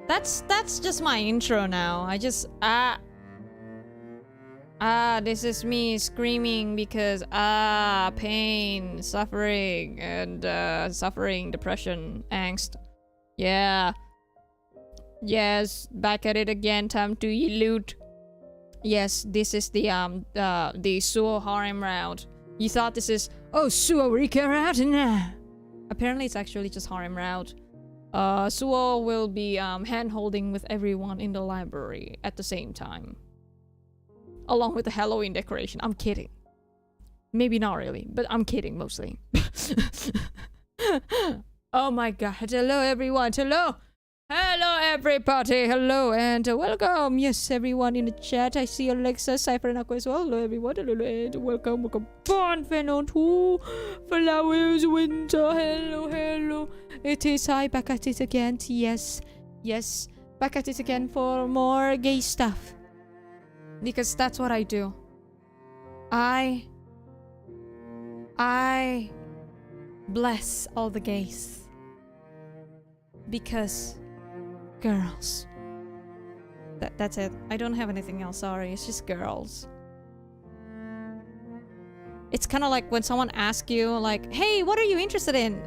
That's just my intro now. I just this is me screaming because pain, suffering, and suffering, depression, angst. Yeah. Yes, back at it again. Time to YELLEWD. Yes, this is the Suo harem route. You thought this is Suo Rika route? Nah. Apparently it's actually just harem route. Suo will be hand-holding with everyone in the library at the same time. Along with the Halloween decoration. I'm kidding. Maybe not really, but I'm kidding mostly. Oh my god. Hello everyone. Hello. Hello everybody. Hello and welcome. Yes, everyone in the chat. I see Alexa, Cypher, and Aqua as well. Hello everyone. Hello and welcome. Welcome. Bon Venom 2. Flowers Winter. Hello, hello. It is I back at it again. Yes. Yes. Back at it again for more gay stuff. Because that's what I do. I bless all the gays. Because girls. That's it. I don't have anything else, sorry. It's just girls. It's kind of like when someone asks you, like, hey, what are you interested in?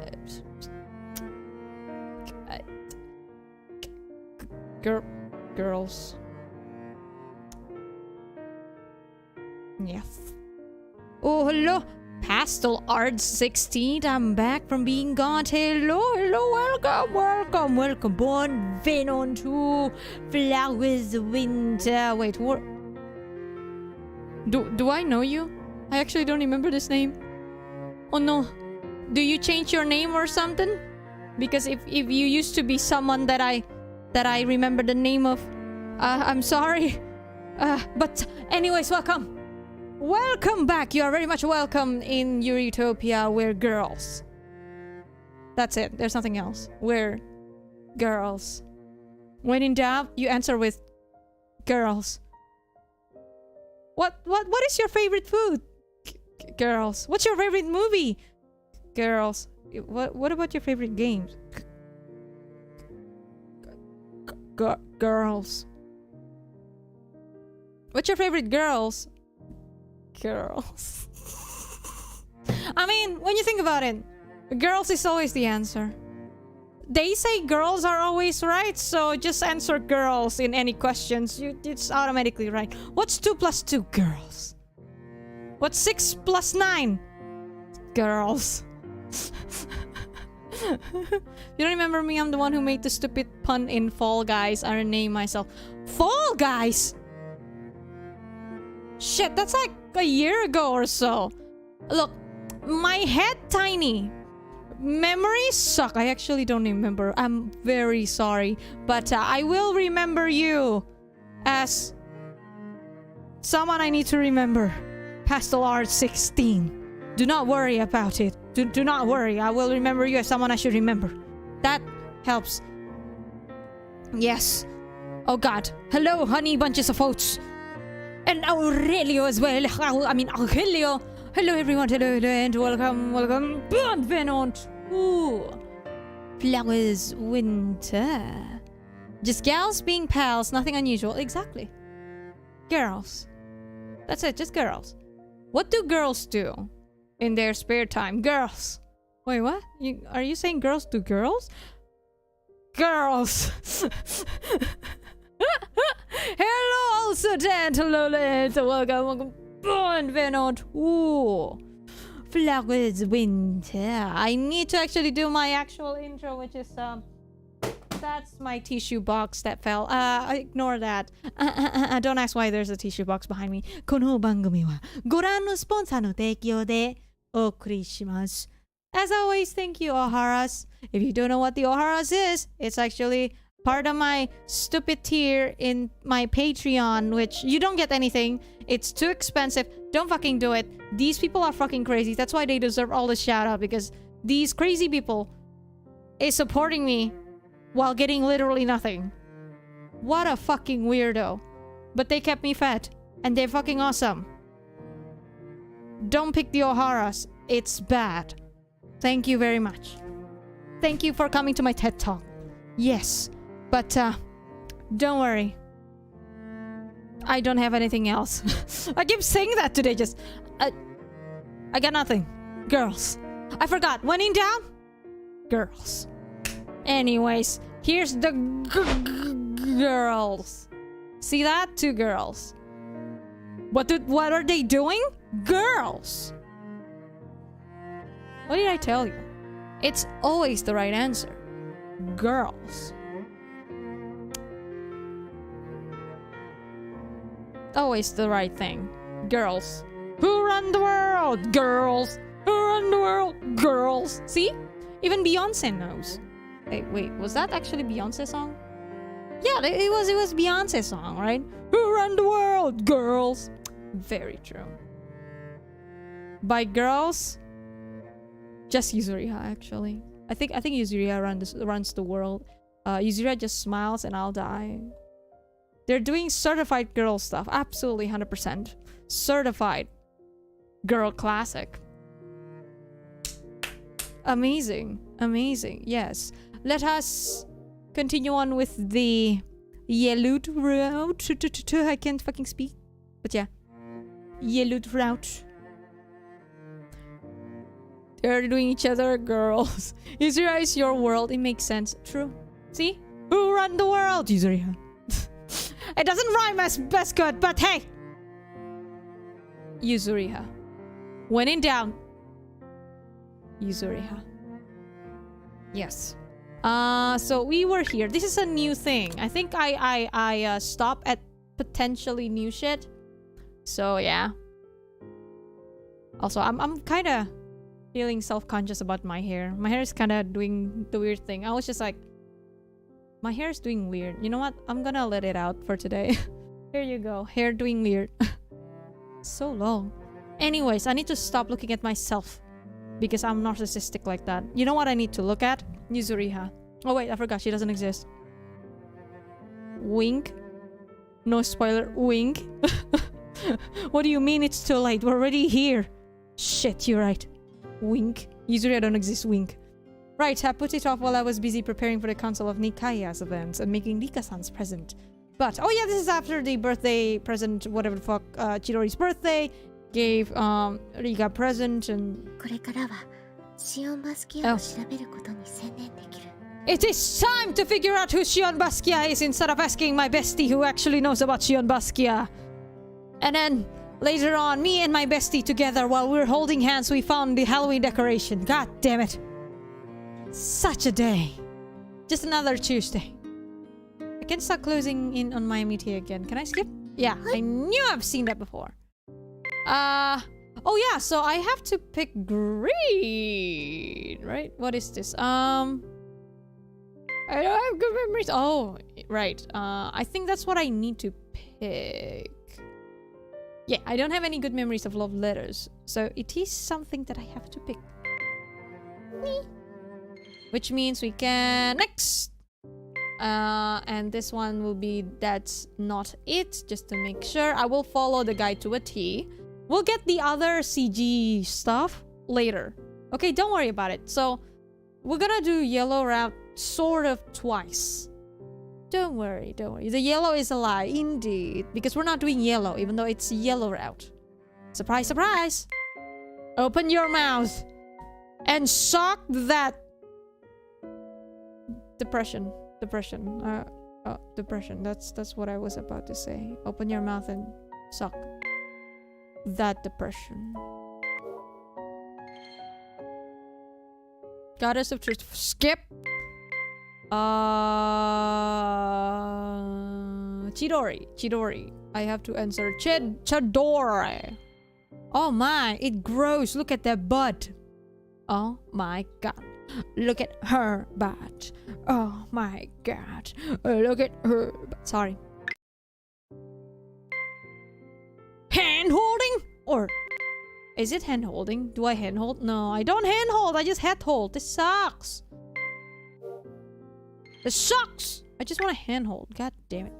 Girls. Yes. Oh, hello. Pastel Arts 16. I'm back from being gone. Hello, hello, welcome, welcome, welcome. Bon Venom 2. Flowers Winter. Wait, what? Do I know you? I actually don't remember this name. Oh no. Do you change your name or something? Because if you used to be someone that I remember the name of, I'm sorry. But anyways, welcome. Welcome back. You are very much welcome in your utopia. We're girls. That's it. There's nothing else. We're girls. When in doubt, you answer with girls. What is your favorite food? Girls. What's your favorite movie? Girls. What about your favorite games? Girls. What's your favorite girls? Girls. I mean, when you think about it, girls is always the answer. They say girls are always right, so just answer girls in any questions. It's automatically right. What's 2 plus 2? Girls. What's 6 plus 9? Girls. You don't remember me? I'm the one who made the stupid pun in Fall Guys. I renamed myself Fall Guys. Shit, that's like a year ago or so. Look, my head tiny. Memories suck. I actually don't remember. I'm very sorry. But I will remember you as someone I need to remember. Pastel Art 16. Do not worry about it. Do not worry. I will remember you as someone I should remember. That helps. Yes. Oh god. Hello, honey bunches of oats. And Aurelio as well. I mean, Aurelio. Hello, everyone. Hello, and welcome, welcome. Bon Venom 2. Flowers Winter. Just gals being pals. Nothing unusual. Exactly. Girls. That's it. Just girls. What do girls do in their spare time? Girls. Wait, what? Are you saying girls do girls? Girls. Hello, also Dan. Hello, welcome, welcome. Bon Venom 2. Flowers Winter. I need to actually do my actual intro, which is that's my tissue box that fell. Ignore that. Don't ask why there's a tissue box behind me. この番組はご覧のスポンサーの提供でお送りします。As always, thank you, Oharas. If you don't know what the Oharas is, it's actually part of my stupid tier in my Patreon, which you don't get anything. It's too expensive. Don't fucking do it. These people are fucking crazy. That's why they deserve all the shout out, because these crazy people is supporting me while getting literally nothing. What a fucking weirdo. But they kept me fed, and they're fucking awesome. Don't pick the Oharas. It's bad. Thank you very much. Thank you for coming to my TED Talk. Yes, but don't worry. I don't have anything else. I keep saying that today. Just I got nothing. Girls. I forgot. When in doubt, girls. Anyways, here's the girls. See that? 2 girls. What are they doing? Girls. What did I tell you? It's always the right answer. Girls. Always the right thing. Girls. Who run the world? Girls. Who run the world? Girls. See? Even Beyonce knows. Hey, wait, was that actually Beyonce's song? Yeah, it was Beyonce's song, right? Who run the world? Girls. Very true. By girls, just Yuzuriha actually. I think Yuzuriha runs the world. Yuzuriha just smiles and I'll die. They're doing certified girl stuff. Absolutely 100%. Certified girl classic. Amazing. Amazing. Yes. Let us continue on with the YELLEWD route. I can't fucking speak. But yeah. YELLEWD route. They're doing each other, girls. Yuzuriha is your world. It makes sense. True. See? Who run the world? Yuzuriha. It doesn't rhyme as best good, but hey! Yuzuriha. When in doubt, Yuzuriha. Yes. So we were here. This is a new thing. I think I stop at potentially new shit. So yeah. Also, I'm kind of feeling self-conscious about my hair. My hair is kind of doing the weird thing. I was just like, my hair is doing weird. You know what? I'm gonna let it out for today. Here you go. Hair doing weird. So long. Anyways, I need to stop looking at myself because I'm narcissistic like that. You know what I need to look at? Yuzuriha. Oh wait, I forgot. She doesn't exist. Wink. No spoiler. Wink. What do you mean it's too late? We're already here. Shit, you're right. Wink. Yuzuriha don't exist. Wink. Right, I put it off while I was busy preparing for the Council of Nikaya's events and making Rika-san's present. But, oh yeah, this is after the birthday present, whatever the fuck, Chidori's birthday. Gave, Rika a present and... It is time to figure out who Shion Basquiat is instead of asking my bestie who actually knows about Shion Basquiat. And then, later on, me and my bestie together, while we were holding hands, we found the Halloween decoration. God damn it. Such a day. Just another Tuesday. I can start closing in on my meat here again. Can I skip? Yeah, I knew I've seen that before. Oh yeah, so I have to pick green, right? What is this? I don't have good memories. Oh, right. I think that's what I need to pick. Yeah, I don't have any good memories of love letters. So it is something that I have to pick. Which means we can... Next! And this one will be That's Not It. Just to make sure. I will follow the guide to a T. We'll get the other CG stuff later. Okay, don't worry about it. So, we're gonna do yellow route sort of twice. Don't worry, don't worry. The yellow is a lie, indeed. Because we're not doing yellow, even though it's yellow route. Surprise, surprise! Open your mouth. And suck that... Depression. Depression. Depression. That's what I was about to say. Open your mouth and suck that depression. Goddess of Truth. Skip. Chidori. Chidori. I have to answer Chidori. Oh my, it grows. Look at that butt. Oh my god. Look at her butt. Oh my god. Look at her butt. Sorry. Hand holding? Or is it hand holding? Do I hand hold? No, I don't hand hold. I just head hold. This sucks. This sucks. I just want to hand hold. God damn it.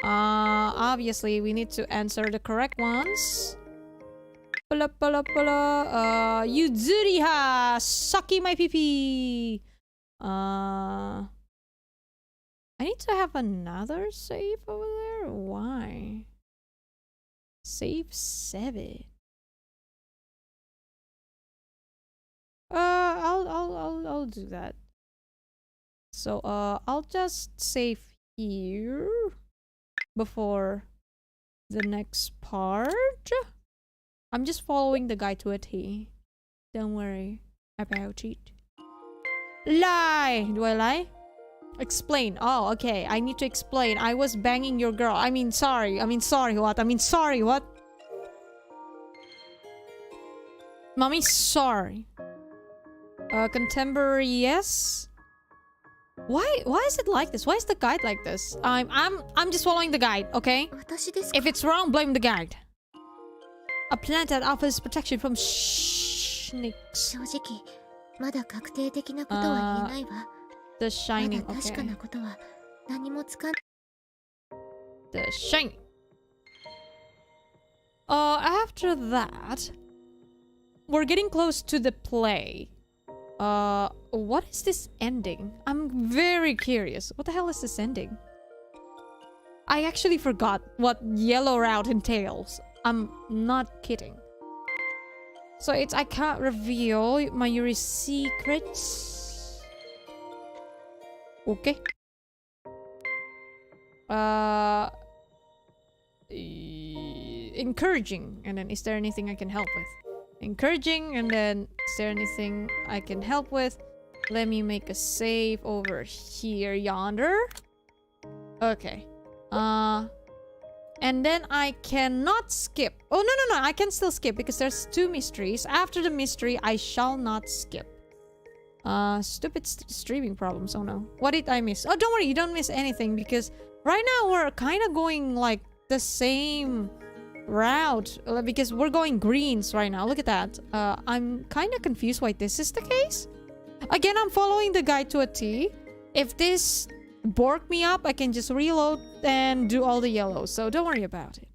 Obviously we need to answer the correct ones. Yuzuriha, sucky my pee-pee. I need to have another save over there? Why? Save 7. I'll do that. So I'll just save here before the next part. I'm just following the guide to a T. Don't worry about it. Lie! Do I lie? Explain. Oh, okay. I need to explain. I was banging your girl. Sorry what? Mommy, sorry. Contemporary, yes. Why is it like this? Why is the guide like this? I'm just following the guide, okay? If it's wrong, blame the guide. A plant that offers protection from snakes. The Shining, okay. The Shining. After that, we're getting close to the play. What is this ending? I'm very curious. What the hell is this ending? I actually forgot what YELLEWD entails. I'm not kidding. So it's I can't reveal Mayuri's secrets. Okay. Encouraging. And then is there anything I can help with? Encouraging, and then is there anything I can help with? Let me make a save over here, yonder. Okay. And then I cannot skip. Oh, no, I can still skip because there's 2 mysteries. After the mystery, I shall not skip. Stupid streaming problems. Oh no. What did I miss? Oh, don't worry, you don't miss anything because right now we're kind of going like the same route because we're going greens right now. Look at that. I'm kind of confused why this is the case. Again, I'm following the guide to a T. If this borked me up, I can just reload and do all the yellows, so don't worry about it.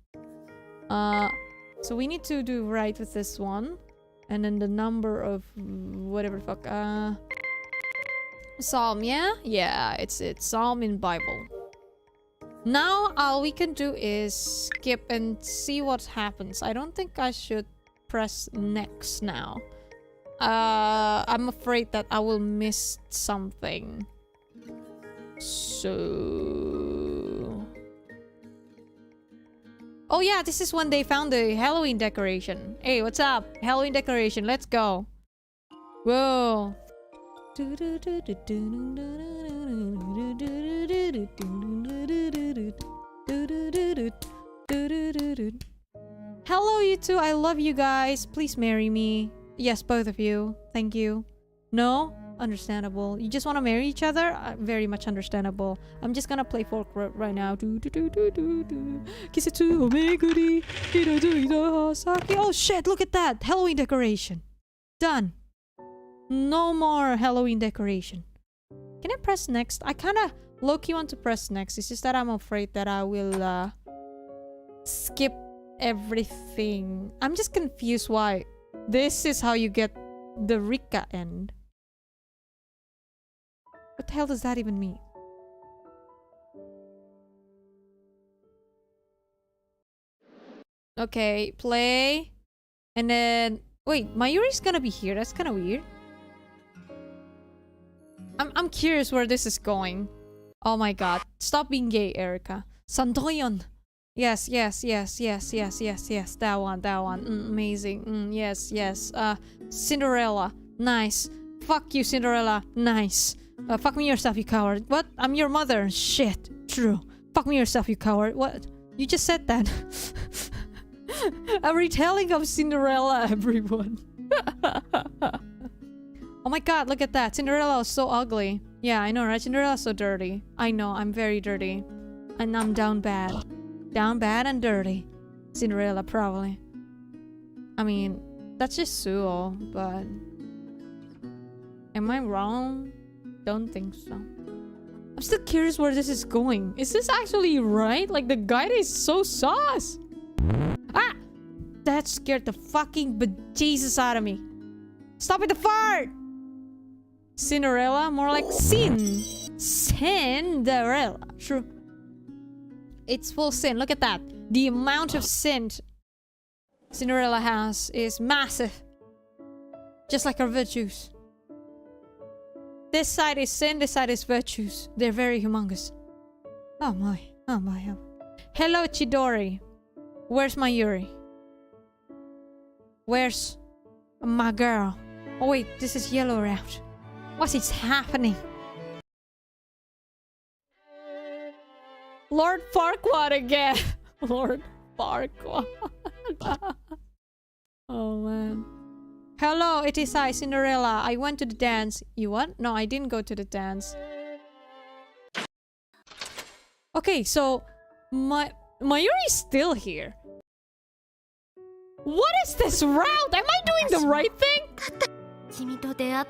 So we need to do right with this one, and then the number of whatever the fuck. Psalm, yeah, it's Psalm in Bible. Now all we can do is skip and see what happens. I don't think I should press next now. I'm afraid that I will miss something. So... oh yeah, this is when they found the Halloween decoration. Hey, what's up? Halloween decoration, let's go. Whoa. Hello, you two. I love you guys. Please marry me. Yes, both of you. Thank you. No? Understandable. You just want to marry each other? Very much understandable. I'm just gonna play folk right now. Oh shit, look at that! Halloween decoration. Done. No more Halloween decoration. Can I press next? I kinda low-key want to press next. It's just that I'm afraid that I will skip everything. I'm just confused why this is how you get the Rika end. What the hell does that even mean? Okay, play. And then... wait, Mayuri's gonna be here. That's kind of weird. I'm curious where this is going. Oh my god. Stop being gay, Erica. Sandoyon. Yes. That one. Amazing. Yes. Cinderella. Nice. Fuck you, Cinderella. Nice. Fuck me yourself, you coward. What? I'm your mother. Shit. True. Fuck me yourself, you coward. What? You just said that. A retelling of Cinderella, everyone. Oh my god, look at that. Cinderella is so ugly. Yeah, I know, right? Cinderella's so dirty. I know, I'm very dirty. And I'm down bad. Down bad and dirty. Cinderella, probably. I mean, that's just Suo, but... am I wrong? Don't think so. I'm still curious where this is going. Is this actually right? Like, the guide is so sus! Ah! That scared the fucking bejesus out of me. Stop it, the fart! Cinderella, more like Cinderella. True. It's full sin. Look at that. The amount of sin Cinderella has is massive. Just like her virtues. This side is sin, this side is virtues. They're very humongous. Oh my. Oh my. Oh. Hello, Chidori. Where's Mayuri? Where's my girl? Oh wait, this is YELLEWD. What is happening? Lord Farquaad again. Lord Farquaad. Oh man. Hello, it is I, Cinderella. I went to the dance. You what? No, I didn't go to the dance. Okay, so Mayuri's still here. What is this route? Am I doing the right thing?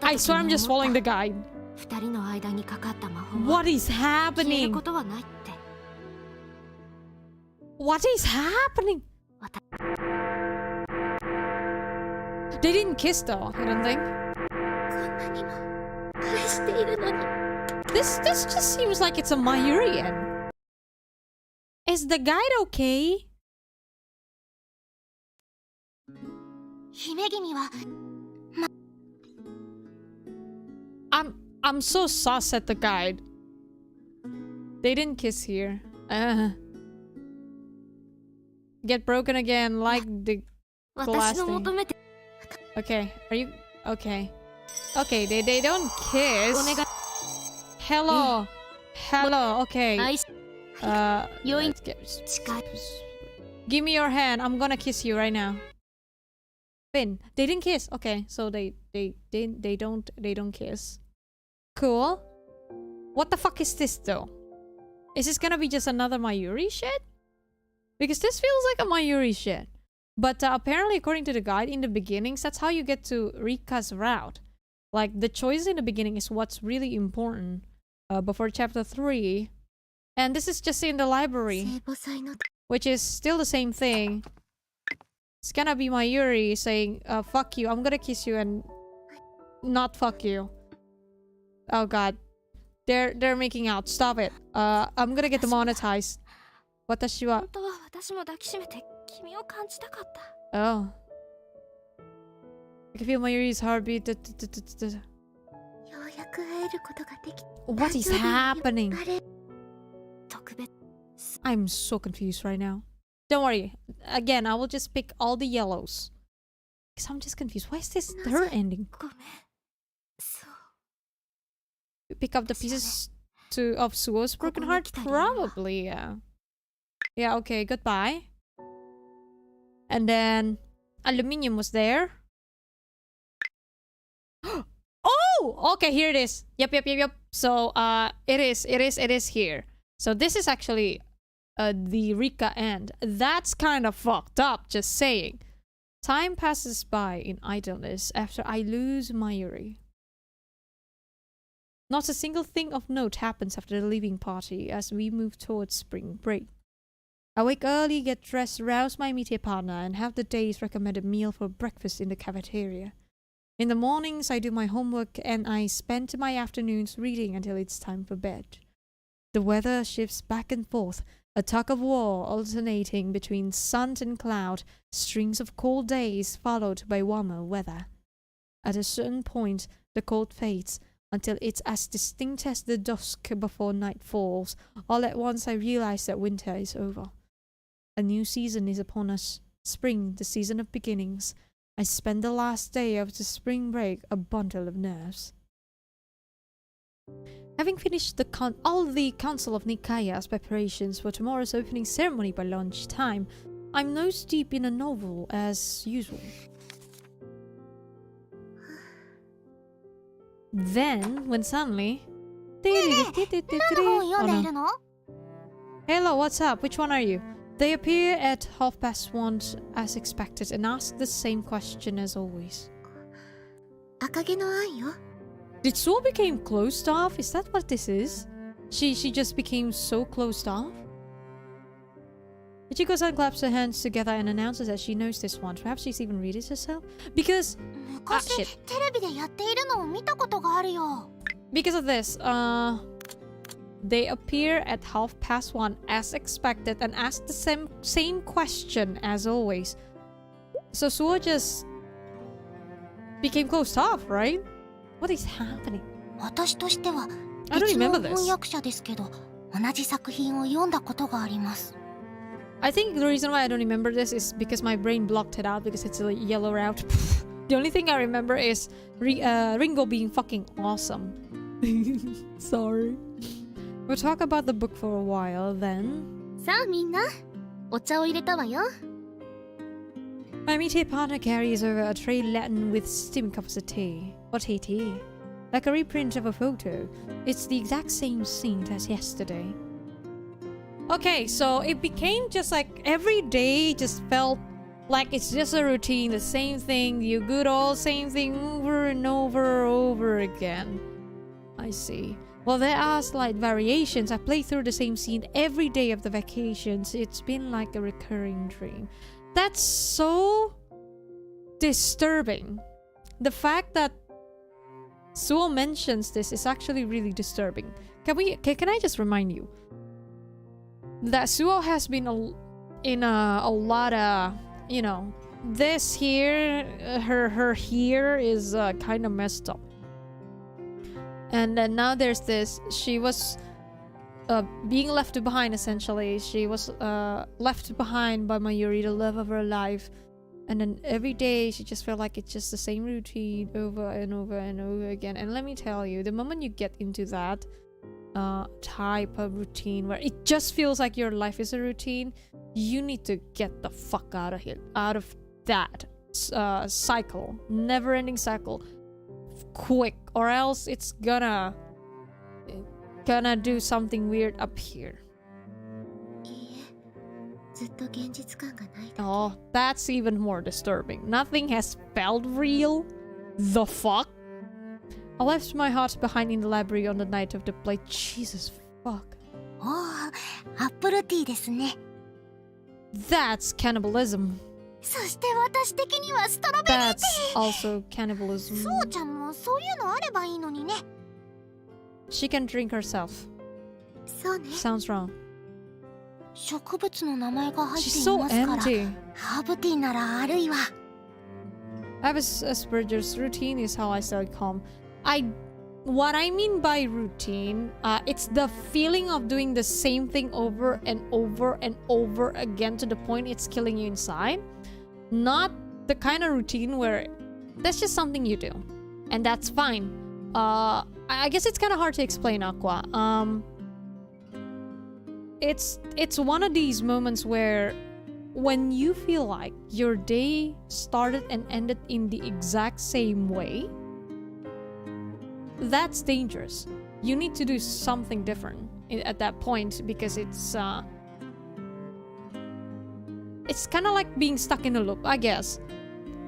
I swear I'm just following the guide. What is happening? What is happening? They didn't kiss though, I don't think. This just seems like it's a Mayurian. Is the guide okay? I'm so sus at the guide. They didn't kiss here. Get broken again like the last thing. Okay, are you okay? Okay, they don't kiss. Hello. Hello, okay. Give me your hand. I'm gonna kiss you right now. Finn, they didn't kiss. Okay, so they don't kiss. Cool. What the fuck is this though? Is this gonna be just another Mayuri shit? Because this feels like a Mayuri shit. But apparently, according to the guide, in the beginnings, that's how you get to Rika's route. Like, the choice in the beginning is what's really important before chapter 3. And this is just in the library, which is still the same thing. It's gonna be Mayuri saying, fuck you, I'm gonna kiss you and not fuck you. Oh god. They're making out. Stop it. I'm gonna get demonetized. Watashi wa... Oh. I can feel Mayuri's heartbeat. What is happening? I'm so confused right now. Don't worry. Again, I will just pick all the yellows. Because I'm just confused. Why is this her ending? You pick up the pieces of Suo's broken heart? Probably, yeah. Yeah, okay, goodbye. And then aluminium was there. Oh, okay, here it is. Yep. So, it is here. So this is actually the Rika end. That's kind of fucked up, just saying. Time passes by in idleness after I lose Mayuri. Not a single thing of note happens after the leaving party as we move towards spring break. I wake early, get dressed, rouse my media partner, and have the day's recommended meal for breakfast in the cafeteria. In the mornings, I do my homework and I spend my afternoons reading until it's time for bed. The weather shifts back and forth, a tug of war alternating between sun and cloud, strings of cold days followed by warmer weather. At a certain point, the cold fades until it's as distinct as the dusk before night falls. All at once I realize that winter is over. A new season is upon us. Spring, the season of beginnings. I spend the last day of the spring break a bundle of nerves. Having finished all the Council of Nikaya's preparations for tomorrow's opening ceremony by lunchtime, I'm nose deep in a novel as usual. Then, when suddenly... Oh, no. Hello, what's up? Which one are you? They appear at 1:30 as expected and ask the same question as always. Did Suo become closed off? Is that what this is? She just became so closed off? Ichiko-san claps her hands together and announces that she knows this one. Perhaps she's even read it herself? Because... shit. テレビでやっているのを見たことがあるよ。 Because of this, they appear at 1:30 as expected and ask the same question as always. So Suo just became closed off, right? What is happening? 私としては I don't 別の remember this. 翻訳者ですけど、同じ作品を読んだことがあります。 I think the reason why I don't remember this is because my brain blocked it out because it's a yellow route. The only thing I remember is Ringo being fucking awesome. Sorry. We'll talk about the book for a while then. さあみんな、お茶を入れたわよ。 My immediate partner carries over a tray laden with steaming cups of tea. Or tea. Like a reprint of a photo. It's the exact same scene as yesterday. Okay, so it became just like every day just felt like it's just a routine, the same thing, you good old same thing over and over again. I see. Well, there are slight variations. I play through the same scene every day of the vacations. It's been like a recurring dream. That's so disturbing. The fact that Suo mentions this is actually really disturbing. Can I just remind you that Suo has been in a lot of, you know, this here, her here is kind of messed up. And then now there's this, she was being left behind essentially. She was left behind by Mayuri, the love of her life. And then every day she just felt like it's just the same routine over and over and over again. And let me tell you, the moment you get into that type of routine where it just feels like your life is a routine, you need to get the fuck out of here, out of that cycle, never-ending cycle, quick, or else it's gonna do something weird up here. Oh, that's even more disturbing. Nothing has felt real. The fuck? I left my heart behind in the library on the night of the play. Jesus fuck. Oh, apple tea ですね。 That's cannibalism. そして私的にはストロベリーティー。 That's also cannibalism. そうちゃんもそういうのあればいいのにね。 She can drink herself. そうね。 Sounds wrong. 植物の名前が入って She's い so ますから、 empty. ハーブティーならあるいは。Asperger's routine is how I stay calm. What I mean by routine, it's the feeling of doing the same thing over and over and over again to the point it's killing you inside. Not the kind of routine where that's just something you do, and that's fine. I guess it's kind of hard to explain, Aqua. It's one of these moments where when you feel like your day started and ended in the exact same way, that's dangerous. You need to do something different at that point, because it's kind of like being stuck in a loop, I guess.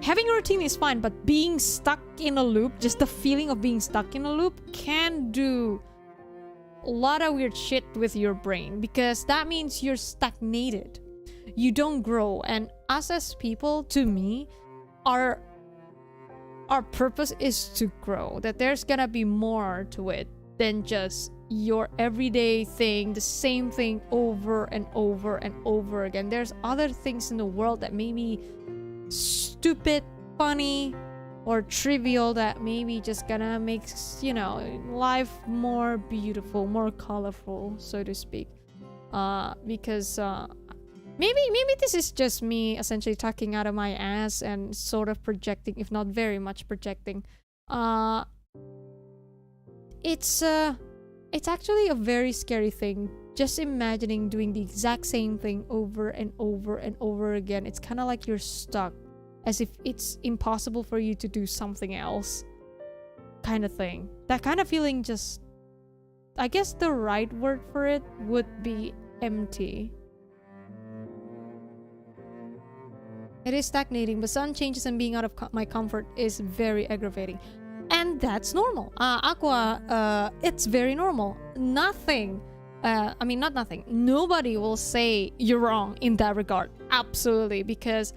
Having a routine is fine, but being stuck in a loop, just the feeling of being stuck in a loop, can do a lot of weird shit with your brain, because that means you're stagnated. You don't grow. And us as people, to me, our purpose is to grow. That there's gonna be more to it than just your everyday thing, the same thing over and over and over again. There's other things in the world that may be stupid, funny, or trivial, that maybe just gonna make, you know, life more beautiful, more colorful, so to speak. Because maybe this is just me essentially talking out of my ass and sort of projecting, if not very much projecting. It's actually a very scary thing. Just imagining doing the exact same thing over and over and over again. It's kind of like you're stuck, as if it's impossible for you to do something else, kind of thing. That kind of feeling, just, I guess the right word for it would be empty. It is stagnating, but sudden changes and being out of my comfort is very aggravating. And that's normal. Aqua, it's very normal. Nothing I mean, not nothing. Nobody will say you're wrong in that regard. Absolutely, because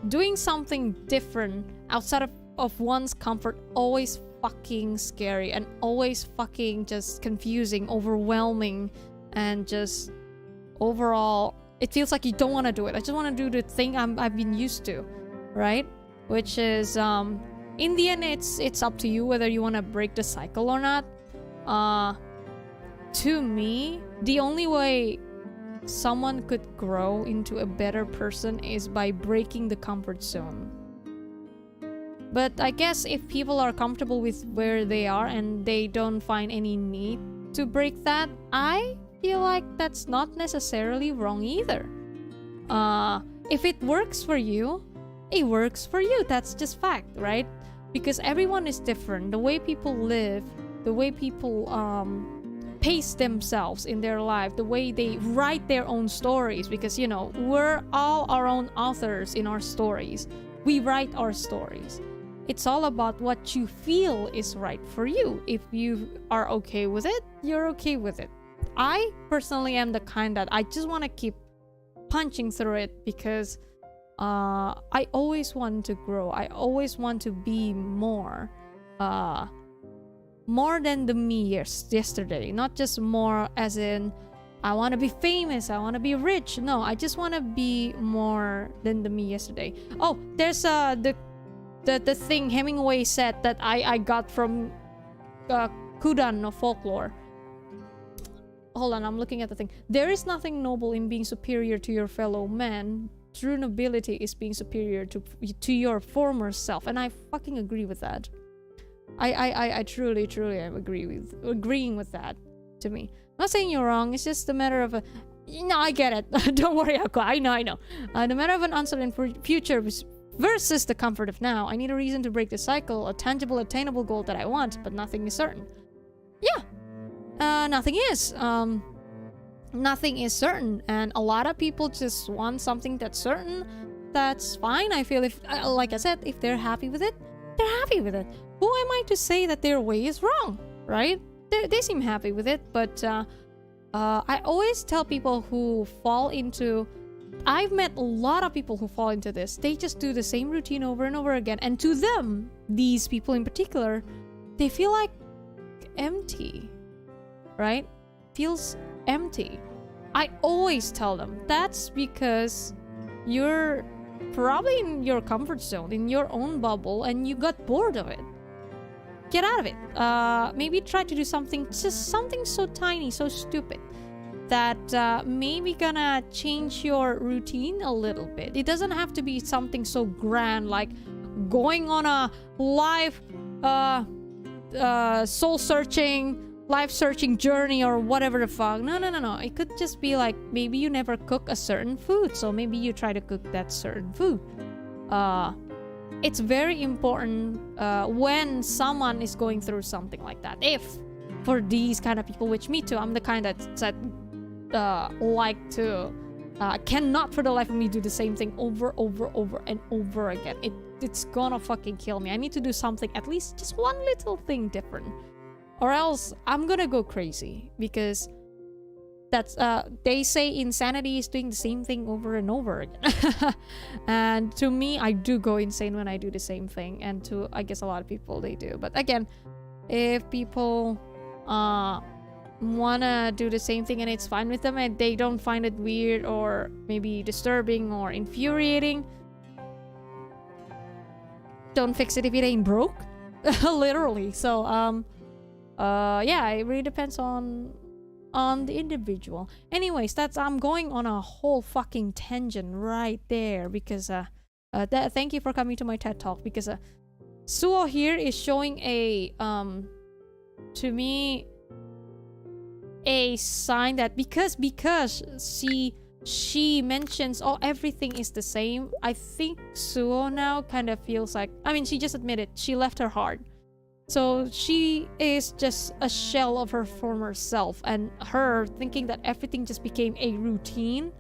doing something different outside of one's comfort always fucking scary and always fucking just confusing, overwhelming, and just overall, it feels like you don't want to do it. I just want to do the thing I've been used to, right? Which is, in the end, it's up to you whether you want to break the cycle or not. To me, the only way someone could grow into a better person is by breaking the comfort zone. But I guess if people are comfortable with where they are and they don't find any need to break that, I feel like that's not necessarily wrong either. If it works for you, it works for you. That's just fact, right? Because everyone is different. The way people live, the way people pace themselves in their life, the way they write their own stories, because you know, we're all our own authors in our stories. We write our stories. It's all about what you feel is right for you. If you are okay with it, you're okay with it. I personally am the kind that I just want to keep punching through it because I always want to grow. I always want to be more than the me yesterday. Not just more as in I want to be famous, I want to be rich. No, I just want to be more than the me yesterday. Oh, there's the thing Hemingway said that I got from Kudan of folklore. Hold on, I'm looking at the thing. There is nothing noble in being superior to your fellow man. True nobility is being superior to your former self, and I fucking agree with that. I truly am agreeing with that. To me, I'm not saying you're wrong. It's just a matter of I get it. Don't worry, Akko. I know. The matter of an uncertain future versus the comfort of now. I need a reason to break the cycle, a tangible, attainable goal that I want, but nothing is certain. Yeah, nothing is. Nothing is certain, and a lot of people just want something that's certain. That's fine. I feel if, like I said, if they're happy with it, they're happy with it. Who am I to say that their way is wrong, right? They seem happy with it, but I always tell people who fall into... I've met a lot of people who fall into this. They just do the same routine over and over again, and to them, these people in particular, they feel like empty, right? Feels empty. I always tell them that's because you're probably in your comfort zone, in your own bubble, and you got bored of it. Get out of it. Maybe try to do something, just something so tiny, so stupid, that maybe gonna change your routine a little bit. It doesn't have to be something so grand like going on a life soul-searching, life-searching journey or whatever the fuck. No. It could just be like maybe you never cook a certain food, so maybe you try to cook that certain food. It's very important when someone is going through something like that. If for these kind of people, which me too, I'm the kind that like to cannot for the life of me do the same thing over and over again. It's gonna fucking kill me. I need to do something, at least just one little thing different, or else I'm gonna go crazy, because that's they say insanity is doing the same thing over and over again. And to me, I do go insane when I do the same thing, and to I guess a lot of people they do. But again, if people wanna do the same thing and it's fine with them and they don't find it weird or maybe disturbing or infuriating, don't fix it if it ain't broke. Literally. So yeah, it really depends on the individual. Anyways, I'm going on a whole fucking tangent right there, because thank you for coming to my TED Talk, because Suo here is showing a to me a sign that because she mentions everything is the same, I think Suo now kind of feels like, I mean, she just admitted she left her heart. So she is just a shell of her former self, and her thinking that everything just became a routine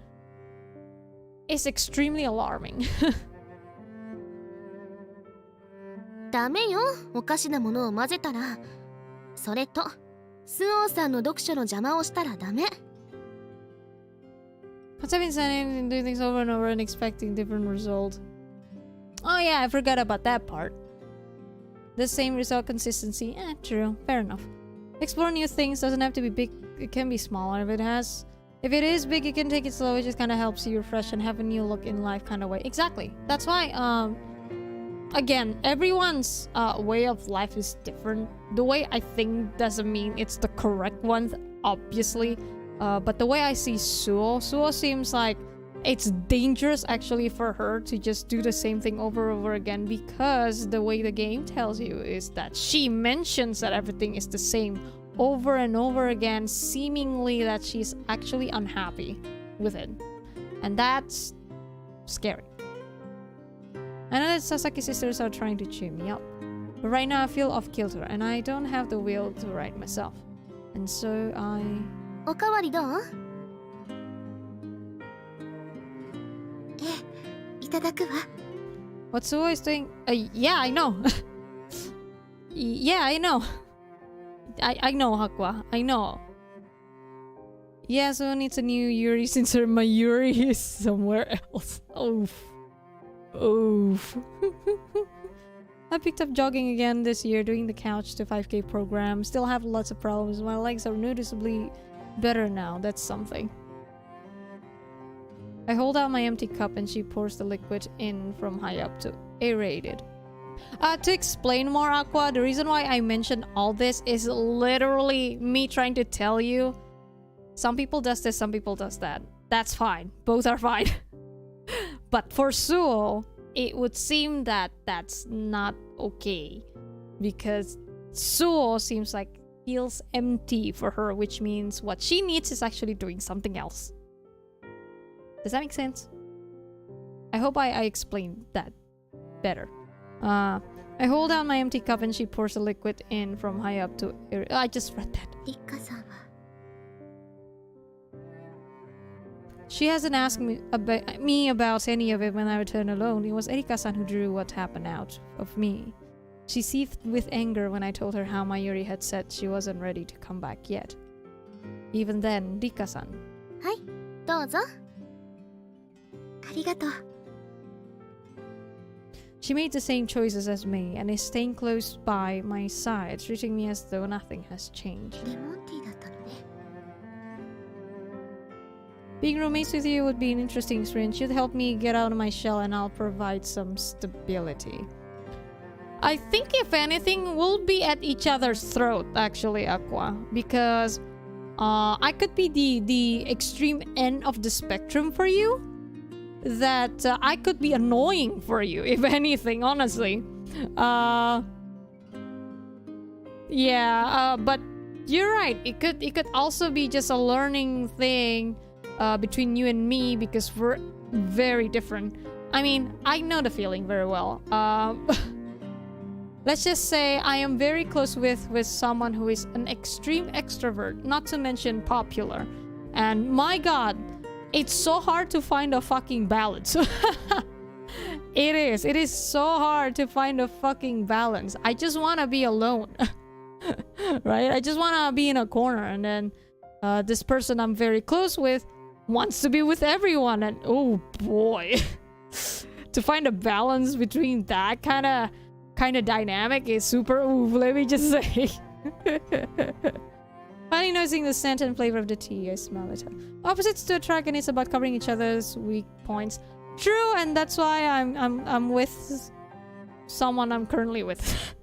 is extremely alarming. ダメよ、おかしなものを混ぜたら。それとスオーさんの読書の邪魔をしたらダメ。 What's I've been saying and doing things over and over and expecting different result. Oh yeah, I forgot about that part. The same result consistency. True. Fair enough. Explore new things doesn't have to be big. It can be smaller if it is big, you can take it slow. It just kind of helps you refresh and have a new look in life kind of way. Exactly. That's why, again, everyone's way of life is different. The way I think doesn't mean it's the correct one, obviously. But the way I see Suo seems like it's dangerous actually for her to just do the same thing over and over again, because the way the game tells you is that she mentions that everything is the same over and over again, seemingly that she's actually unhappy with it. And that's scary. I know that Sasaki's sisters are trying to cheer me up, but right now I feel off kilter and I don't have the will to write myself. And so I... おかわりどう？いただくわ。 What Suo is doing? Yeah, I know. Yeah, I know. I know, Hakwa. I know. Yeah, Suo needs a new Yuri since her Mayuri is somewhere else. Oof. Oof. I picked up jogging again this year, doing the couch to 5K program. Still have lots of problems. My legs are noticeably better now. That's something. I hold out my empty cup and she pours the liquid in from high up to aerated. To explain more, Aqua, the reason why I mentioned all this is literally me trying to tell you some people does this, some people does that. That's fine. Both are fine. But for Suo, it would seem that that's not okay, because Suo seems like feels empty for her, which means what she needs is actually doing something else. Does that make sense? I hope I explained that better. I hold down my empty cup and she pours the liquid in from high up to... I just read that. She hasn't asked me about any of it when I returned alone. It was Erika-san who drew what happened out of me. She seethed with anger when I told her how Mayuri had said she wasn't ready to come back yet. Even then, Rika-san. Hi, どうぞ。ありがとう。 She made the same choices as me and is staying close by my side, treating me as though nothing has changed. レモンティーだったのね。 Being roommates with you would be an interesting experience. You'd help me get out of my shell and I'll provide some stability. I think if anything, we'll be at each other's throat, actually, Aqua. Because I could be the extreme end of the spectrum for you. That I could be annoying for you, if anything, honestly. Yeah, but you're right. It could also be just a learning thing between you and me, because we're very different. I mean, I know the feeling very well. Let's just say I am very close with someone who is an extreme extrovert, not to mention popular. And my god, it's so hard to find a fucking balance. It is so hard to find a fucking balance. I just want to be alone. Right? I just want to be in a corner, and then this person I'm very close with wants to be with everyone, and oh boy. To find a balance between that kind of dynamic is super oof, let me just say. Finally noticing the scent and flavor of the tea, I smell it. Opposites to attract, and it's about covering each other's weak points. True, and that's why I'm with someone I'm currently with.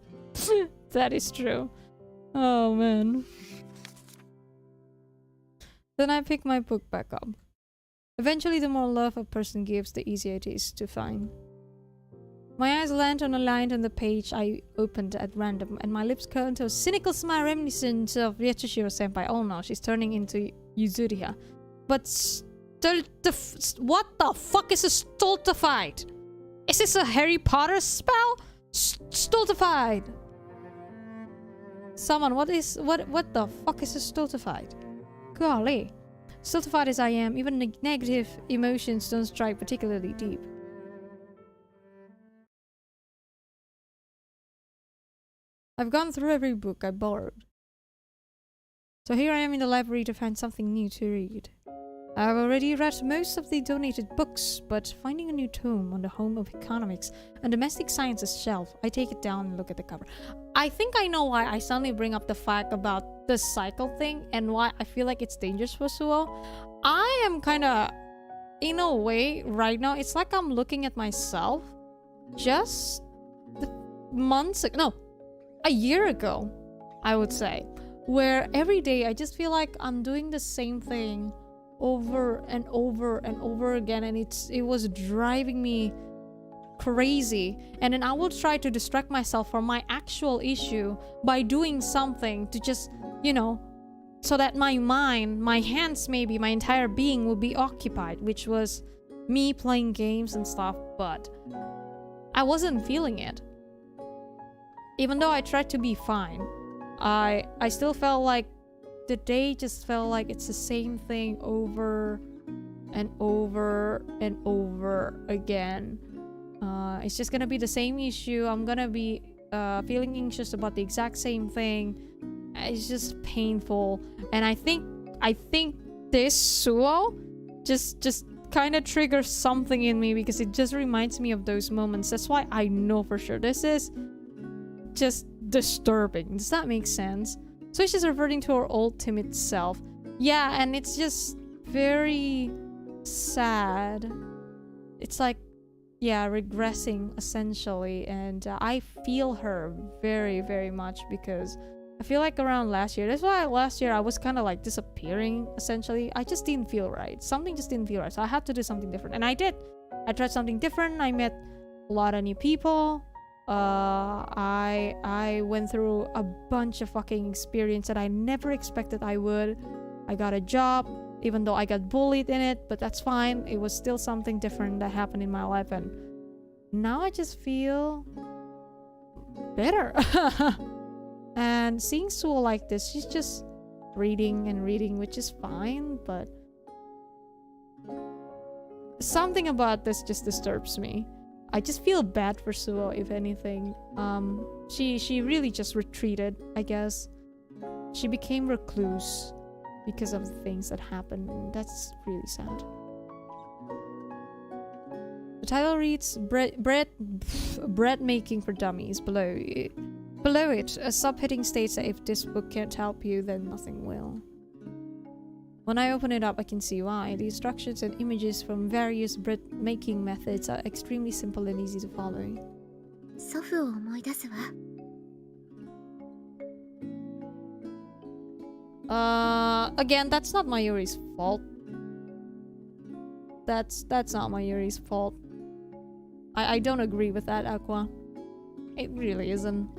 That is true. Oh man. Then I pick my book back up. Eventually, the more love a person gives, the easier it is to find. My eyes land on a line on the page I opened at random, and my lips curl into a cynical smile reminiscent of Yatsushiro-senpai. Oh no, she's turning into Yuzuriha. But what the fuck is a stultified? Is this a Harry Potter spell? Stultified! Someone, what the fuck is a stultified? Golly. Stultified as I am, even negative emotions don't strike particularly deep. I've gone through every book I borrowed. So here I am in the library to find something new to read. I've already read most of the donated books, but finding a new tome on the Home of Economics and Domestic Sciences shelf, I take it down and look at the cover. I think I know why I suddenly bring up the fact about the cycle thing and why I feel like it's dangerous for Suo. I am kind of, in a way, right now, it's like I'm looking at myself just months ago, no, a year ago, I would say, where every day I just feel like I'm doing the same thing over and over and over again, and it was driving me crazy. And then I will try to distract myself from my actual issue by doing something to just, you know, so that my mind, my hands, maybe my entire being will be occupied, which was me playing games and stuff. But I wasn't feeling it. Even though I tried to be fine, I still felt like the day just felt like it's the same thing over and over and over again. It's just gonna be the same issue. I'm gonna be feeling anxious about the exact same thing. It's just painful. And I think this Suo just kind of triggers something in me, because it just reminds me of those moments. That's why I know for sure this is just disturbing. Does that make sense? So it's just reverting to her old timid self. Yeah, and it's just very sad. It's like, yeah, regressing essentially. And I feel her very, very much, because I feel like around last year, that's why last year I was kind of like disappearing essentially. I just didn't feel right. Something just didn't feel right. So I had to do something different. And I did. I tried something different. I met a lot of new people. I went through a bunch of fucking experience that I never expected I would. I got a job, even though I got bullied in it, but that's fine. It was still something different that happened in my life, and now I just feel better. And seeing Suo like this, she's just reading and reading, which is fine, but something about this just disturbs me. I just feel bad for Suo, if anything. She really just retreated, I guess. She became recluse because of the things that happened, and that's really sad. The title reads bread making for dummies. Below it, a subheading states that if this book can't help you, then nothing will. When I open it up, I can see why. The instructions and images from various bread making methods are extremely simple and easy to follow. 祖父を思い出すわ。 Again, that's not Mayuri's fault. That's not Mayuri's fault. I don't agree with that, Aqua. It really isn't.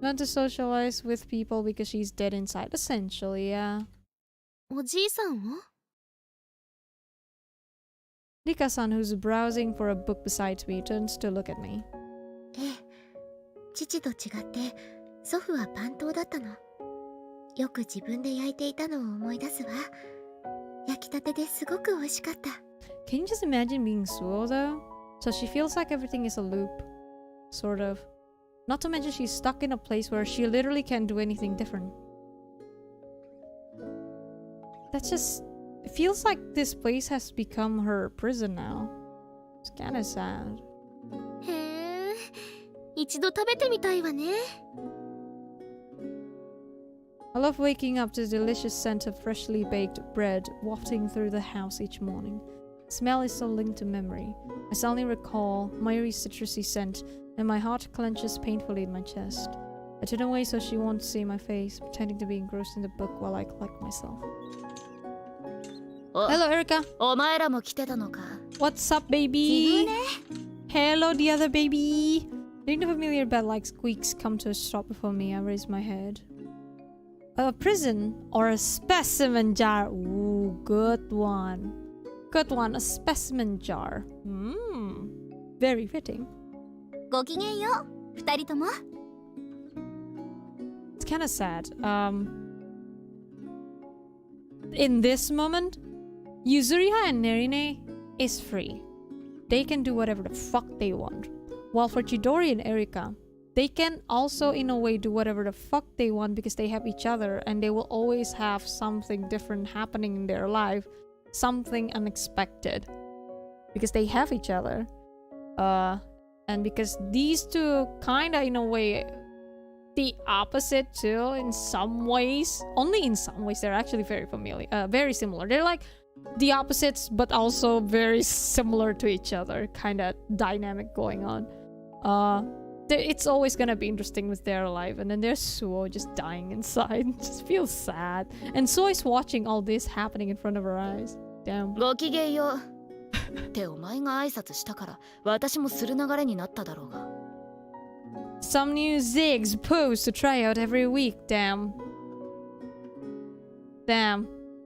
Not to socialize with people because she's dead inside, essentially, yeah. おじいさんは Rika-san, who's browsing for a book beside me, turns to look at me. ええ、父と違って祖父は番頭だったの。よく自分で焼いていたのを思い出すわ。焼きたてですごく美味しかった。 Can you just imagine being Suo, though? So she feels like everything is a loop. Sort of. Not to mention she's stuck in a place where she literally can't do anything different. That's just... It feels like this place has become her prison now. It's kinda sad. へえ、一度食べてみたいわね。 I love waking up to the delicious scent of freshly baked bread wafting through the house each morning. The smell is so linked to memory. I suddenly recall Mayuri's citrusy scent, and my heart clenches painfully in my chest. I turn away so she won't see my face, pretending to be engrossed in the book while I collect myself. Hello, Erika. お前らも来てたのか。 What's up, baby? Hello, the other baby. Hearing the familiar bed-like squeaks come to a stop before me, I raise my head. A prison or a specimen jar? Ooh, good one. Good one, a specimen jar. Very fitting. ごきげんよう、二人とも。 It's kind of sad. In this moment, Yuzuriha and Nerine is free. They can do whatever the fuck they want. While for Chidori and Erika, they can also in a way do whatever the fuck they want because they have each other, and they will always have something different happening in their life, something unexpected, because they have each other. And because these two kinda in a way the opposite too in some ways, only in some ways, they're actually very very similar. They're like the opposites but also very similar to each other, kind of dynamic going on. It's always gonna be interesting with their life. And then there's Suo just dying inside. Just feels sad, and Suo is watching all this happening in front of her eyes. Damn. ごきげんようってお前が挨拶したから私もする流れになっただろうが Some new zigs pose to try out every week. Damn.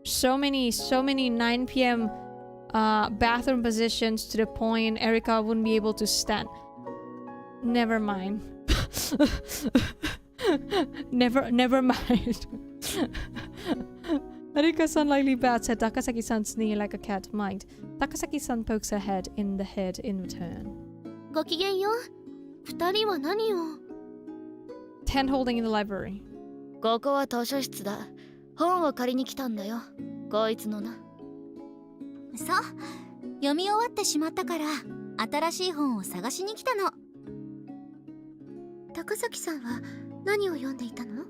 So many 9 p.m. Bathroom positions to the point Erika wouldn't be able to stand. Never mind. Never mind. Erika-san lightly bats at Takasaki-san's knee like a cat might. Takasaki-san pokes her head in return. ごきげんよう。二人は何を Hand holding in the library. ここは図書室だ本を借りに来たんだよこいつのなそう読み終わってしまったから新しい本を探しに来たの高崎さんは何を読んでいたの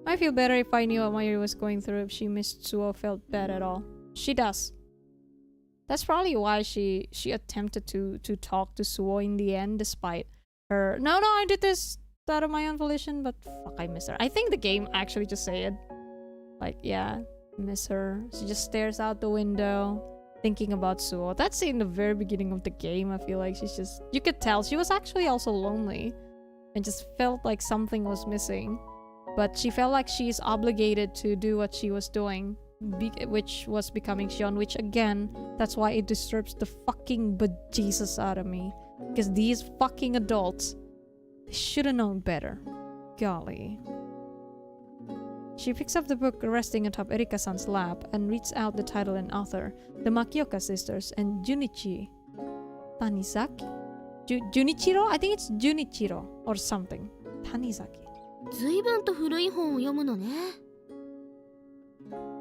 I feel better if I knew what Mayuri was going through. If she missed Suo, felt bad at all. She does. That's probably why she attempted to talk to Suo in the end, despite her. No, I did this out of my own volition, but fuck, I miss her. I think the game actually just said, like, yeah, miss her. She just stares out the window, thinking about Suo. That's in the very beginning of the game. I feel like she's just, you could tell she was actually also lonely, and just felt like something was missing. But she felt like she's obligated to do what she was doing, which was becoming Shion, which again, that's why it disturbs the fucking bejesus out of me. Because these fucking adults, they should have known better. Golly. She picks up the book resting atop Erika-san's lap and reads out the title and author, the Makioka sisters and Junichi Tanizaki? Junichiro? I think it's Junichiro or something. Tanizaki. ずいぶんと古い本を読むのね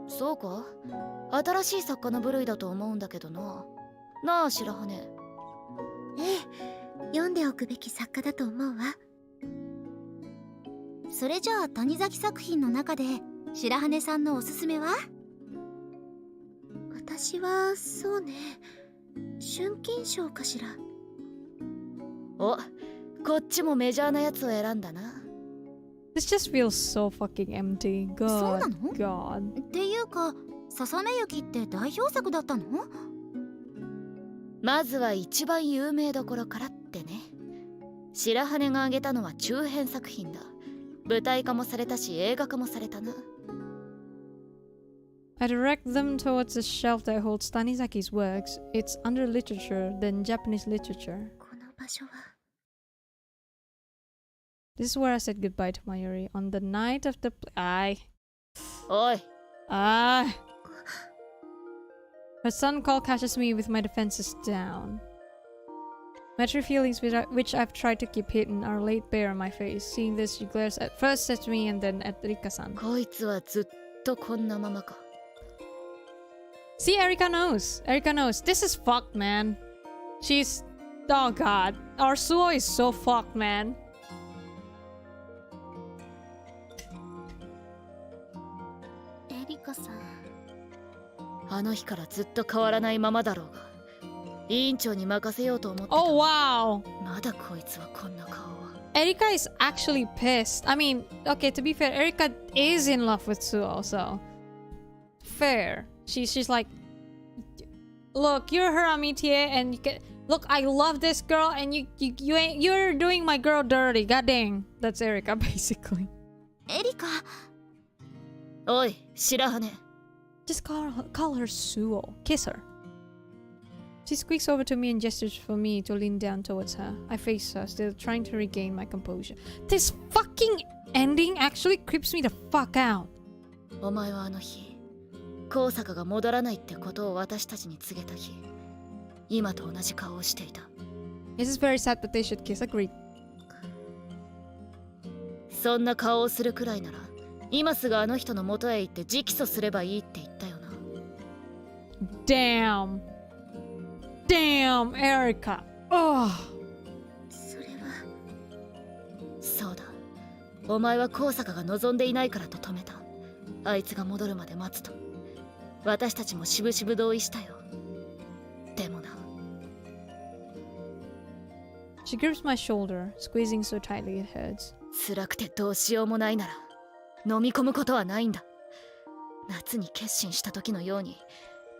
そうか新しい作家の部類だと思うんだけどななあ白羽ええ読んでおくべき作家だと思うわそれじゃあ谷崎作品の中で白羽さんのおすすめは私はそうね春金賞かしらおこっちもメジャーなやつを選んだな This just feels so fucking empty. God. そうなの God. っていうかささめ雪って代表作だったのまずは一番有名どころからってね白羽が挙げたのは中編作品だ舞台化もされたし映画化もされたな I direct them towards the shelf that holds Tanizaki's works. It's under literature, then Japanese literature. この場所は This is where I said goodbye to Mayuri on the night of the Oi. Her son call catches me with my defenses down. My true feelings, which I've tried to keep hidden, are laid bare on my face. Seeing this, she glares at first at me and then at Rika-san. こいつはずっとこんなままか See, Erika knows. Erika knows. This is fucked, man. She's... Oh god. Our Suo is so fucked, man. エリカさんあの日からずっと変わらないままだろうが委員長に任せようと思ってた Oh, wow. まだこいつはこんな顔を Erika is actually pissed. I mean, okay, to be fair, Erika is in love with Suo, so... Fair. She's like... Look, you're her amitié and you can... Look, I love this girl and you're doing my girl dirty. God dang. That's Erika, basically. エリカおい白羽 Just call her Suo. Kiss her. She squeaks over to me and gestures for me to lean down towards her. I face her, still trying to regain my composure. This fucking ending actually creeps me the fuck out. お前はあの日高坂が戻らないってことを私たちに告げた日今と同じ顔をしていた This is very sad, but they should kiss. Agreed. そんな顔をするくらいなら今すぐあの人の元へ行って直訴すればいいって言ったよな。 Damn. Damn, Erica. Oh. それはそうだ、お前は高坂が望んでいないからと止めた。あいつが戻るまで待つと。私たちもしぶしぶ同意したよ。でもな。 She grips my shoulder, squeezing so tightly it hurts. 辛くてどうしようもないなら飲み込むことはないんだ。夏に決心した時のように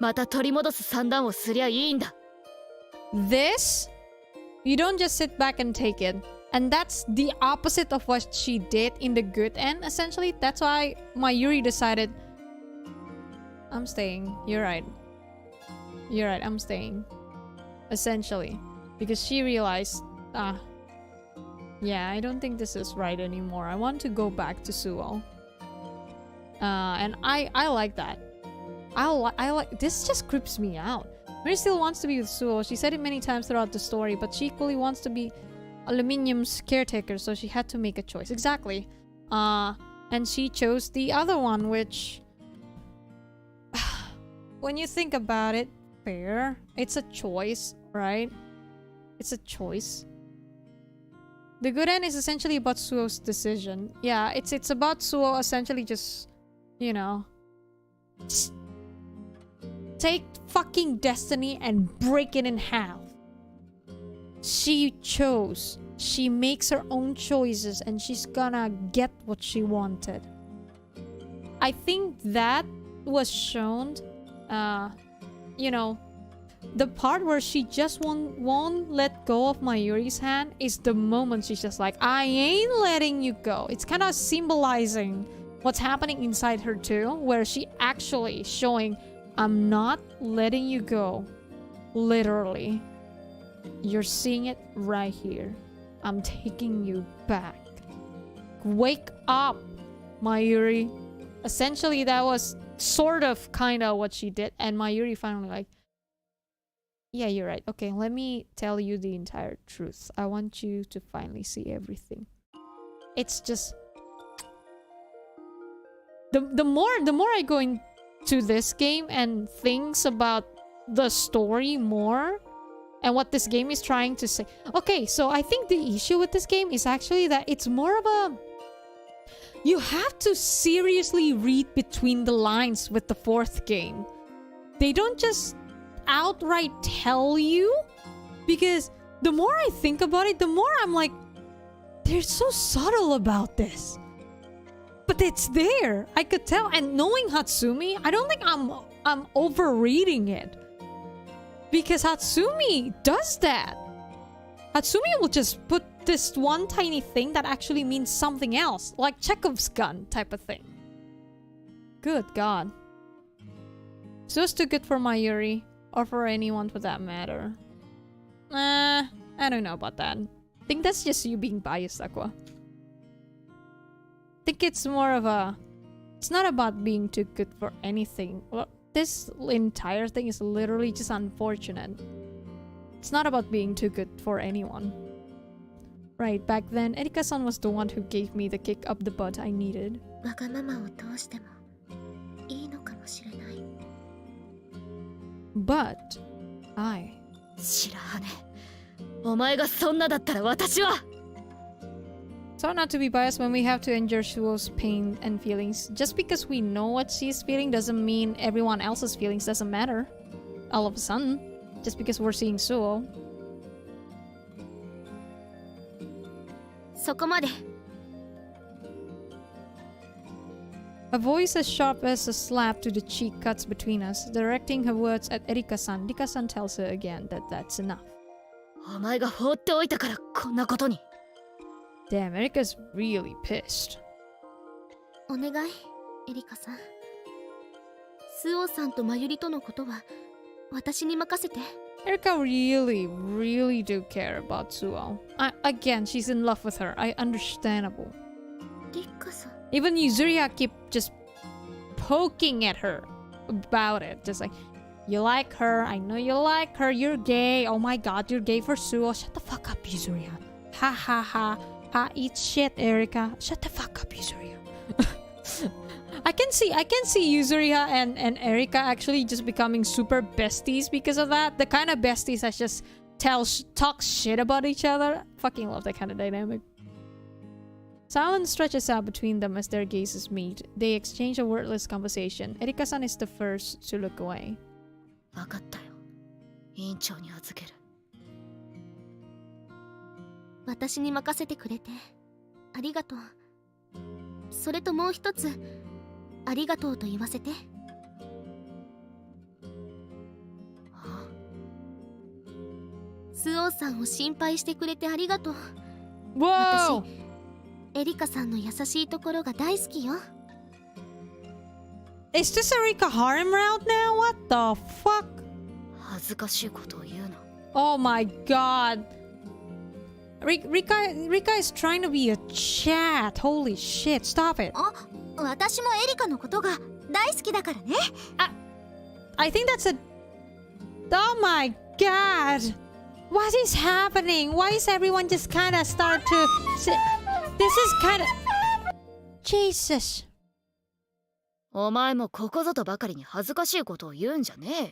また取り戻す算段をすりゃいいんだ。 This? You don't just sit back and take it. And that's the opposite of what she did in the good end, essentially. That's why Mayuri decided, I'm staying. You're right. You're right, I'm staying. Essentially. Because she realized, yeah, I don't think this is right anymore. I want to go back to Suo. And I like that. I like this. Just creeps me out. Mary still wants to be with Suo. She said it many times throughout the story, but she equally wants to be Aluminium's caretaker, so she had to make a choice. Exactly. And she chose the other one, which when you think about it, fair. It's a choice, right? It's a choice. The good end is essentially about Suo's decision. Yeah, it's about Suo essentially just, you know, just take fucking destiny and break it in half. She chose. She makes her own choices and she's gonna get what she wanted. I think that was shown, you know, the part where she just won't let go of Mayuri's hand is the moment she's just like, I ain't letting you go. It's kind of symbolizing what's happening inside her too, where she actually showing, I'm not letting you go. Literally. You're seeing it right here. I'm taking you back. Wake up, Mayuri. Essentially, that was sort of kind of what she did. And Mayuri finally like, yeah, you're right. Okay, let me tell you the entire truth. I want you to finally see everything. It's just... The more I go into this game and things about the story more and what this game is trying to say. Okay, so I think the issue with this game is actually that it's more of a... You have to seriously read between the lines with the fourth game. They don't just outright tell you, because the more I think about it, the more I'm like, they're so subtle about this. But it's there. I could tell. And knowing Hatsumi, I don't think I'm overreading it. Because Hatsumi does that. Hatsumi will just put this one tiny thing that actually means something else. Like Chekhov's gun type of thing. Good God. So it's too good for Mayuri. Or for anyone for that matter. I don't know about that. I think that's just you being biased, Aqua. I think it's more of a... It's not about being too good for anything. Well, this entire thing is literally just unfortunate. It's not about being too good for anyone. Right, back then, Erika-san was the one who gave me the kick up the butt I needed. わがままを通してもいいのかもしれない。But, I... 白羽、お前がそんなだったら私は So not to be biased when we have to endure Suo's pain and feelings. Just because we know what she's feeling doesn't mean everyone else's feelings doesn't matter. All of a sudden. Just because we're seeing Suo. そこまで。A voice as sharp as a slap to the cheek cuts between us, directing her words at Erika-san. Erika-san tells her again that that's enough. お前が放っておいたからこんなことに Damn, Erika's really pissed. お願い、エリカさん。スオさんとマユリとのことは私に任せて。Erika really do care about Suo. Again, she's in love with her. Understandable. リッカさん。Even Yuzuriha keep just poking at her about it. Just like, You like her. I know you like her. You're gay. Oh my god, you're gay for Suo. Shut the fuck up, Yuzuriha. Ha ha ha. Ha, eat shit, Erika. Shut the fuck up, Yuzuriha. I can see Yuzuriha and Erika actually just becoming super besties because of that. The kind of besties that just talk shit about each other. Fucking love that kind of dynamic. Silence stretches out between them as their gazes meet. They exchange a wordless conversation. Erika-san is the first to look away. 分かったよ。委員長に預ける。私に任せてくれてありがとう。それともう一つありがとうと言わせて。スオーさんを心配してくれてありがとう。Whoa! 私エリカさんの優しいところが大好きよ。Is this Erika harem route now? What the fuck? 恥ずかしいことを言うな。Oh my god. Rika is trying to be a chat. Holy shit, stop it. あ、私もエリカのことが大好きだからね。I think that's a... Oh my god. What is happening? Why is everyone just kind of start to... This is kind of... Jesus. お前もここぞとばかりに恥ずかしいことを言うんじゃねえよ。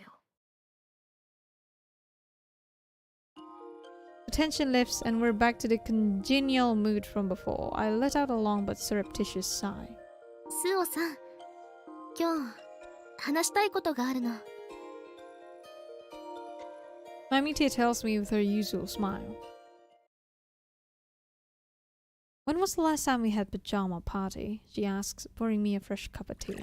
The tension lifts and we're back to the congenial mood from before. I let out a long but surreptitious sigh. スオさん、今日話したいことがあるの。Mamitia tells me with her usual smile. When was the last time we had pajama party? She asks, pouring me a fresh cup of tea.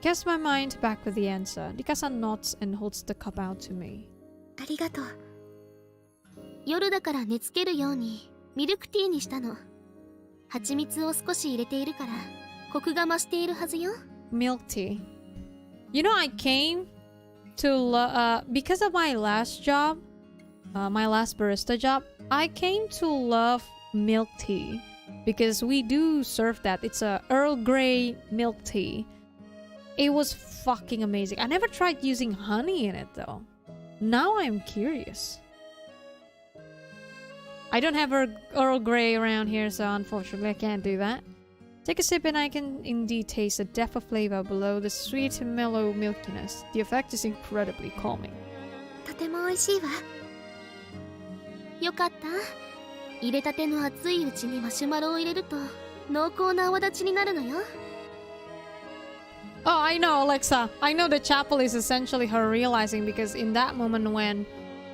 Cast my mind back with the answer. Rika-san nods and holds the cup out to me. ありがとう。夜だから寝つけるようにミルクティーにしたの。蜂蜜を少し入れているからコクが増しているはずよ。Milk tea. You know, I came to because of my last job, my last barista job, I came to love milk tea because we do serve that. It's a Earl Grey milk tea. It was fucking amazing. I never tried using honey in it though. Now I'm curious. I don't have Earl Grey around here, so unfortunately I can't do that. Take a sip and I can indeed taste the depth of flavor below the sweet and mellow milkiness. The effect is incredibly calming. とても美味しいわ。よかった。入れたての熱いうちにマシュマロを入れると濃厚な泡立ちになるのよ。Oh, I know, Alexa. I know the chapel is essentially her realizing because in that moment when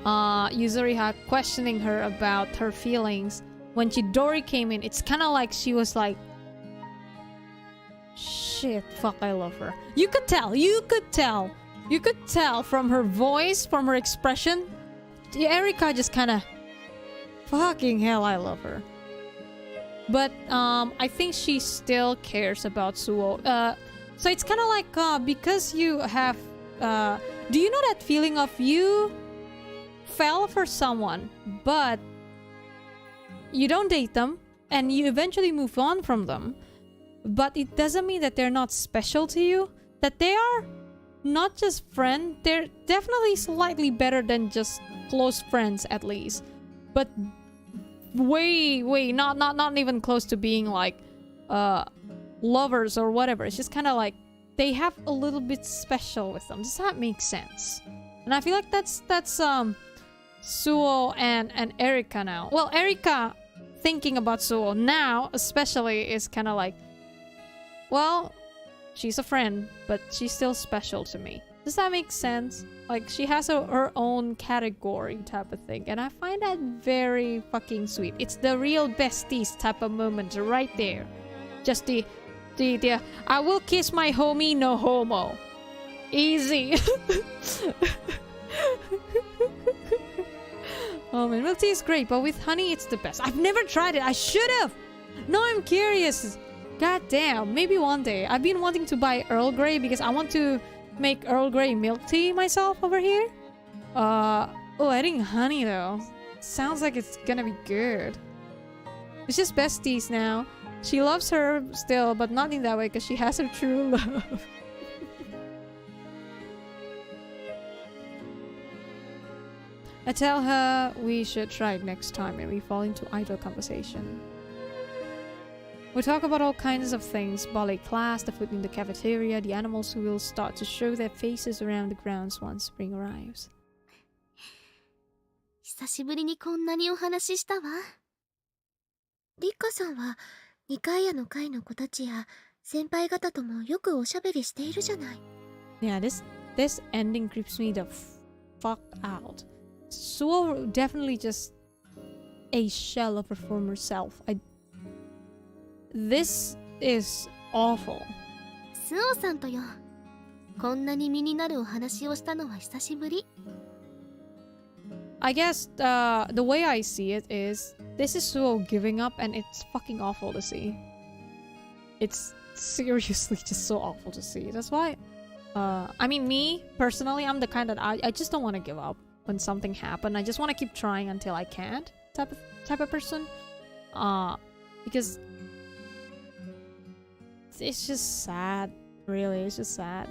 Yuzuriha questioning her about her feelings, when Chidori came in, it's kind of like she was like, shit, fuck, I love her. You could tell from her voice, from her expression. Erika just kind of, fucking hell, I love her. But I think she still cares about Suo. So it's kind of like because you have do you know that feeling of you fell for someone but you don't date them and you eventually move on from them, but it doesn't mean that they're not special to you, that they are not just friends, they're definitely slightly better than just close friends at least, but way not even close to being like lovers or whatever. It's just kind of like they have a little bit special with them. Does that make sense? And I feel like that's Suo and Erika now. Well, Erika thinking about Suo now especially is kind of like, well, she's a friend, but she's still special to me. Does that make sense? Like, she has her own category type of thing, and I find that very fucking sweet. It's the real besties type of moment right there. Just the I will kiss my homie, no homo. Easy. Oh man, milk tea is great, but with honey it's the best. I've never tried it. I should have. No, I'm curious. God damn, maybe one day. I've been wanting to buy Earl Grey because I want to make Earl Grey milk tea myself over here. Adding honey though. Sounds like it's gonna be good. It's just besties now. She loves her still, but not in that way because she has her true love. I tell her we should try it next time and we fall into idle conversation. We talk about all kinds of things, ballet class, the food in the cafeteria, the animals who will start to show their faces around the grounds once spring arrives. 久しぶりにこんなにお話ししたわ。リカさんは二階屋の会の子たちや先輩方ともよくおしゃべりしているじゃない。Yeah, this ending creeps me the fuck out. Suo definitely just a shell of her former self. This is awful. スオさんとよ。こんなに身になるお話をしたのは久しぶり。I guess the way I see it is this is Suo giving up and it's fucking awful to see. It's seriously just so awful to see. That's why I mean, me personally, I'm the kind that I just don't want to give up when something happened. I just want to keep trying until I can't type of person. Because it's just sad, really. It's just sad.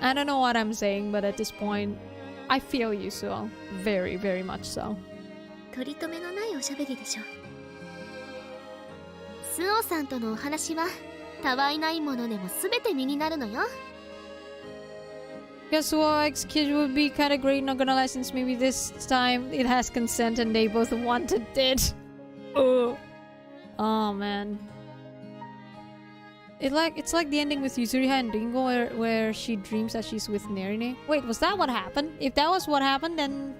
I don't know what I'm saying, but at this point I feel you, Suo. Very, very much so. 取り留めのないおしゃべりでしょ。スオさんとのお話はたわいないものでもすべて身になるのよ。Guess Suo's kid would be kinda great, not gonna lie, since maybe this time it has consent and they both wanted it. Oh man. It's like the ending with Yuzuriha and Ringo where she dreams that she's with Nerine. Wait, was that what happened? If that was what happened, then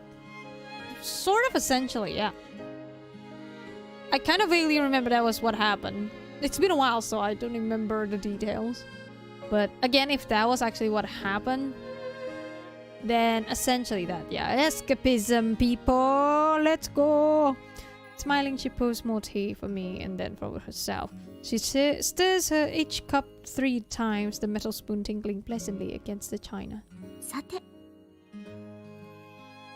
sort of essentially, yeah. I kind of vaguely remember that was what happened. It's been a while, so I don't remember the details. But again, if that was actually what happened, then essentially that, yeah. Escapism, people! Let's go! Smiling, she pours more tea for me and then for herself. She stirs her each cup 3 times, the metal spoon tinkling pleasantly against the china. さて。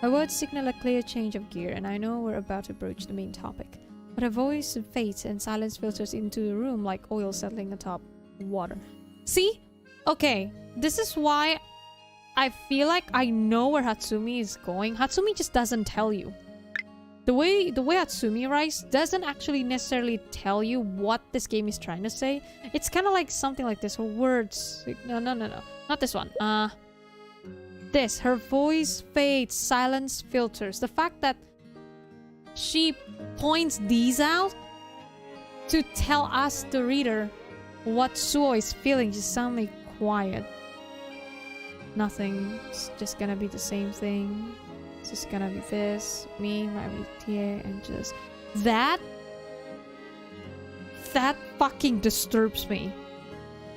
Her words signal a clear change of gear, and I know we're about to broach the main topic. But her voice fades and silence filters into the room like oil settling atop water. See? Okay, this is why I feel like I know where Hatsumi is going. Hatsumi just doesn't tell you. The way Hatsumi writes doesn't actually necessarily tell you what this game is trying to say. It's kind of like something like this. Her words... No. Not this one. This. Her voice fades. Silence filters. The fact that she points these out to tell us, the reader, what Suo is feeling just soundly quiet. Nothing. It's just gonna be the same thing. It's just gonna be this, me, my métier, and just that fucking disturbs me.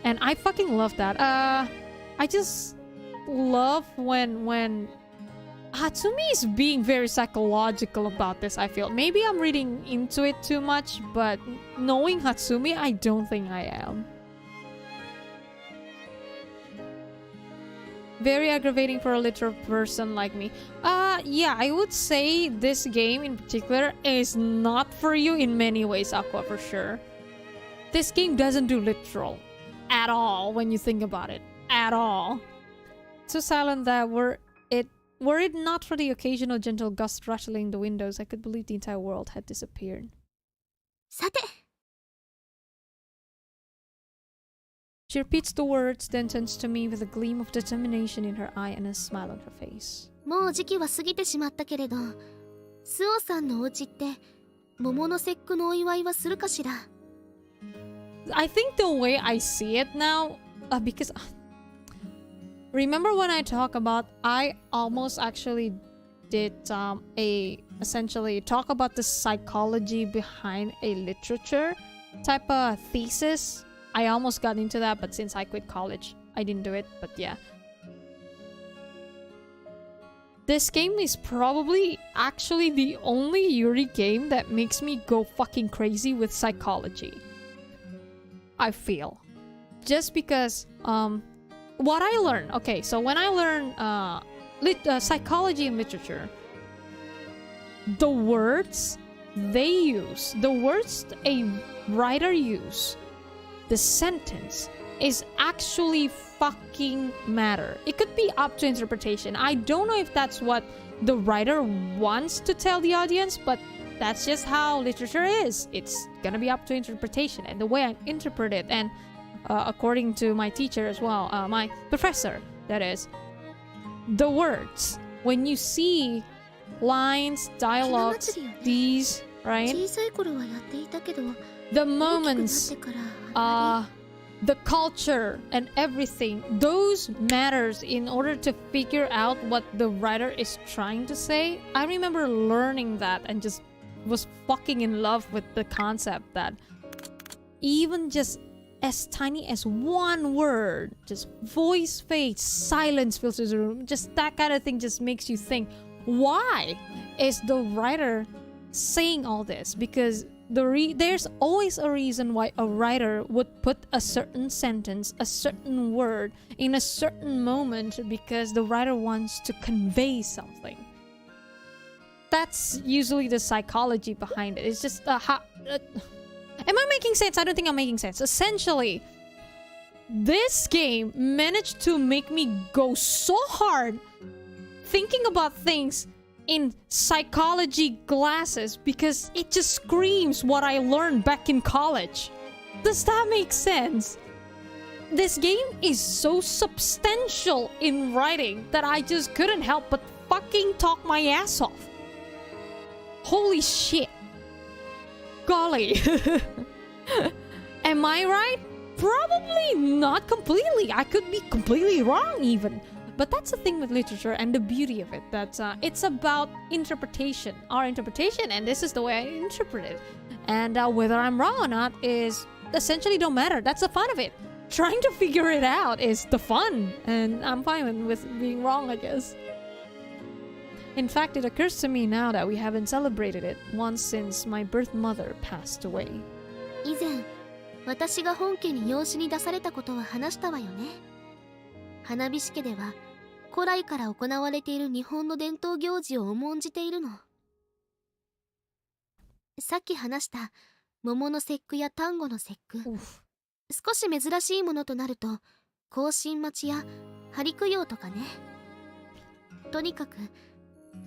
And I fucking love that. I just love when Hatsumi is being very psychological about this, I feel. Maybe I'm reading into it too much, but knowing Hatsumi, I don't think I am. Very aggravating for a literal person like me. Yeah, I would say this game in particular is not for you in many ways, Aqua, for sure. This game doesn't do literal at all when you think about it. At all. So silent that were it not for the occasional gentle gust rattling the windows, I could believe the entire world had disappeared. さて。 She repeats the words, then turns to me with a gleam of determination in her eye and a smile on her face. もう時期は過ぎてしまったけれど、スオさんのお家って桃の節句のお祝いはするかしら。 I think the way I see it now, because remember when I talk about, I almost actually did essentially talk about the psychology behind a literature type of thesis. I almost got into that, but since I quit college, I didn't do it. But yeah. This game is probably actually the only Yuri game that makes me go fucking crazy with psychology. I feel. Just because, what I learned... Okay, so when I learned psychology in literature, the words they use, the words a writer use, the sentence is actually fucking matter. It could be up to interpretation. I don't know if that's what the writer wants to tell the audience, but that's just how literature is. It's gonna be up to interpretation and the way I interpret it. And according to my teacher as well, my professor, that is, the words, when you see lines, dialogues, these, right? The moments, the culture and everything, those matters in order to figure out what the writer is trying to say. I remember learning that and just was fucking in love with the concept that even just as tiny as one word, just voice fades, silence fills the room, just that kind of thing just makes you think, why is the writer saying all this? Because there's always a reason why a writer would put a certain sentence, a certain word in a certain moment, because the writer wants to convey something. That's usually the psychology behind it. It's just am I making sense? I don't think I'm making sense. Essentially, this game managed to make me go so hard thinking about things in psychology glasses because it just screams what I learned back in college. Does that make sense? This game is so substantial in writing that I just couldn't help but fucking talk my ass off. Holy shit. Golly. Am I right? Probably not completely. I could be completely wrong even. But that's the thing with literature and the beauty of it, that it's about interpretation, our interpretation, and this is the way I interpret it. And whether I'm wrong or not is essentially don't matter. That's the fun of it. Trying to figure it out is the fun, and I'm fine with being wrong, I guess. In fact, it occurs to me now that we haven't celebrated it once since my birth mother passed away. 以前、私が本家に養子に出されたことは話したわよね。花火師家では古来から行われている日本の伝統行事を重んじているの。さっき話した桃の節句や端午の節句、少し珍しいものとなると行進待ちや針供養とかね。とにかく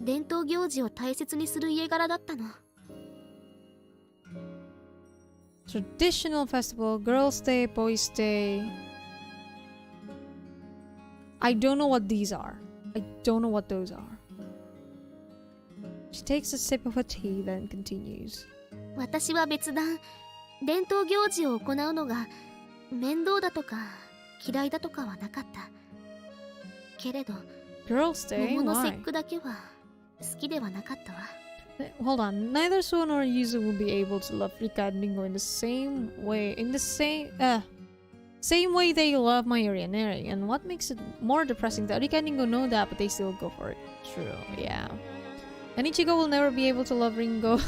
伝統行事を大切にする家柄だったの。Traditional festival, girls' day, boys' day. I don't know what these are. I don't know what those are. She takes a sip of her tea, then continues. 私は別段、伝統行事を行うのが面倒だとか嫌いだとかはなかった。けれど、Girls' day? 桃の Why? 節句だけは好きではなかったわ。Hold on. Neither Sue nor Yuzu will be able to love Rika and Ringo in the same way. Same way they love Mayuri and Eri. And what makes it more depressing that Rika and Ringo know that, but they still go for it. True, yeah. And Ichigo will never be able to love Ringo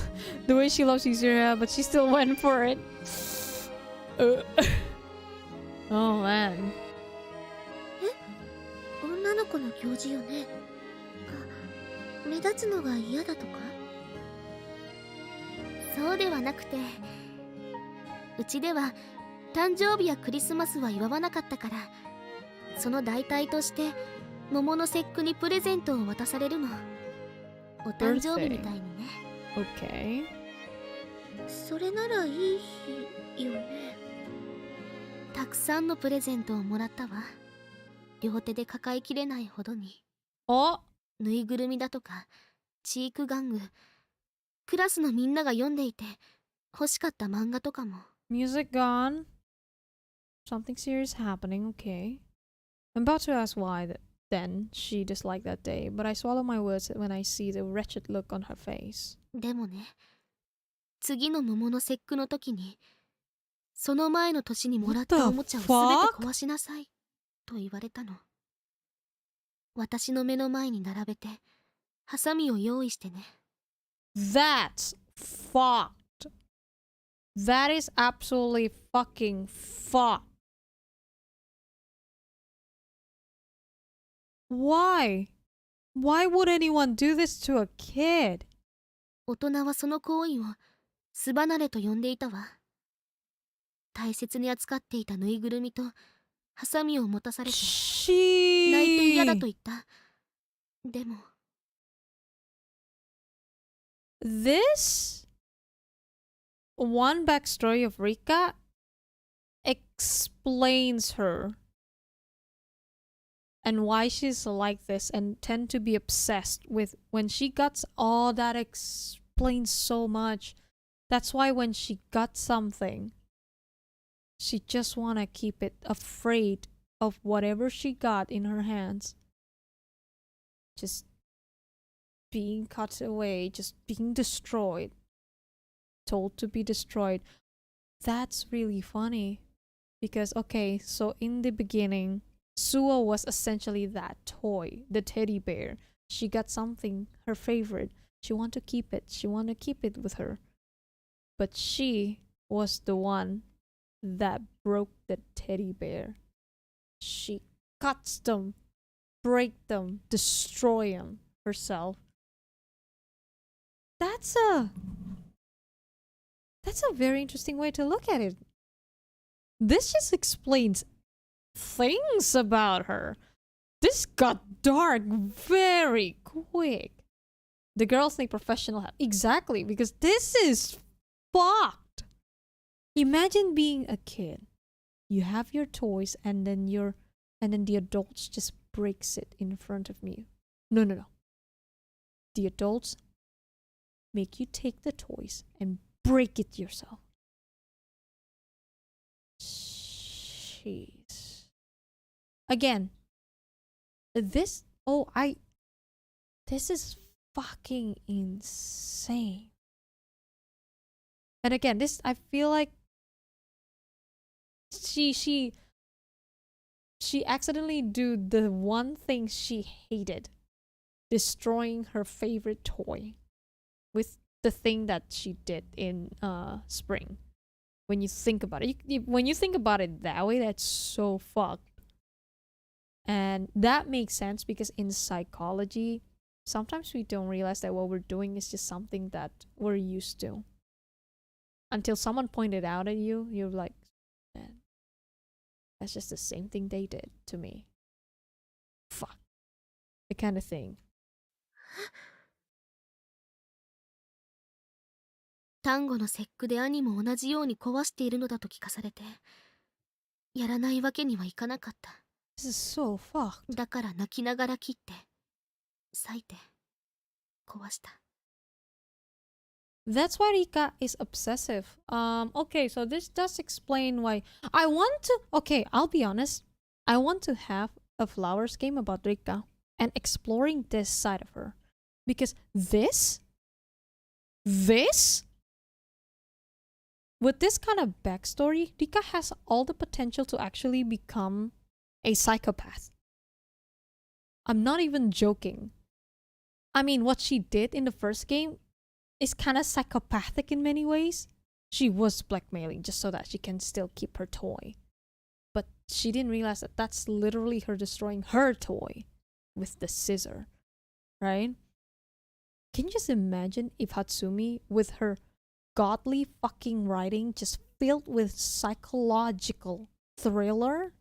the way she loves Yuzura, but she still went for it. Oh man. 女の子の行事よね。あ、目立つのが嫌だとか？そうではなくて、うちでは誕生日やクリスマスは祝わなかったから、その代替として桃の節句にプレゼントを渡されるの。お誕生日みたいにね。Okay. それならいい日よね。たくさんのプレゼントをもらったわ。両手で抱えきれないほどに。Oh. ぬいぐるみだとかチーク玩具、クラスのみんなが読んでいて欲しかった漫画とかも。 Music gone. Something serious happening, okay. I'm about to ask why then she disliked that day, but I swallow my words when I see the wretched look on her face. でもね、次の桃の節句の時にその前の年にもらったおもちゃをすべて壊しなさいと言われたの。私の目の前に並べてハサミを用意してね。 That's fucked. That is absolutely fucking fucked. Why? Why would anyone do this to a kid? 大人はその行為を巣離れと呼んでいたわ。大切に扱っていたぬいぐるみとハサミを持たされて泣いて嫌だと言った。でも This one backstory of Rika explains her and why she's like this and tend to be obsessed with when she got all that explains so much. That's why when she got something, she just want to keep it, afraid of whatever she got in her hands just being cut away, just being destroyed, told to be destroyed. That's really funny because, okay, so in the beginning, Suo was essentially that toy, the teddy bear. She got something, her favorite. She want to keep it. She want to keep it with her. But she was the one that broke the teddy bear. She cuts them, break them, destroy them herself. That's a very interesting way to look at it. This just explains things about her. This got dark very quick. The girls need professional help. Exactly, because this is fucked. Imagine being a kid. You have your toys and then the adults just breaks it in front of you. No. The adults make you take the toys and break it yourself. Jeez. Again, this is fucking insane. And again, this, I feel like she accidentally do the one thing she hated, destroying her favorite toy with the thing that she did in spring. When you think about it, when you think about it that way, that's so fucked. And that makes sense because in psychology, sometimes we don't realize that what we're doing is just something that we're used to. Until someone pointed out at you, you're like, man, that's just the same thing they did to me. Fuck. The kind of thing. 単語の節句で兄も同じように壊しているのだと聞かされて、やらないわけにはいかなかった。This is so fucked. だから泣きながら切って、裂いて、壊した。That's why Rika is obsessive. Okay, so this does explain why I want to. Okay, I'll be honest. I want to have a flowers game about Rika and exploring this side of her, because this, with this kind of backstory, Rika has all the potential to actually become a psychopath. I'm not even joking. I mean, what she did in the first game is kind of psychopathic in many ways. She was blackmailing just so that she can still keep her toy. But she didn't realize that that's literally her destroying her toy with the scissor, right? Can you just imagine if Hatsumi, with her godly fucking writing just filled with psychological thriller,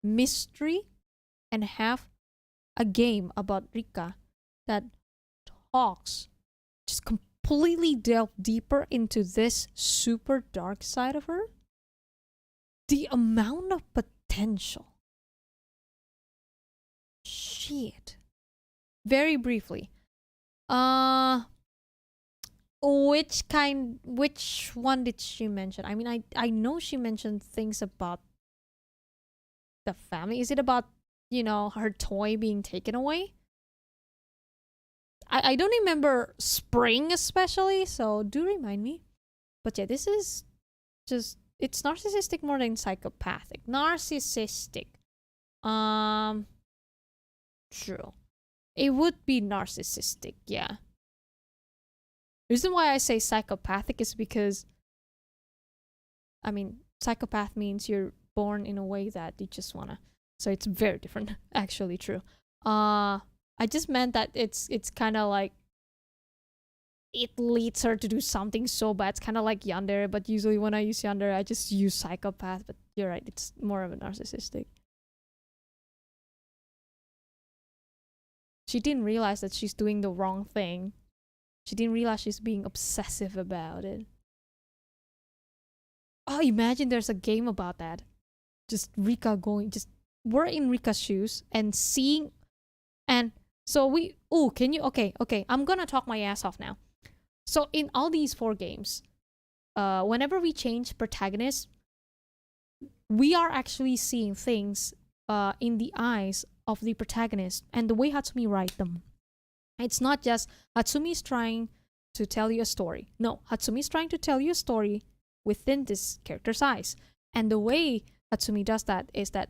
mystery, and have a game about Rika that talks, just completely delve deeper into this super dark side of her? The amount of potential. Shit. Very briefly. Which one did she mention? I mean, I know she mentioned things about the family. Is it about, her toy being taken away? I don't remember spring especially, so do remind me. But yeah, this is just, it's narcissistic more than psychopathic. Narcissistic. True. It would be narcissistic, yeah. The reason why I say psychopathic is because, I mean, psychopath means you're born in a way that you just wanna. So it's very different, actually true. I just meant that it's kind of like it leads her to do something so bad. It's kind of like yandere, but usually when I use yandere, I just use psychopath. But you're right, it's more of a narcissistic. She didn't realize that she's doing the wrong thing. She didn't realize she's being obsessive about it. Oh, imagine there's a game about that. Just Rika going, just we're in Rika's shoes and seeing, and so we, oh, can you, okay, I'm gonna talk my ass off now. So in all these 4 games, whenever we change protagonists, we are actually seeing things in the eyes of the protagonist and the way Hatsumi write them. It's not just Hatsumi's trying to tell you a story. No, Hatsumi's trying to tell you a story within this character's eyes. And the way Hatsumi does that is that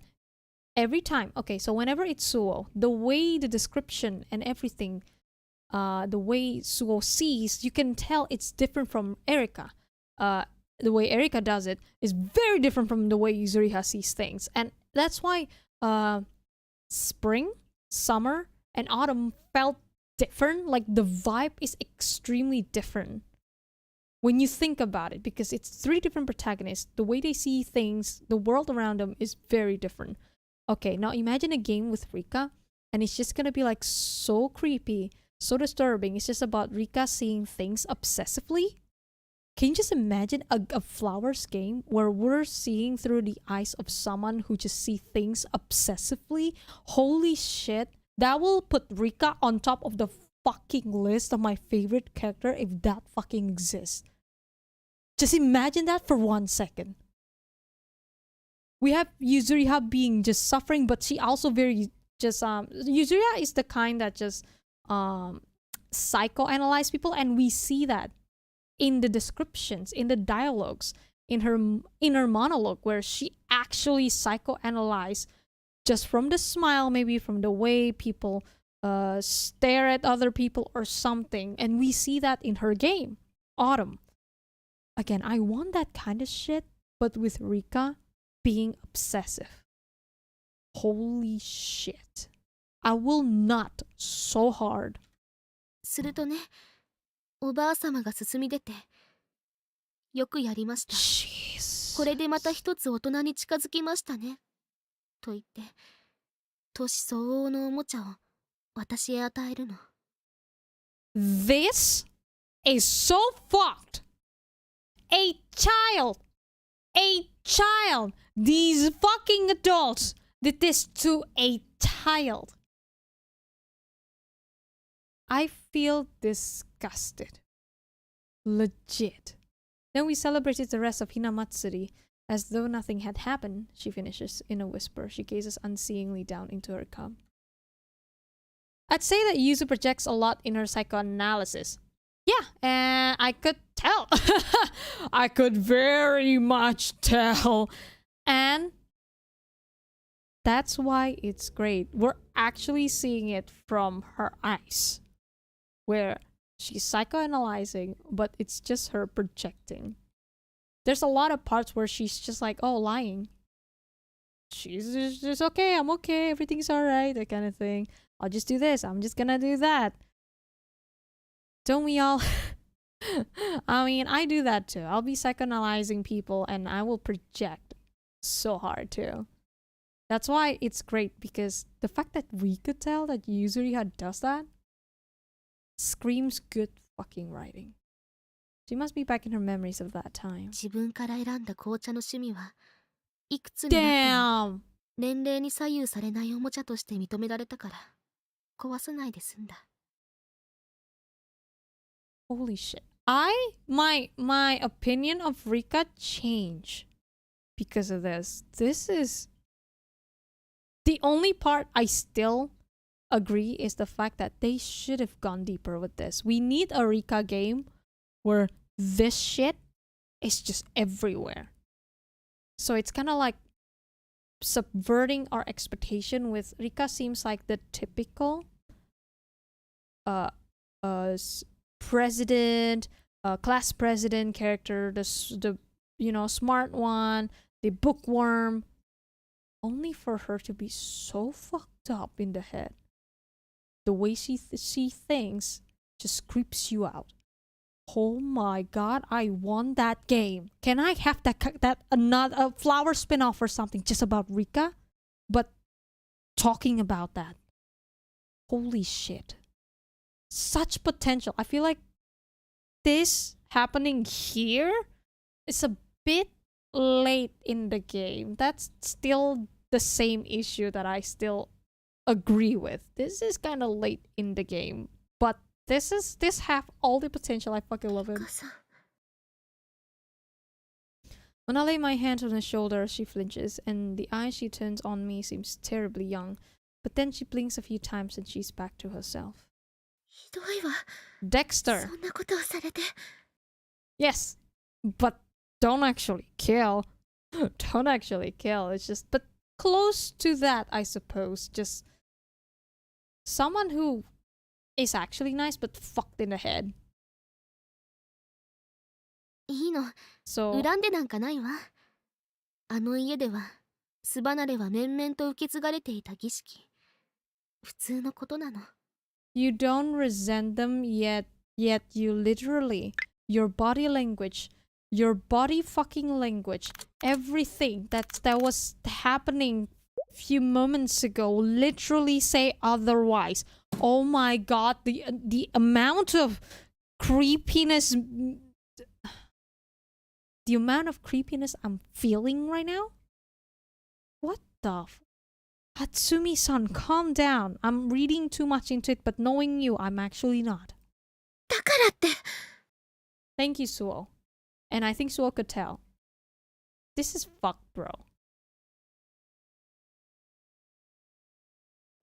every time, okay, so whenever it's Suo, the way the description and everything, the way Suo sees, you can tell it's different from Erika. The way Erika does it is very different from the way Yuzuriha sees things. And that's why spring, summer, and autumn felt different. Like the vibe is extremely different when you think about it, because it's 3 different protagonists. The way they see things, the world around them is very different. Okay, now imagine a game with Rika, and it's just gonna be like so creepy, so disturbing. It's just about Rika seeing things obsessively. Can you just imagine a Flowers game where we're seeing through the eyes of someone who just see things obsessively? Holy shit. That will put Rika on top of the fucking list of my favorite character if that fucking exists. Just imagine that for 1 second. We have Yuzuriha being just suffering, but she also very just Yuzuriha is the kind that just psychoanalyze people, and we see that in the descriptions, in the dialogues, in her monologue, where she actually psychoanalyze just from the smile, maybe from the way people stare at other people or something. And we see that in her game, Autumn. Again, I want that kind of shit, but with Rika being obsessive. Holy shit. I will not so hard. するとね、おばあさまが進み出て、よくやりました。Jesus. これでまた一つ大人に近づきましたね。と言って、年相応のおもちゃを私へ与えるの。This is so fucked. A child. These fucking adults did this to a child. I feel disgusted. Legit. Then we celebrated the rest of Hinamatsuri as though nothing had happened, she finishes in a whisper. She gazes unseeingly down into her cup. I'd say that Yuzu projects a lot in her psychoanalysis. Yeah, and I could tell. I could very much tell. And that's why it's great. We're actually seeing it from her eyes, where she's psychoanalyzing, but it's just her projecting. There's a lot of parts where she's just like, oh, lying. She's just okay, I'm okay, everything's alright, that kind of thing. I'll just do this, I'm just gonna do that. Don't we all? I mean, I do that too. I'll be psychoanalyzing people and I will project so hard too. That's why it's great, because the fact that we could tell that Yuzuriha does that screams good fucking writing. She must be back in her memories of that time. 自分から選んだ紅茶の趣味はいくつになっても Damn! 年齢に左右されないおもちゃとして認められたから壊さないで済んだ。 Holy shit. My opinion of Rika changed because of this. This is the only part I still agree is the fact that they should have gone deeper with this. We need a Rika game where this shit is just everywhere. So it's kind of like subverting our expectation. With Rika seems like the typical president, class president character, the smart one, the bookworm, only for her to be so fucked up in the head. The way she sees things just creeps you out. Oh my god, I won that game. Can I have that another flower spin-off or something just about Rika? But talking about that. Holy shit. Such potential. I feel like this happening here is a bit late in the game. That's still the same issue that I still agree with. This is kind of late in the game, but this have all the potential. I fucking love it. When I lay my hand on her shoulder, she flinches, and the eye she turns on me seems terribly young. But then she blinks a few times and she's back to herself. Dexter! Yes, but don't actually kill. Don't actually kill. It's just, but close to that, I suppose. Just someone who is actually nice but fucked in the head. いいの。 So 恨んでなんかないわ。あの家では巣離れは面々と受け継がれていた儀式。普通のことなの。 you don't resent them yet you literally, your body language, your body fucking language, everything that was happening few moments ago literally say otherwise. Oh my god, the amount of creepiness, the amount of creepiness I'm feeling right now? What the Hatsumi-san, calm down. I'm reading too much into it, but knowing you, I'm actually not. だからって。 Thank you, Suo. And I think Suo could tell. This is fucked, bro.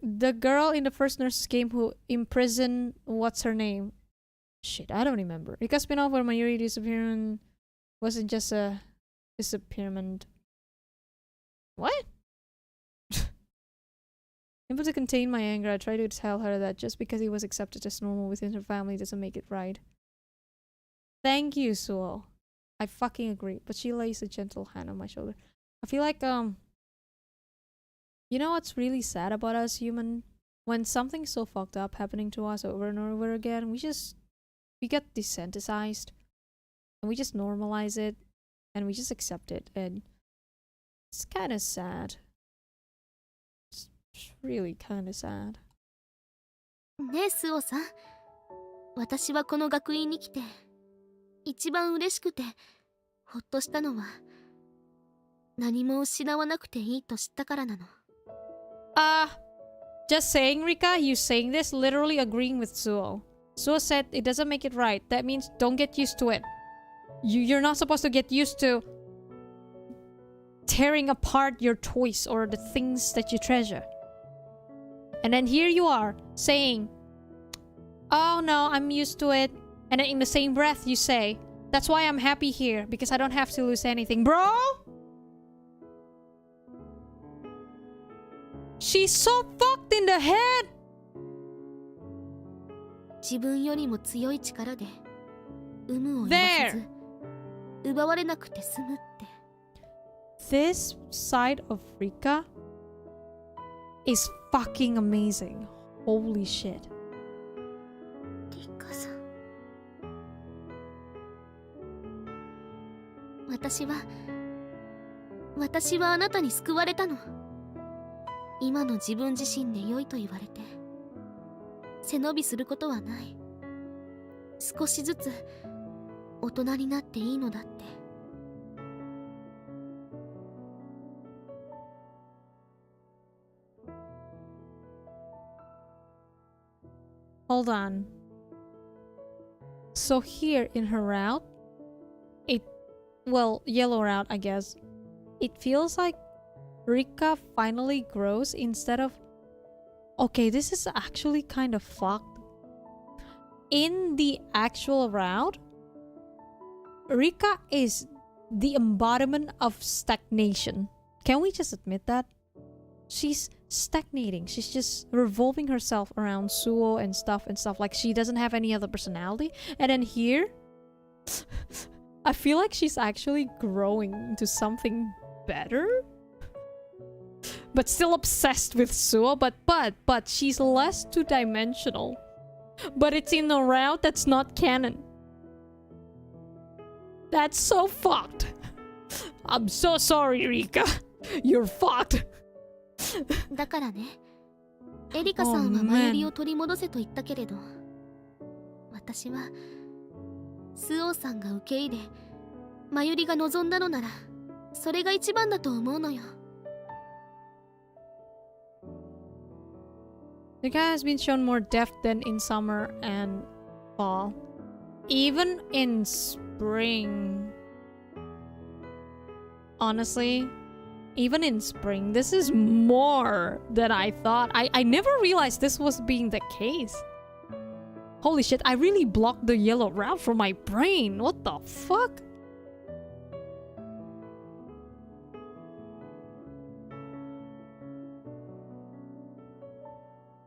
The girl in the first Nurses game who imprisoned... What's her name? Shit, I don't remember. Rika spin-off where Mayuri disappearance wasn't just a disappearance. What? Able to contain my anger, I try to tell her that just because he was accepted as normal within her family doesn't make it right. Thank you, Suo. I fucking agree. But she lays a gentle hand on my shoulder. I feel like, you know what's really sad about us human? When something's so fucked up happening to us over and over again, we get desensitized. And we just normalize it. And we just accept it. And it's kind of sad. It's really kind of sad. ねえ、スオさん。私はこの学院に来て、一番嬉しくて、ほっとしたのは、何も失わなくていいと知ったからなの。Just saying, Rika, you saying this, literally agreeing with Suo. Suo said it doesn't make it right. That means don't get used to it. You're not supposed to get used to tearing apart your toys or the things that you treasure. And then here you are, saying, oh no, I'm used to it. And then in the same breath you say, that's why I'm happy here, because I don't have to lose anything. Bro! She's so fucked in the head! 自分よりも強い力で、有無を言わせず、奪われなくて済むって。This side of Rika is fucking amazing. Holy shit. リカさん。私はあなたに救われたの。今の自分自身で良いと言われて、背伸びすることはない。少しずつ大人になっていいのだって。Hold on. So here in her route, yellow route, I guess, it feels like Rika finally grows instead of... Okay, this is actually kind of fucked. In the actual route, Rika is the embodiment of stagnation. Can we just admit that? She's stagnating. She's just revolving herself around Suo and stuff. Like she doesn't have any other personality. And then here, I feel like she's actually growing into something better. But still obsessed with Suo. But she's less two-dimensional. But it's in a route that's not canon. That's so fucked. I'm so sorry, Rika. You're fucked. だからね、エリカさんはマユリを取り戻せと言ったけれど、私はスオーさんが受け入れ、マユリが望んだのならそれが一番だと思うのよ。 The guy has been shown more depth than in summer and fall. Even in spring. Honestly, even in spring, this is more than I thought. I never realized this was being the case. Holy shit, I really blocked the yellow route from my brain. What the fuck?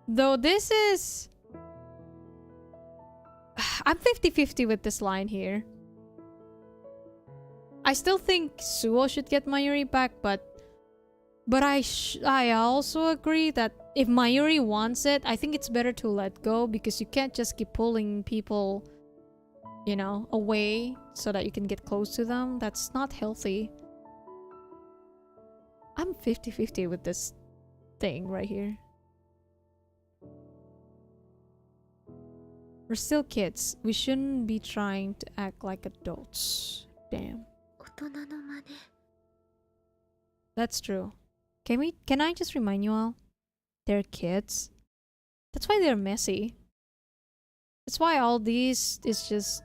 Though this is... I'm 50-50 with this line here. I still think Suo should get Mayuri back, but I also agree that if Mayuri wants it, I think it's better to let go, because you can't just keep pulling people, you know, away so that you can get close to them. That's not healthy. I'm 50-50 with this thing right here. We're still kids. We shouldn't be trying to act like adults. Damn. 大人の真似。 That's true. Can I just remind you all? They're kids. That's why they're messy. That's why all these is just...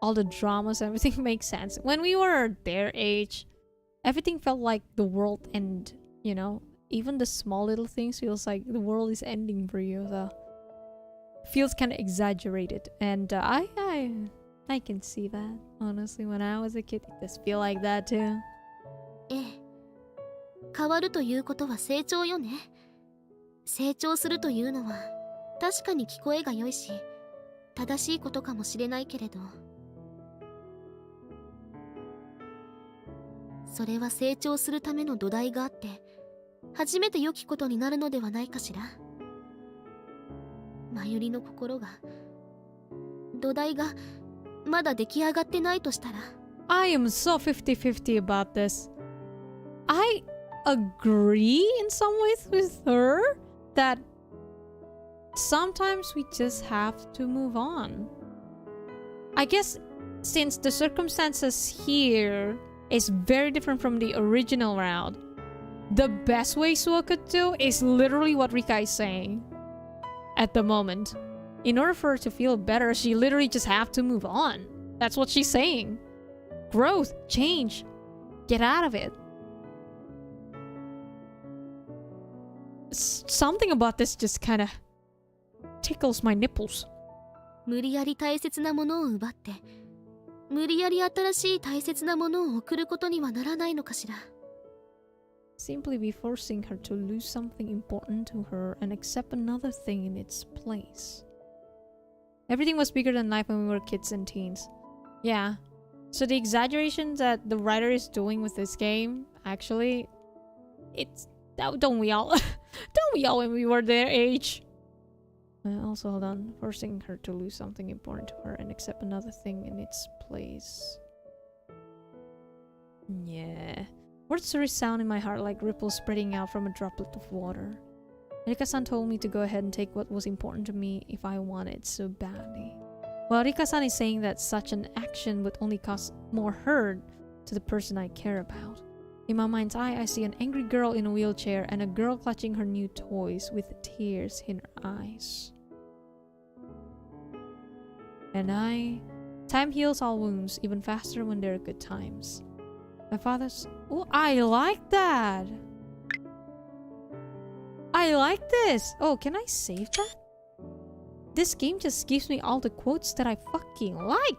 all the dramas, everything makes sense. When we were their age, everything felt like the world end, you know? Even the small little things feels like the world is ending for you. So feels kind of exaggerated. And I can see that. Honestly, when I was a kid, it does feel like that too. ええ。変わるということは成長よね。成長するというのは確かに聞こえが良いし、正しいことかもしれないけれど、それは成長するための土台があって、初めて良きことになるのではないかしら。マユリの心が、土台がまだ出来上がってないとしたら。 I am so 50-50 about this. I agree in some ways with her that sometimes we just have to move on. I guess since the circumstances here is very different from the original route, the best way Suo could do is literally what Rika is saying at the moment. In order for her to feel better, she literally just have to move on. That's what she's saying. Growth, change, get out of it. Something about this just kind of tickles my nipples. 無理やり大切なものを奪って、無理やり新しい大切なものを送ることにはならないのかしら。 Simply be forcing her to lose something important to her and accept another thing in its place. Everything was bigger than life when we were kids and teens. Yeah. So the exaggeration that the writer is doing with this game, actually, it's... don't we all? Don't we all when we were their age? Also, hold on. Forcing her to lose something important to her and accept another thing in its place. Yeah. Words resound in my heart like ripples spreading out from a droplet of water. Rika-san told me to go ahead and take what was important to me if I wanted so badly. Well, Rika-san is saying that such an action would only cause more hurt to the person I care about. In my mind's eye, I see an angry girl in a wheelchair and a girl clutching her new toys with tears in her eyes. And time heals all wounds, even faster when there are good times. My father's... Oh, I like that! I like this! Oh, can I save that? This game just gives me all the quotes that I fucking like!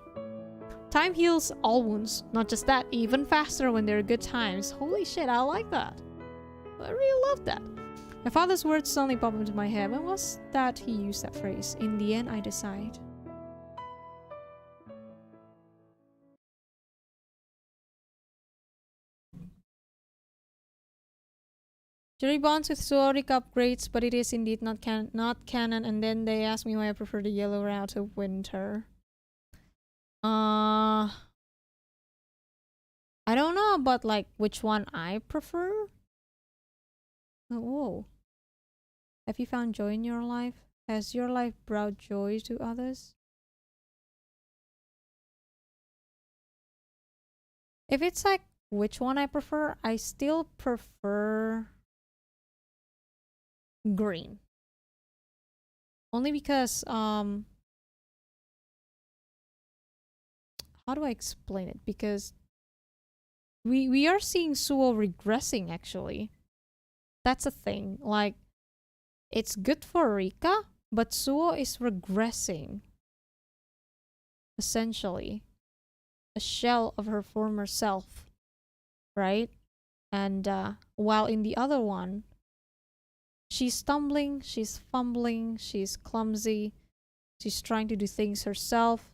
Time heals all wounds. Not just that, even faster when there are good times. Holy shit, I like that. I really love that. My father's words suddenly pop into my head. When was that he used that phrase? In the end, I decide. Jury bonds with Suoric upgrades, but it is indeed not canon, and then they ask me why I prefer the yellow route to winter. I don't know about like which one I prefer. Oh, whoa. Have you found joy in your life? Has your life brought joy to others? If it's like which one I prefer, I still prefer green. Only because how do I explain it? Because we are seeing Suo regressing actually. That's a thing. Like it's good for Rika, but Suo is regressing. Essentially. A shell of her former self. Right? And while in the other one, she's stumbling, she's fumbling, she's clumsy, she's trying to do things herself.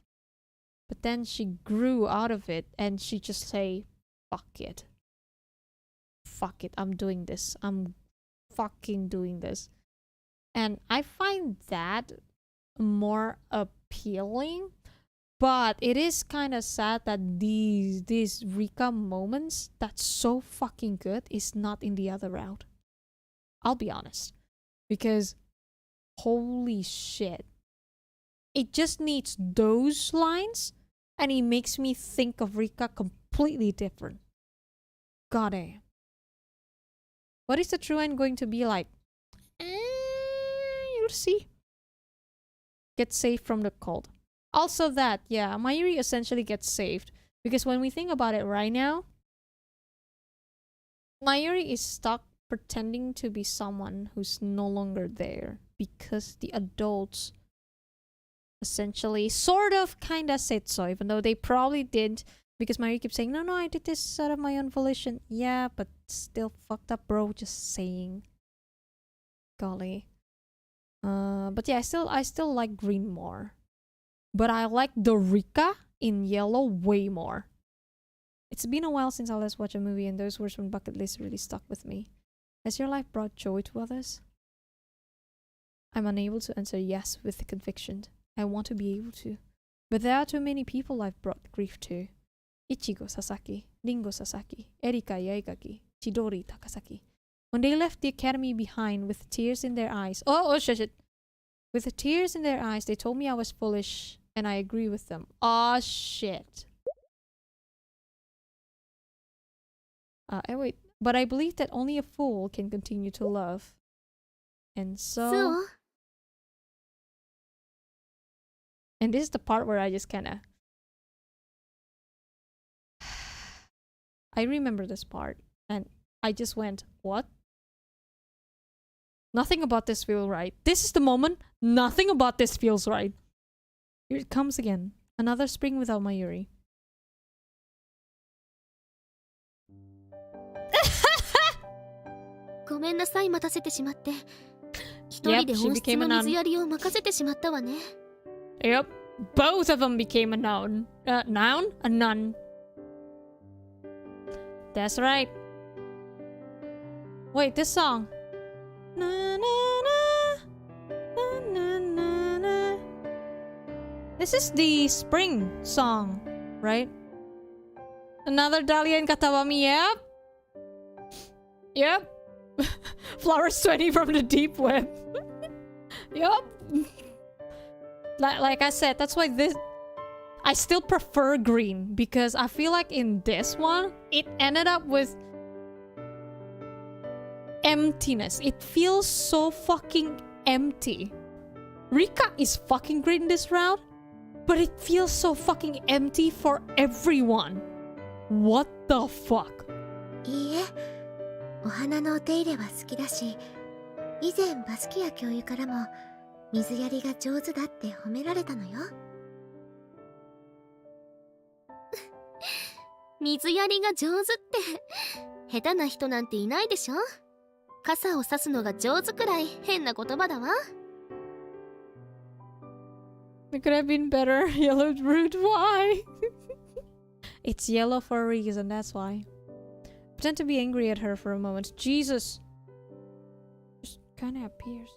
But then she grew out of it and she just say, fuck it. Fuck it, I'm doing this. I'm fucking doing this. And I find that more appealing. But it is kind of sad that these Rika moments that's so fucking good is not in the other route. I'll be honest. Because holy shit. It just needs those lines and it makes me think of Rika completely different. God damn. What is the true end going to be like? You'll see. Get saved from the cult. Also that, yeah, Mayuri essentially gets saved. Because when we think about it right now, Mayuri is stuck pretending to be someone who's no longer there. Because the adults essentially sort of kind of said so, even though they probably didn't. Because Mayuri keeps saying, no, I did this out of my own volition. Yeah, but still fucked up, bro. Just saying. Golly. But yeah, I still like green more. But I like the Rika in yellow way more. It's been a while since I last watched a movie and those words from bucket list really stuck with me. Has your life brought joy to others? I'm unable to answer yes with conviction. I want to be able to. But there are too many people I've brought grief to. Ichigo Sasaki, Ringo Sasaki, Erika Yaigaki, Chidori Takasaki. When they left the academy behind with tears in their eyes. Oh shit. With the tears in their eyes, they told me I was foolish. And I agree with them. Aw, shit. Wait. But I believe that only a fool can continue to love. And so... And this is the part where I just kinda... I remember this part. And I just went, what? Nothing about this feels right. This is the moment. Nothing about this feels right. Here it comes again. Another spring without Mayuri. Yep, both of them became a noun. Noun? A nun. That's right. Wait, this song. Na, na, na, na, na, na, na. This is the spring song, right? Another Dahlia and Katawami, yep. Yep. Flowers 20 from the deep web. Yup. Like I said, that's why this... I still prefer green because I feel like in this one, it ended up with emptiness. It feels so fucking empty. Rika is fucking great in this round, but it feels so fucking empty for everyone. What the fuck? いいえ、お花のお手入れは好きだし、以前バスキア教諭からも水やりが上手だって褒められたのよ。水やりが上手って下手な人なんていないでしょ。傘をさすのが上手くらい変な言葉だわ。It could have been better. Yellowed root, why? It's yellow for a reason, that's why. Pretend to be angry at her for a moment. Jesus! Just kinda appears.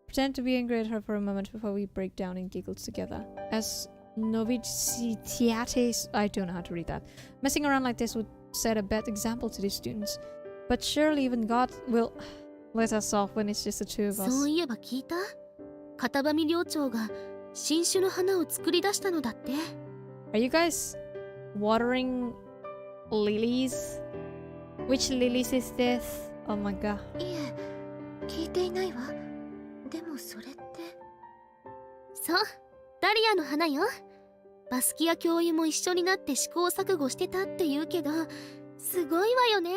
Pretend to be angry at her for a moment before we break down in giggles together. As novitiates. I don't know how to read that. Messing around like this would set a bad example to the students. But surely even God will let us off when it's just the two of us. そういえば聞いた？片上寮長が新種の花を作り出したのだって。Are you guys watering lilies? Which lilies is this? Oh my god. いえ、聞いていないわ。でもそれって。そう、ダリアの花よ。バスキア教諭も一緒になって試行錯誤してたって言うけど、すごいわよね。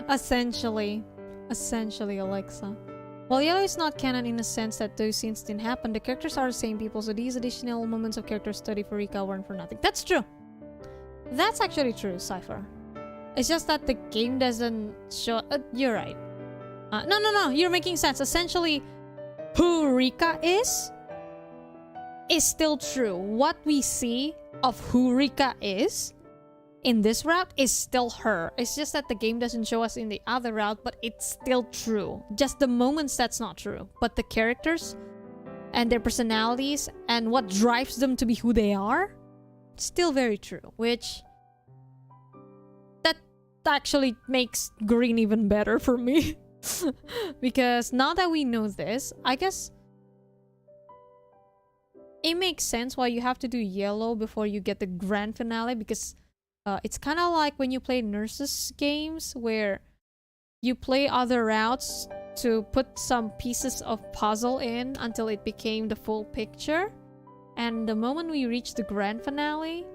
Essentially, Alexa. While Yellow is not canon in the sense that those scenes didn't happen, the characters are the same people, so these additional moments of character study for Rika weren't for nothing. That's true. That's actually true, Cypher. It's just that the game doesn't show... you're right. No, you're making sense. Essentially, who Rika is still true. What we see of who Rika is in this route is still her. It's just that the game doesn't show us in the other route, but it's still true. Just the moments that's not true. But the characters and their personalities and what drives them to be who they are, still very true. Which... that actually makes green even better for me. Because now that we know this, I guess... it makes sense why you have to do yellow before you get the grand finale, because... it's kind of like when you play nurses games where you play other routes to put some pieces of puzzle in until it became the full picture. And the moment we reach the grand finale,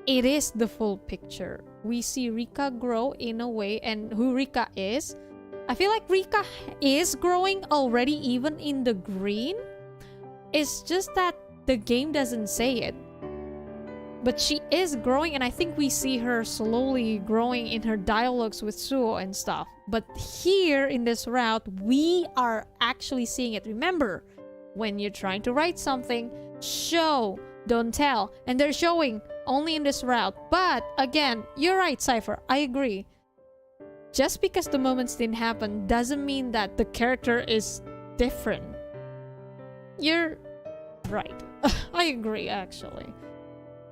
it is the full picture. We see Rika grow in a way, and who Rika is. I feel like Rika is growing already even in the green. It's just that the game doesn't say it. But she is growing, and I think we see her slowly growing in her dialogues with Suo and stuff. But here in this route, we are actually seeing it. Remember, when you're trying to write something, show, don't tell. And they're showing only in this route. But again, you're right, Cypher. I agree. Just because the moments didn't happen doesn't mean that the character is different. You're right. I agree, actually.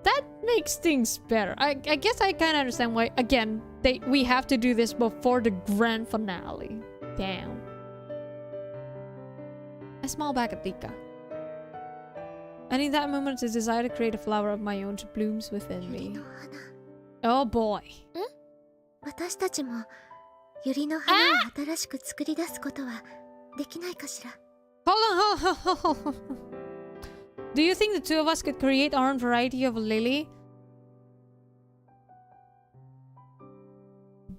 That makes things better. I guess I kind of understand why, again, we have to do this before the grand finale. Damn. I smile back at Rika. And in that moment, the desire to create a flower of my own blooms within me. Oh boy. 私たちもユリの花を新しく作り出すことはできないかしら。Hold on. Do you think the two of us could create our own variety of lily?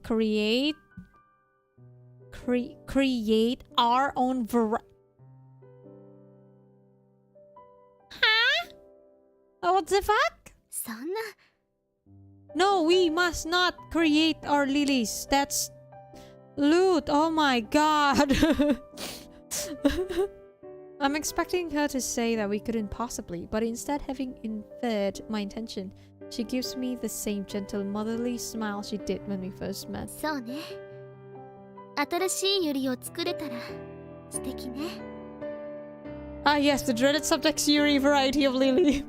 Create our own variety. Huh? What the fuck? そんな。 No, we must not create our lilies. That's loot. Oh my god. I'm expecting her to say that we couldn't possibly, but instead, having inferred my intention, she gives me the same gentle motherly smile she did when we first met. そうね。新しいユリを作れたら素敵ね。Ah yes, the dreaded subtext Yuri variety of lily.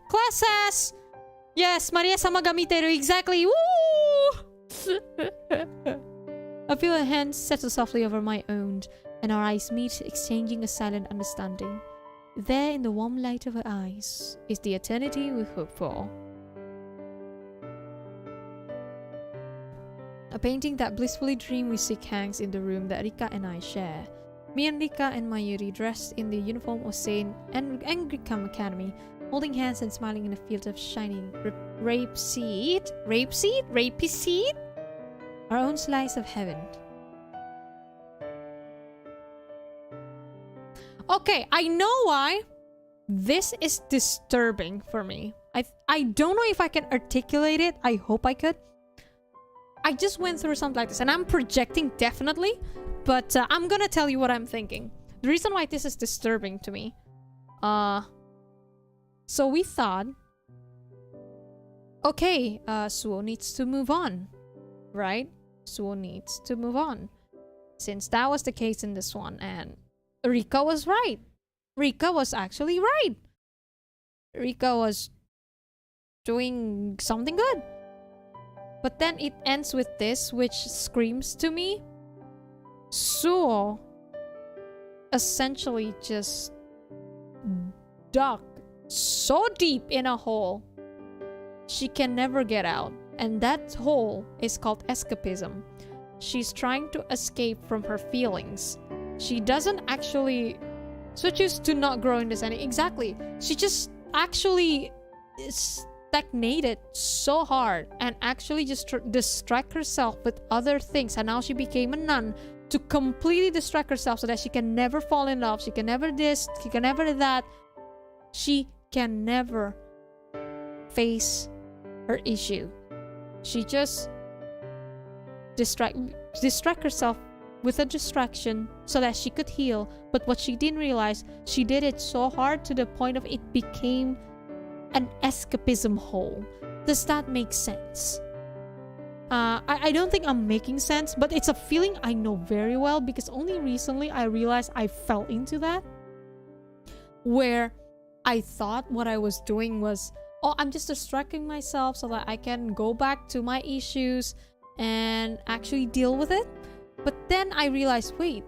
Classes! Yes, Maria-sama ga miteru, exactly! Woo! I feel her hand settle softly over my own, and our eyes meet, exchanging a silent understanding. There, in the warm light of her eyes, is the eternity we hope for. A painting that blissfully dream we seek hangs in the room that Rika and I share. Me and Rika and Mayuri, dressed in the uniform of Saint Anglican Academy, holding hands and smiling in a field of shining rapeseed? Our own slice of heaven. Okay, I know why this is disturbing for me. I don't know if I can articulate it. I hope I could. I just went through something like this, and I'm projecting definitely, but I'm gonna tell you what I'm thinking. The reason why this is disturbing to me. So we thought, okay, Suo needs to move on, right? Suo needs to move on. since that was the case in this one. And Rika was right. Rika was actually right. Rika was doing something good. But then it ends with this, which screams to me. Suo essentially just dug so deep in a hole she can never get out. And that hole is called escapism. She's trying to escape from her feelings. She doesn't actually choose to not grow in this any. Exactly. She just actually stagnated so hard and actually just distract herself with other things. And now she became a nun to completely distract herself so that she can never fall in love. She can never this. She can never that. She can never face her issue. She just distract herself with a distraction so that she could heal. But what she didn't realize, she did it so hard to the point of it became an escapism hole. Does that make sense? I don't think I'm making sense, but it's a feeling I know very well because only recently I realized I fell into that. Where I thought what I was doing was, oh, I'm just distracting myself so that I can go back to my issues and actually deal with it. But then I realized, wait,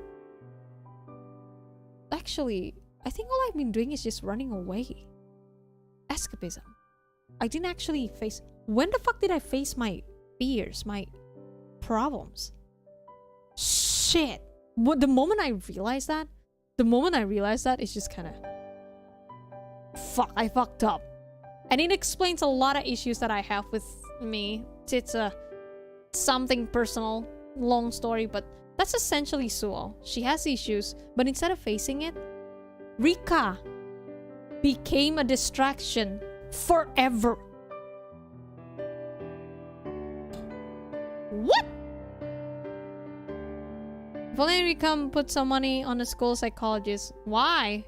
actually, I think all I've been doing is just running away. Escapism. I didn't actually face... When the fuck did I face my fears, my problems? Shit. The moment I realized that, it's just kind of... Fuck, I fucked up. And it explains a lot of issues that I have with me. It's something personal, long story, but that's essentially Suo. She has issues, but instead of facing it, Rika became a distraction forever. What? If only Rika put some money on a school psychologist. Why?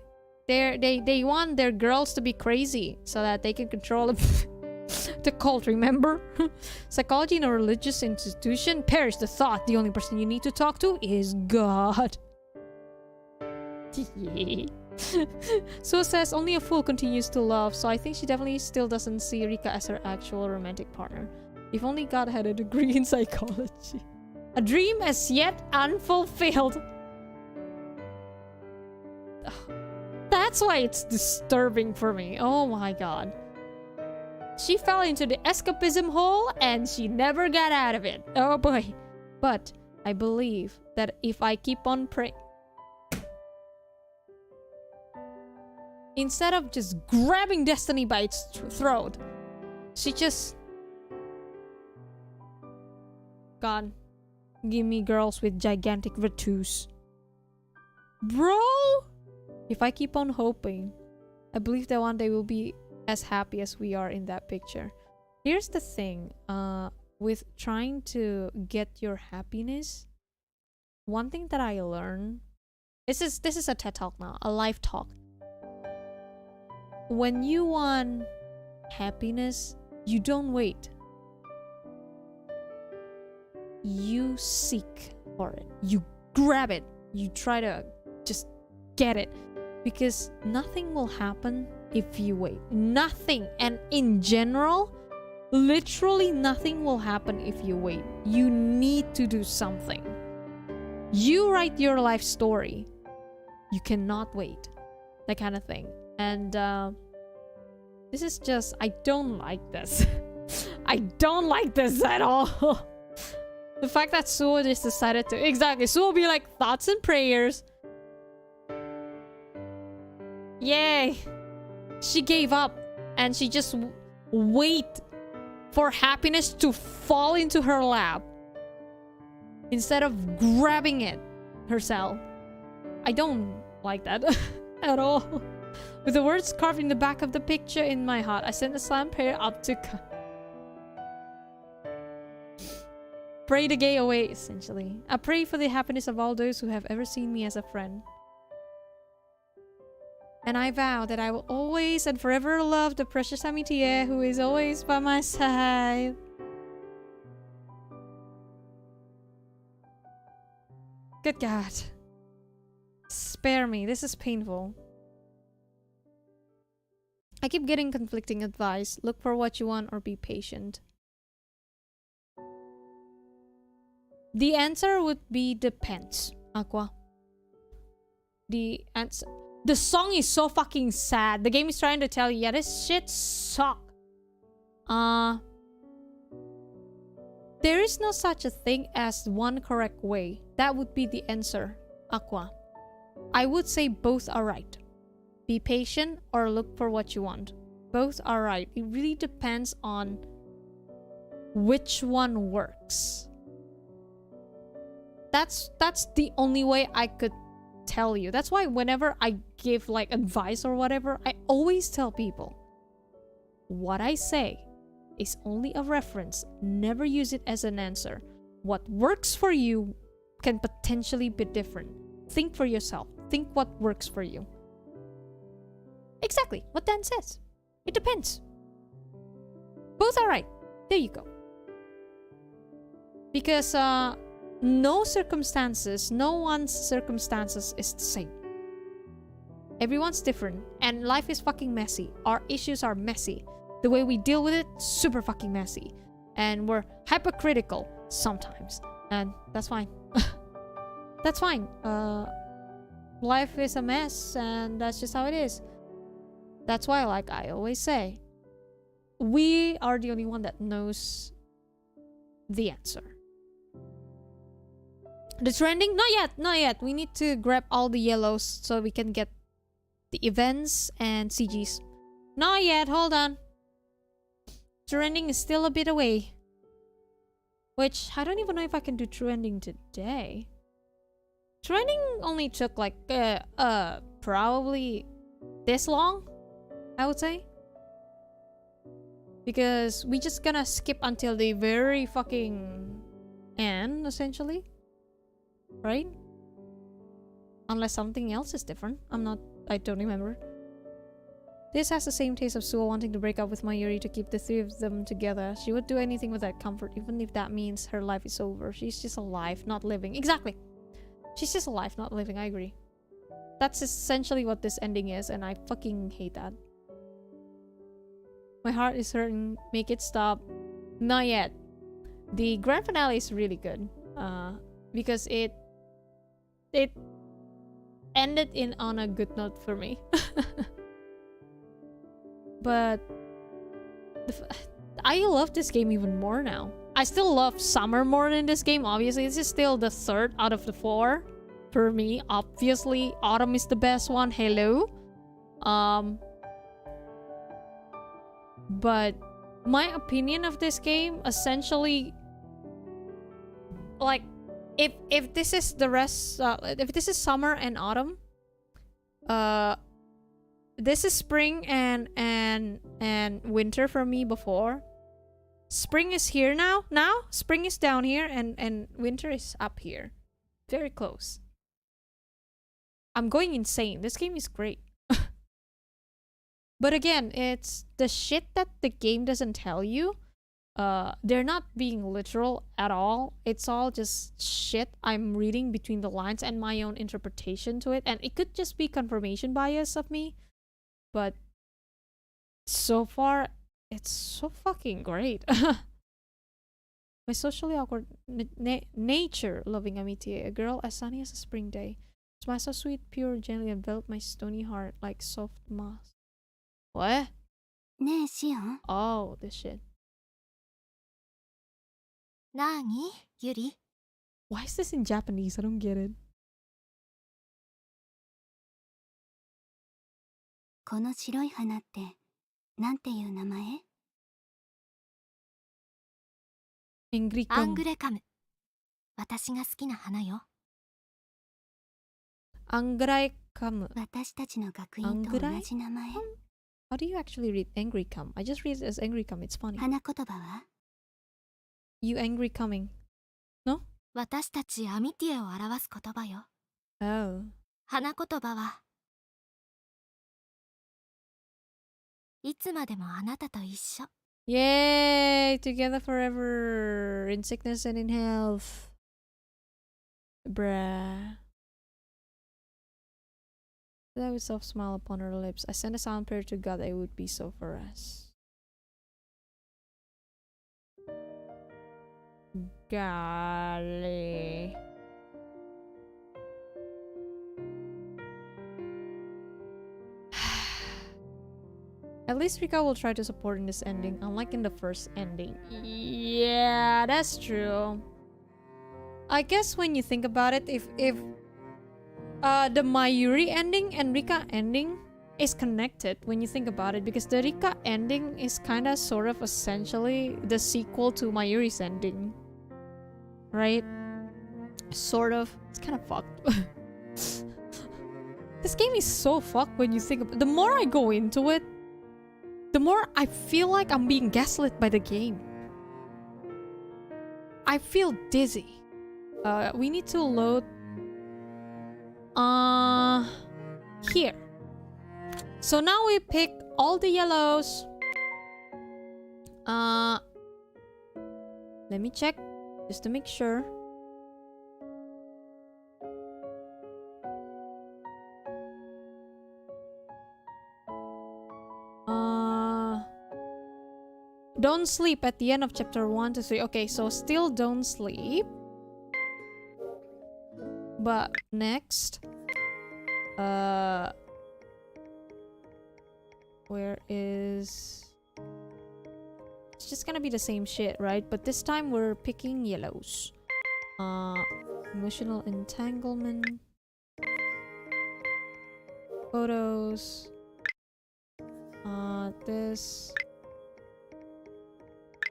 They want their girls to be crazy so that they can control the cult, remember? Psychology in a religious institution? Perish the thought. The only person you need to talk to is God. So says only a fool continues to love, so I think she definitely still doesn't see Rika as her actual romantic partner. If only God had a degree in psychology. A dream as yet unfulfilled. That's why it's disturbing for me. Oh my god. She fell into the escapism hole and she never got out of it. Oh boy. But I believe that if I keep on praying, instead of just grabbing destiny by its throat, she just... God, give me girls with gigantic virtues. Bro! If I keep on hoping, I believe that one day we'll be as happy as we are in that picture. Here's the thing, with trying to get your happiness, one thing that I learned, this is a TED Talk now, a life talk. When you want happiness, you don't wait. You seek for it. You grab it. You try to just get it. Because nothing will happen if you wait. Nothing. And in general, literally nothing will happen if you wait. You need to do something. You write your life story. You cannot wait. That kind of thing. And this is just... I don't like this. I don't like this at all. The fact that Suo just decided to... Exactly. Suo will be like, thoughts and prayers. Yay. She gave up. And she just wait for happiness to fall into her lap. Instead of grabbing it herself. I don't like that at all. With the words carved in the back of the picture in my heart, I sent a silent prayer up to... Pray the gay away, essentially. I pray for the happiness of all those who have ever seen me as a friend. And I vow that I will always and forever love the precious Amitie who is always by my side. Good God. Spare me. This is painful. I keep getting conflicting advice. Look for what you want or be patient. The answer would be depends, Aqua. The answer. The song is so fucking sad. The game is trying to tell you, yeah, this shit suck. There is no such a thing as one correct way. That would be the answer, Aqua. I would say both are right. Be patient or look for what you want. Both are right. It really depends on which one works. That's the only way I could tell you. That's why whenever I give like advice or whatever, I always tell people what I say is only a reference. Never use it as an answer. What works for you can potentially be different. Think for yourself. Think what works for you. Exactly what Dan says. It depends. Both are right. There you go. Because no one's circumstances is the same. Everyone's different, and life is fucking messy. Our issues are messy. The way we deal with it, super fucking messy. And we're hypercritical sometimes. And that's fine. That's fine. Life is a mess, and that's just how it is. That's why, like I always say, we are the only one that knows the answer. The trending? Not yet. We need to grab all the yellows so we can get the events and CGs. Not yet, hold on. Trending is still a bit away. Which, I don't even know if I can do trending today. Trending only took like, probably this long, I would say. Because we just gonna skip until the very fucking end, essentially. Right? Unless something else is different. I don't remember. This has the same taste of Suo wanting to break up with Mayuri to keep the three of them together. She would do anything with that comfort, even if that means her life is over. She's just alive, not living. Exactly! She's just alive, not living, I agree. That's essentially what this ending is, and I fucking hate that. My heart is hurting. Make it stop. Not yet. The grand finale is really good. Because it ended on a good note for me. But I love this game even more now. I still love summer more than this game, obviously. This is still the third out of the four for me. Obviously, autumn is the best one. Hello. But my opinion of this game, essentially, like, if this is the rest, if this is summer and autumn, this is spring and winter for me before. Spring is here now. Spring is down here and winter is up here. Very close. I'm going insane. This game is great. But again, it's the shit that the game doesn't tell you. They're not being literal at all. It's all just shit I'm reading between the lines and my own interpretation to it. And it could just be confirmation bias of me. But so far, it's so fucking great. My socially awkward nature-loving Amitié, a girl as sunny as a spring day. Smile so sweet, pure, gently enveloped my stony heart like soft moss. What? ねえシオン Oh, this shit. なーにユリ Why is this in Japanese? I don't get it. この白い花ってなんていう名前 Angry アン Gum. グレカム私が好きな花よ Angry Gum. 私たちの学院と同じ名前 How do you actually read Angry Gum? I just read it as Angry Gum. It's funny. 花言葉は You angry coming. No? 私たちアミティエを表す言葉よ Oh. 花言葉はいつまでもあなたと一緒 Yay! Together forever. In sickness and in health. Bruh. That with soft smile upon her lips. I sent a silent prayer to God that it would be so for us. Golly. At least Rika will try to support in this ending, unlike in the first ending. Yeah, that's true. I guess when you think about it, if the Mayuri ending and Rika ending is connected when you think about it, because the Rika ending is kind of sort of essentially the sequel to Mayuri's ending, right? Sort of. It's kind of fucked. This game is so fucked when you think about it. The more I go into it, the more I feel like I'm being gaslit by the game. I feel dizzy. We need to load here. So now we pick all the yellows. Let me check just to make sure. Don't sleep at the end of chapter 1 to 3. Okay, so still don't sleep. But next, where is... It's just gonna be the same shit, right? But this time we're picking yellows. Emotional entanglement. Photos.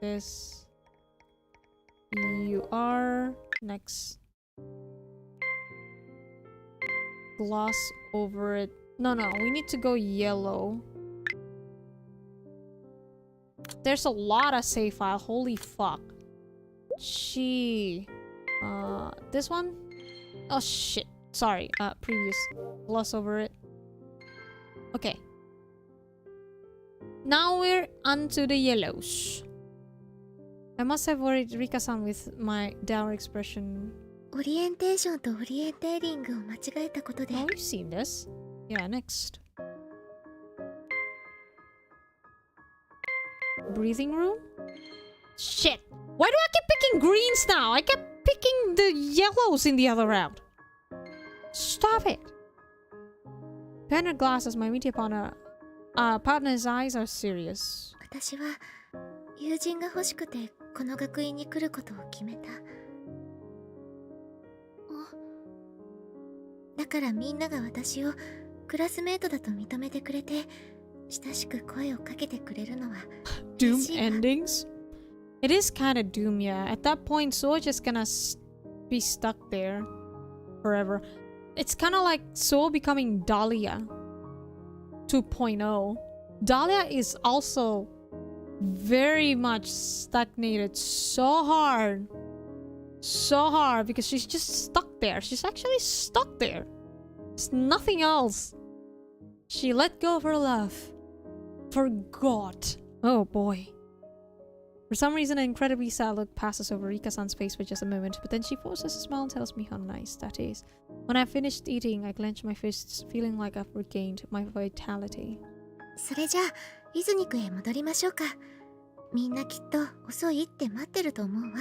This. You are next. Gloss over it. No, we need to go yellow. There's a lot of save file. Holy fuck. Gee. This one? Oh shit. Sorry. Previous. Gloss over it. Okay. Now we're onto the yellows. I must have worried Rika-san with my dour expression. オリエンテーションとオリエンテーリングを間違えたことで Oh, we've seen this. Yeah, next. Breathing room? Shit! Why do I keep picking greens now? I kept picking the yellows in the other round. Stop it! Pen and glasses, my media partner's eyes are serious. 私は友人が欲しくてこの学院に来ることを決めた。だからみんなが私をクラスメートだと認めてくれて親しく声をかけてくれるのは Doom endings? It is kind of Doom, yeah. At that point, So's just gonna be stuck there forever. It's kind of like So becoming Dahlia 2.0. Dahlia is also very much stagnated so hard because she's just stuck there. She's actually stuck there. There's nothing else. She let go of her love. Forgot. Oh boy. For some reason, an incredibly sad look passes over Rika-san's face for just a moment, but then she forces a smile and tells me how nice that is. When I finished eating, I clenched my fists, feeling like I've regained my vitality. それじゃあイズニクへ戻りましょうか。みんなきっと遅いって待ってると思うわ。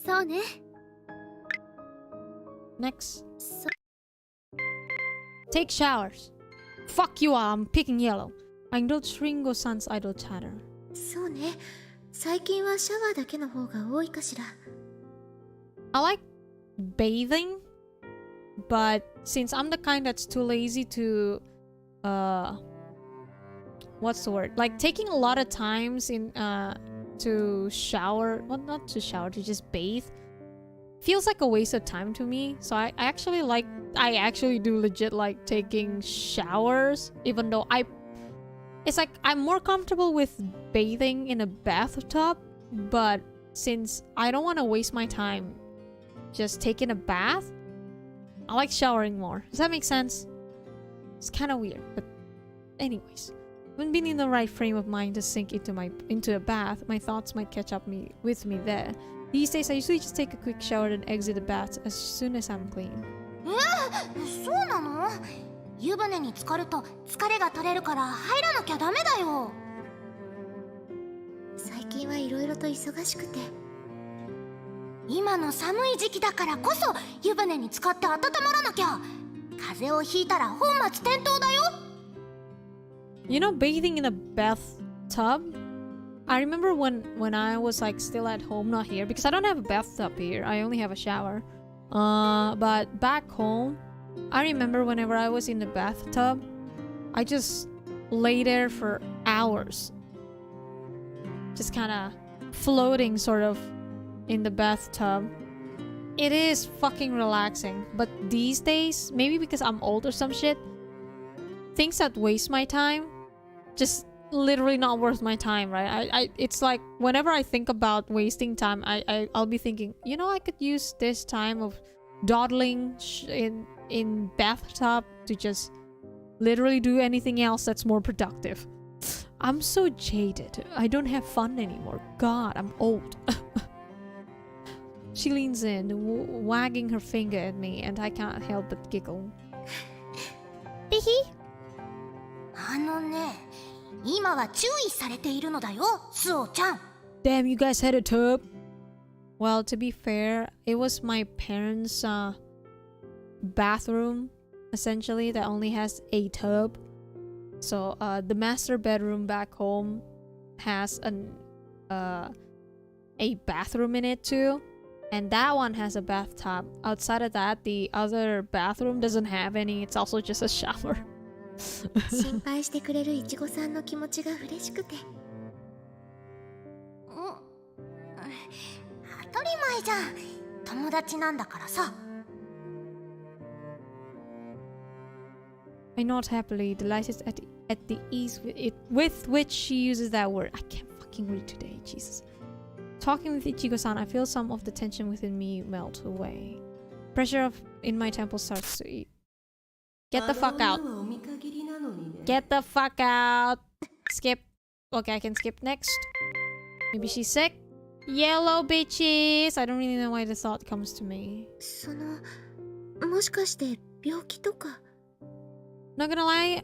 そうね。Next. Take showers. Fuck you all, I'm picking yellow. I indulge Ringo-san's idle chatter. そうね。最近はシャワーだけの方が多いかしら。I like bathing, but since I'm the kind that's too lazy to what's the word? Like taking a lot of times in to shower, well, not to shower, to just bathe feels like a waste of time to me. So I actually do legit like taking showers, even though it's like I'm more comfortable with bathing in a bathtub, but since I don't want to waste my time just taking a bath, I like showering more. Does that make sense? It's kind of weird, but anyways, when being in the right frame of mind to sink into a bath, my thoughts might catch up with me there. These days, I usually just take a quick shower and exit the bath as soon as I'm clean. そうなの？湯船に浸かると疲れが取れるから入らなきゃダメだよ。最近はいろいろと忙しくて。今の寒い時期だからこそ湯船に浸かって温まらなきゃ。風邪をひいたら本末転倒だよ。You know, bathing in a bathtub? I remember when I was like still at home, not here, because I don't have a bathtub here. I only have a shower. But back home, I remember whenever I was in the bathtub, I just lay there for hours. Just kind of floating sort of in the bathtub. It is fucking relaxing. But these days, maybe because I'm old or some shit, things that waste my time, just literally not worth my time, right? It's like whenever I think about wasting time, I'll be thinking, you know, I could use this time of dawdling in bathtub to just literally do anything else that's more productive. I'm so jaded. I don't have fun anymore. God, I'm old. She leans in, wagging her finger at me, and I can't help but giggle. Bihi? あのね、今は注意されているのだよ、スオちゃん。Damn, you guys had a tub? Well, to be fair, it was my parents' bathroom, essentially, that only has a tub. So, the master bedroom back home has a bathroom in it too. And that one has a bathtub. Outside of that, the other bathroom doesn't have any. It's also just a shower. 心配してくれるイチゴさんの気持ちが嬉しくて。当たり前じゃん。友達なんだからさ。I nod happily, delighted at the ease with which she uses that word. I can't fucking read today, Jesus. Talking with Ichigo-san, I feel some of the tension within me melt away. Pressure in my temple starts to eat. Get the fuck out. Get the fuck out. Skip. Okay, I can skip next. Maybe she's sick. Yellow bitches. I don't really know why the thought comes to me. もしかして病気とか。 Not gonna lie,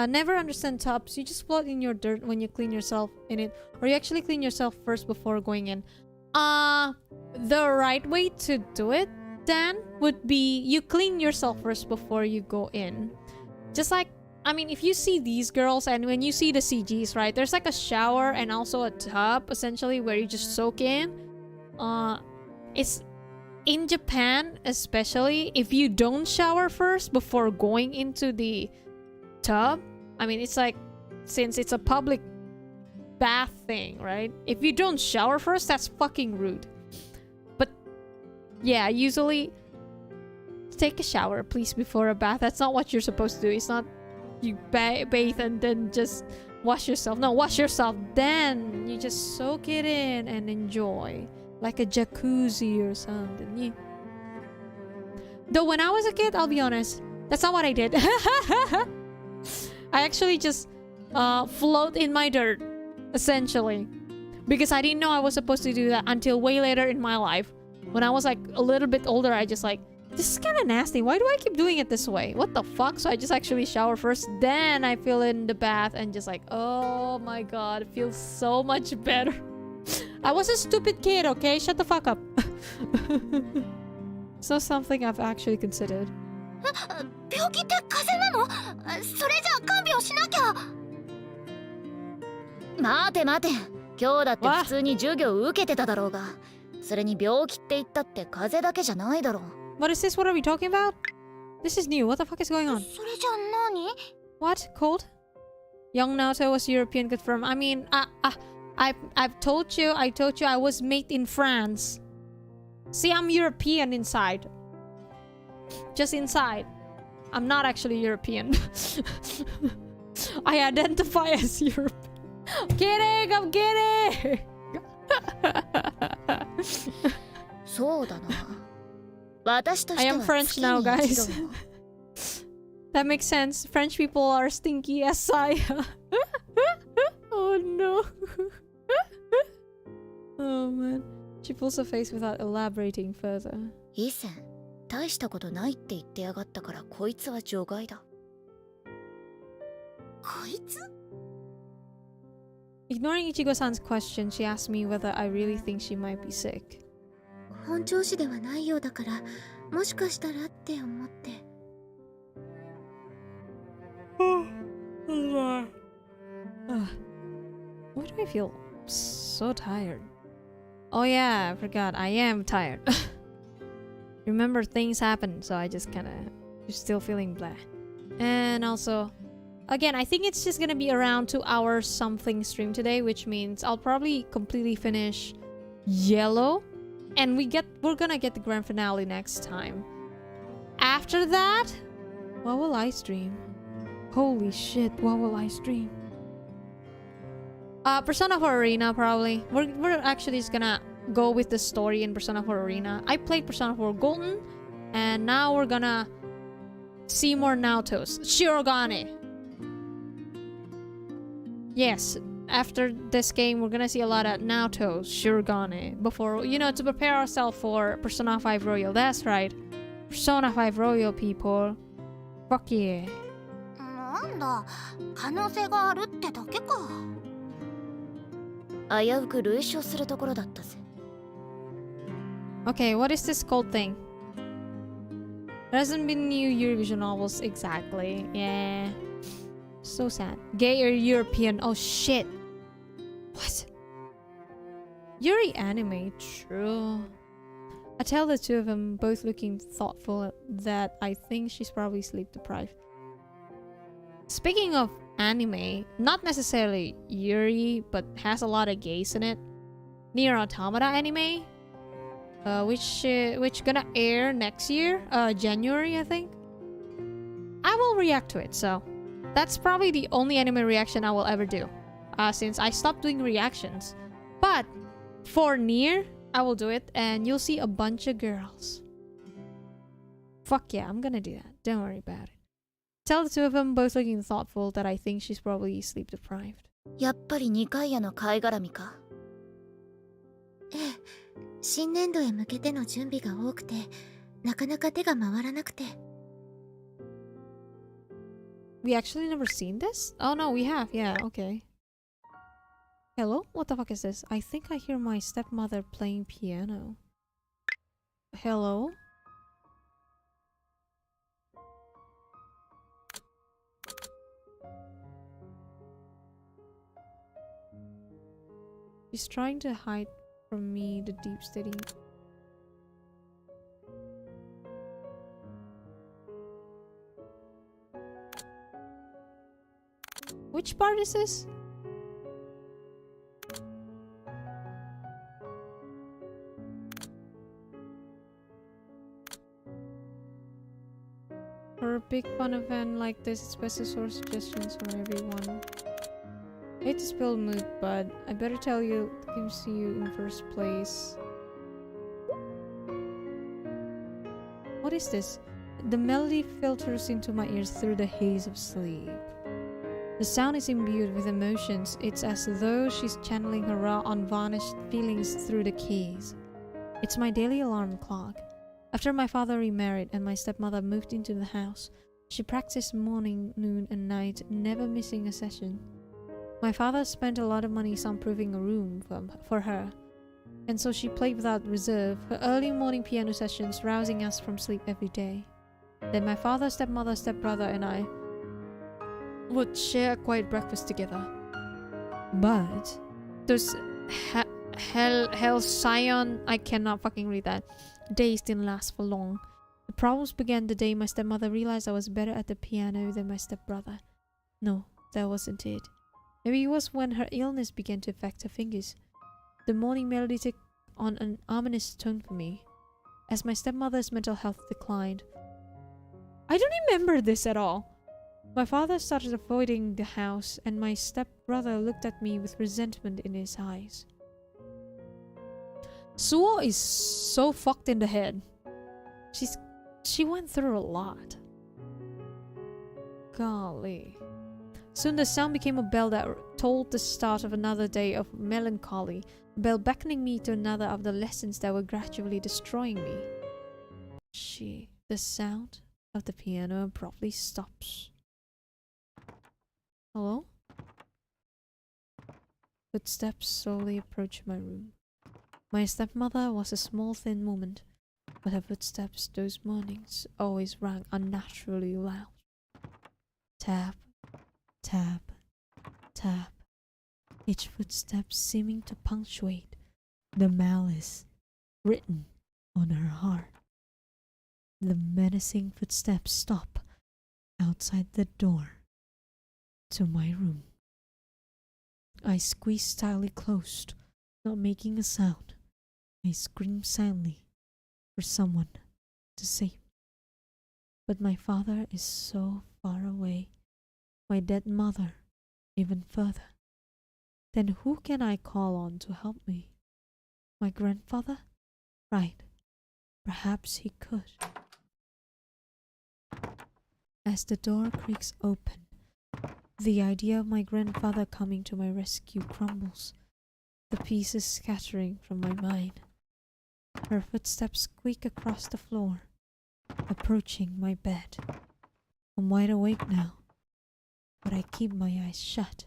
never understand tubs. You just float in your dirt when you clean yourself in it, or you actually clean yourself first before going in. The right way to do it then would be you clean yourself first before you go in. Just like, I mean, if you see these girls and when you see the CGs, right, there's like a shower and also a tub essentially where you just soak in. It's in Japan, especially, if you don't shower first before going into the tub, I mean, it's like, since it's a public bath thing, right? If you don't shower first, that's fucking rude. But yeah, usually take a shower, please, before a bath. That's not what you're supposed to do. It's not you bathe and then just wash yourself. No, wash yourself, then you just soak it in and enjoy. Like a jacuzzi or something. Though when I was a kid, I'll be honest, that's not what I did. I actually just float in my dirt, essentially. Because I didn't know I was supposed to do that until way later in my life. When I was like a little bit older, I just like, this is kind of nasty. Why do I keep doing it this way? What the fuck? So I just actually shower first, then I feel in the bath and just like, oh my god, it feels so much better. I was a stupid kid, okay? Shut the fuck up. It's not something I've actually considered. 病気って風邪なの？それじゃあ看病しなきゃ。待て待て。今日だって普通に授業受けてただろうが。それに病気って言ったって風邪だけじゃないだろう。What is this? What are we talking about? This is new. What the fuck is going on? それじゃあ何？ What? Cold? Young Naoto was European confirmed. I mean, I've told you I was made in France. See, I'm European inside. Just inside. I'm not actually European. I identify as European. Kidding, I'm kidding. そうだな。私とし I て am は French 月 now, に guys. 一度よ。That makes sense. French people are stinky as Saya. Oh no. Oh man. She pulls her face without elaborating further. 以前大したことないって言ってやがったからこいつは除外だ。こいつ Ignoring Ichigo-san's question, she asked me whether I really think she might be sick. 本調子ではないようだからもしかしたらって思って。Why do I feel so tired? Oh yeah, I forgot. I am tired. Remember, things happen, so I just kind of still feeling blah. And also, again, I think it's just gonna be around 2 hours something stream today, which means I'll probably completely finish Yellow, and we're gonna get the grand finale next time. After that, what will I stream? Holy shit, what will I stream? Persona 4 Arena, probably. We're actually just gonna go with the story in Persona 4 Arena. I played Persona 4 Golden, and now we're gonna see more Naotos. Shirogane! Yes, after this game, we're gonna see a lot of Naotos, Shirogane, before, you know, to prepare ourselves for Persona 5 Royal. That's right. Persona 5 Royal, people. Fuck yeah. なんだ、可能性があるってだけか。危うく類焼するところだったぜ。Okay, what is this called thing? There hasn't been new Eurovision novels exactly. Yeah. So sad. Gay or European? Oh shit. What? Yuri anime? True. I tell the two of them, both looking thoughtful, that I think she's probably sleep deprived. Speaking of anime, not necessarily Yuri, but has a lot of gays in it. Nier Automata anime, which gonna air next year, January, I think. I will react to it, so that's probably the only anime reaction I will ever do, since I stopped doing reactions. But for Nier, I will do it, and you'll see a bunch of girls. Fuck yeah, I'm gonna do that. Don't worry about it. Tell the two of them, both looking thoughtful, that I think she's probably sleep deprived. やっぱり2回屋の貝絡みか。ええ、新年度へ向けての準備が多くて、なかなか手が回らなくて。We actually never seen this? Oh no, we have. Yeah, okay. Hello? What the fuck is this? I think I hear my stepmother playing piano. Hello? She's trying to hide from me the deep steady. Which part is this? For a big fun event like this, it's best to source suggestions from everyone. I hate to spill mood, but I better tell you the game to you in first place. What is this? The melody filters into my ears through the haze of sleep. The sound is imbued with emotions. It's as though she's channeling her raw, unvarnished feelings through the keys. It's my daily alarm clock. After my father remarried and my stepmother moved into the house, she practiced morning, noon, and night, never missing a session. My father spent a lot of money soundproofing a room for her, and so she played without reserve, her early morning piano sessions rousing us from sleep every day. Then my father, stepmother, stepbrother, and I would share a quiet breakfast together. But those Halcyon, I cannot fucking read that, days didn't last for long. The problems began the day my stepmother realized I was better at the piano than my stepbrother. No, that wasn't it. Maybe it was when her illness began to affect her fingers. The morning melody took on an ominous tone for me, as my stepmother's mental health declined. I don't remember this at all. My father started avoiding the house, and my stepbrother looked at me with resentment in his eyes. Suo is so fucked in the head. She went through a lot. Golly. Soon the sound became a bell that tolled the start of another day of melancholy, a bell beckoning me to another of the lessons that were gradually destroying me. The sound of the piano abruptly stops. Hello? Footsteps slowly approach my room. My stepmother was a small, thin woman, but her footsteps those mornings always rang unnaturally loud. Tap, tap, tap, each footstep seeming to punctuate the malice written on her heart. The menacing footsteps stop outside the door to my room. I squeeze tightly closed, not making a sound. I scream silently for someone to save me. But my father is so far away, my dead mother even further. Then who can I call on to help me? My grandfather? Right. Perhaps he could. As the door creaks open, the idea of my grandfather coming to my rescue crumbles, the pieces scattering from my mind. Her footsteps squeak across the floor, approaching my bed. I'm wide awake now, but I keep my eyes shut,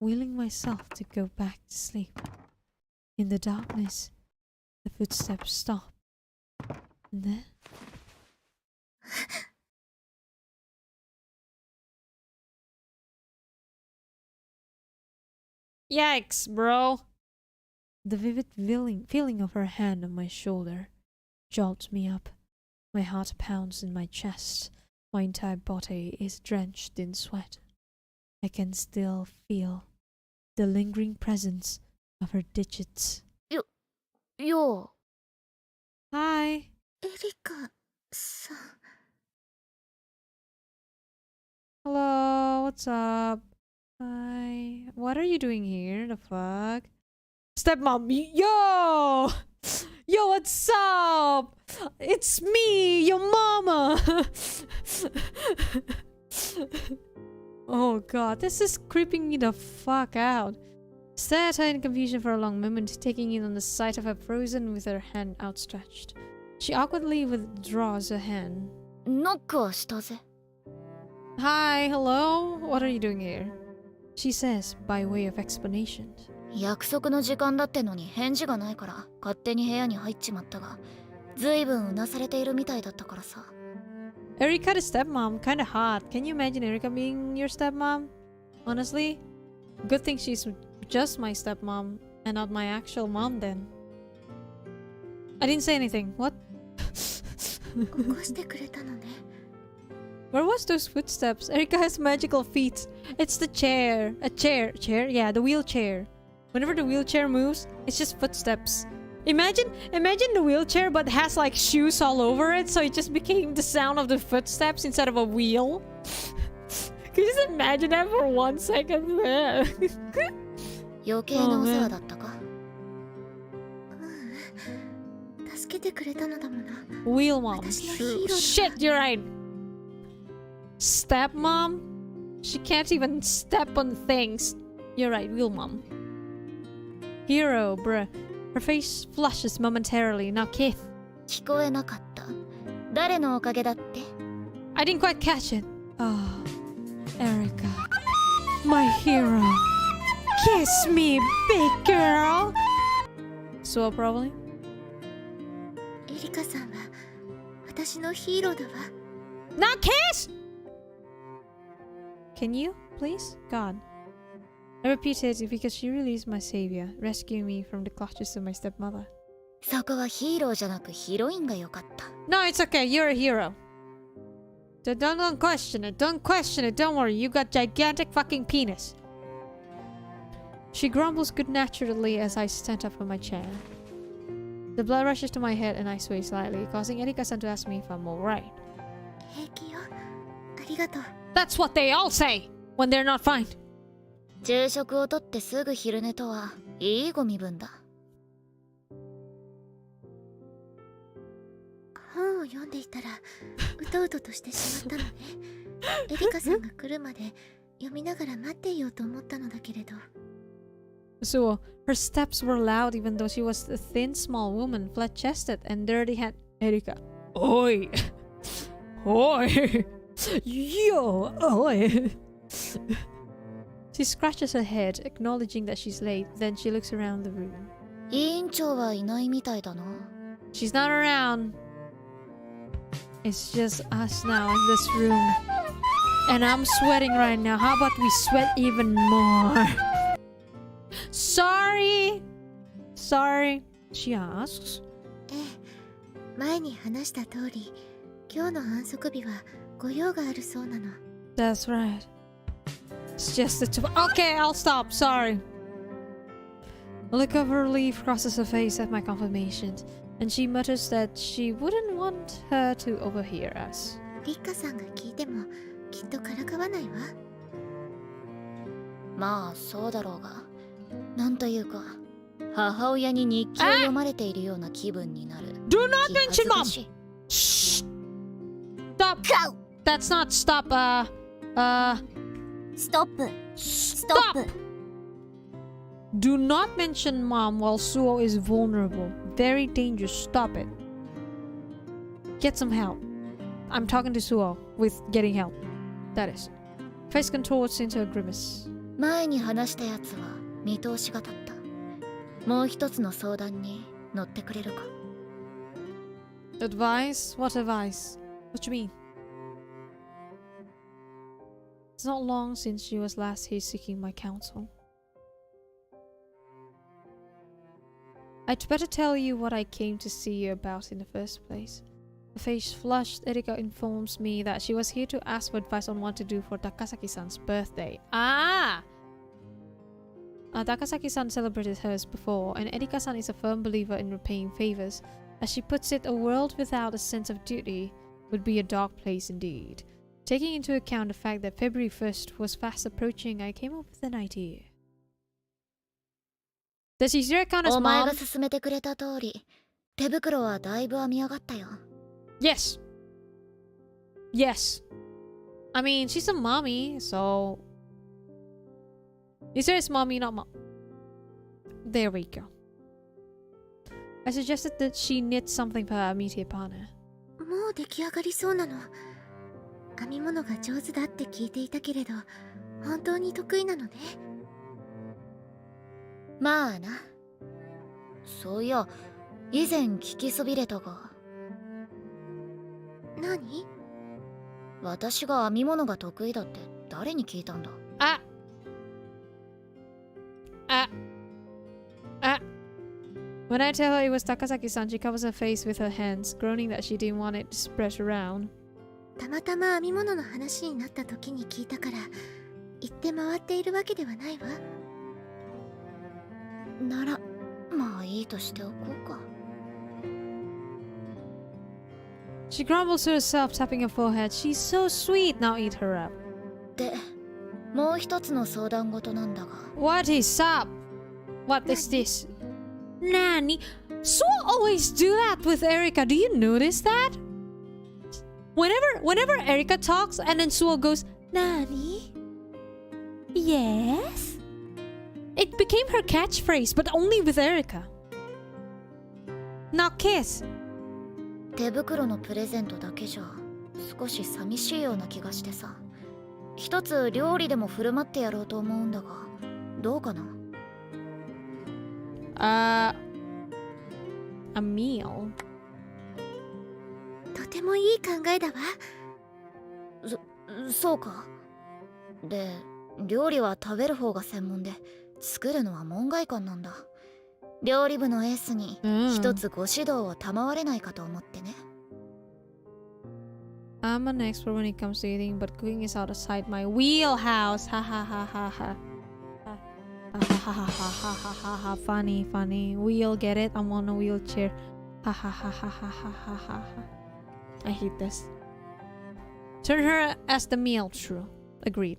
willing myself to go back to sleep. In the darkness, the footsteps stop, and then... Yikes, bro! The vivid feeling of her hand on my shoulder jolts me up. My heart pounds in my chest. My entire body is drenched in sweat. I can still feel the lingering presence of her digits. Yo. Hi. エリカさん。 Hello, what's up? Hi. What are you doing here? The fuck? Stepmom, yo! Yo, what's up? It's me, your mama! Oh god, this is creeping me the fuck out. Stare at her in confusion for a long moment, taking in on the sight of her frozen with her hand outstretched. She awkwardly withdraws her hand. ノックはしたぜ。 Hi, hello? What are you doing here? She says, by way of explanation. 約束の時間だってのに返事がないから勝手に部屋に入っちまったが、ずいぶんうなされているみたいだったからさ。Erika the stepmom, kinda hot. Can you imagine Erika being your stepmom? Honestly, good thing she's just my stepmom and not my actual mom then. I didn't say anything. What? 起こしてくれたのね。 Where was those footsteps? Erika has magical feet. It's the chair. A chair. Chair? Yeah, the wheelchair. Whenever the wheelchair moves, it's just footsteps. Imagine the wheelchair but has like shoes all over it, so it just became the sound of the footsteps instead of a wheel. Can you just imagine that for 1 second? 余計なお世話だったか。助けてくれたのだもの。 Wheel mom. True. Shit, you're right. Stepmom? She can't even step on things. You're right, wheel mom. Hero, bruh. Her face flushes momentarily. Now, Keith. 聞こえなかった。誰のおかげだって。 I didn't quite catch it. Oh, Erika. My hero. Kiss me, big girl. So, probably? エリカさんは私のヒーローだわ。 Not kiss! Can you, please? God. I repeat it because she really is my savior, rescuing me from the clutches of my stepmother. そこはヒーローじゃなくヒロインがよかった。 No, it's okay. You're a hero. Don't question it. Don't question it. Don't worry. You got gigantic fucking penis. She grumbles good-naturedly as I stand up from my chair. The blood rushes to my head and I sway slightly, causing Erika-san to ask me if I'm alright. 平気よ。ありがとう。 That's what they all say when they're not fine. 昼食をとってすぐ昼寝とはいいご身分だ。本を読んでいたらうとうととしてしまったのね。エリカさんが来るまで読みながら待っていようと思ったのだけれど。So, her steps were loud even though she was a thin, small woman, flat-chested and dirty-haired. Erika. Oi! Oi! Yo! Oi! She scratches her head, acknowledging that she's late. Then she looks around the room. 委員長はいないみたいだな。She's not around. It's just us now in this room. And I'm sweating right now. How about we sweat even more? Sorry! Sorry, she asks. ええ、前に話した通り、今日の反則日は御用があるそうなの。That's right. It's just the two. Okay, I'll stop. Sorry. A look of relief crosses her face at my confirmation, and she mutters that she wouldn't want her to overhear us. リッカさんが聞いてもきっとからかわないわ。まあそうだろうが、なんというか母親に日記を読まれているような気分になる。Do not mention mom! Shh! Stop! That's not stop, Stop! Stop! Do not mention mom while Suo is vulnerable. Very dangerous. Stop it. Get some help. I'm talking to Suo with getting help. That is. Face contorts into a grimace. 前に話したやつは見通しが立った。もう一つの相談に乗ってくれるか。Advice? What advice? What you mean? It's not long since she was last here seeking my counsel. I'd better tell you what I came to see you about in the first place. The face flushed, Erika informs me that she was here to ask for advice on what to do for Takasaki-san's birthday. Ah! Takasaki-san celebrated hers before, and Erika-san is a firm believer in repaying favors. As she puts it, a world without a sense of duty would be a dark place indeed. Taking into account the fact that February 1st was fast approaching, I came up with an idea. Does he still count as mom? お前が勧めてくれた通り、手袋はだいぶ編み上がったよ。Yes. Yes. I mean, she's a mommy, so... He says mommy, not mom. There we go. I suggested that she knit something for her immediate partner. もう出来上がりそうなの。編み物が上手だって聞いていたけれど、本当に得意なのね。まあな。そういや、以前聞きそびれたが。何？私が編み物が得意だって誰に聞いたんだ？あWhen I tell her it was Takasaki-san, she covers her face with her hands, groaning that she didn't want it to spread around. たまたま編み物の話になった時に聞いたから、言って回っているわけではないわ。なら、まあいいとしておこうか。She grumbles to herself, tapping her forehead. She's so sweet. Now eat her up. で、もう一つの相談事なんだが。What is up? What is this? Nani? So always do that with Erika. Do you notice that? Whenever Erika talks and then Suo goes, Nani? Yes? It became her catchphrase, but only with Erika. Now kiss. 手袋のプレゼントだけじゃ少し寂しいような気がしてさ。一つ料理でも振る舞ってやろうと思うんだが、どうかな？A meal? とてもいい考えだわ。そうか。で、料理は食べる方が専門で、作るのは門外漢なんだ。料理部のエースに一つご指導を賜れないかと思ってね。I'm an expert when it comes to eating, but cooking is outside my wheelhouse. Ha ha ha ha ha. Ha ha ha ha ha ha ha ha. Funny, funny. Wheel, get it? I'm on a wheelchair. Ha ha ha ha ha ha ha ha. I hate this. Turn her as the meal, true. Agreed.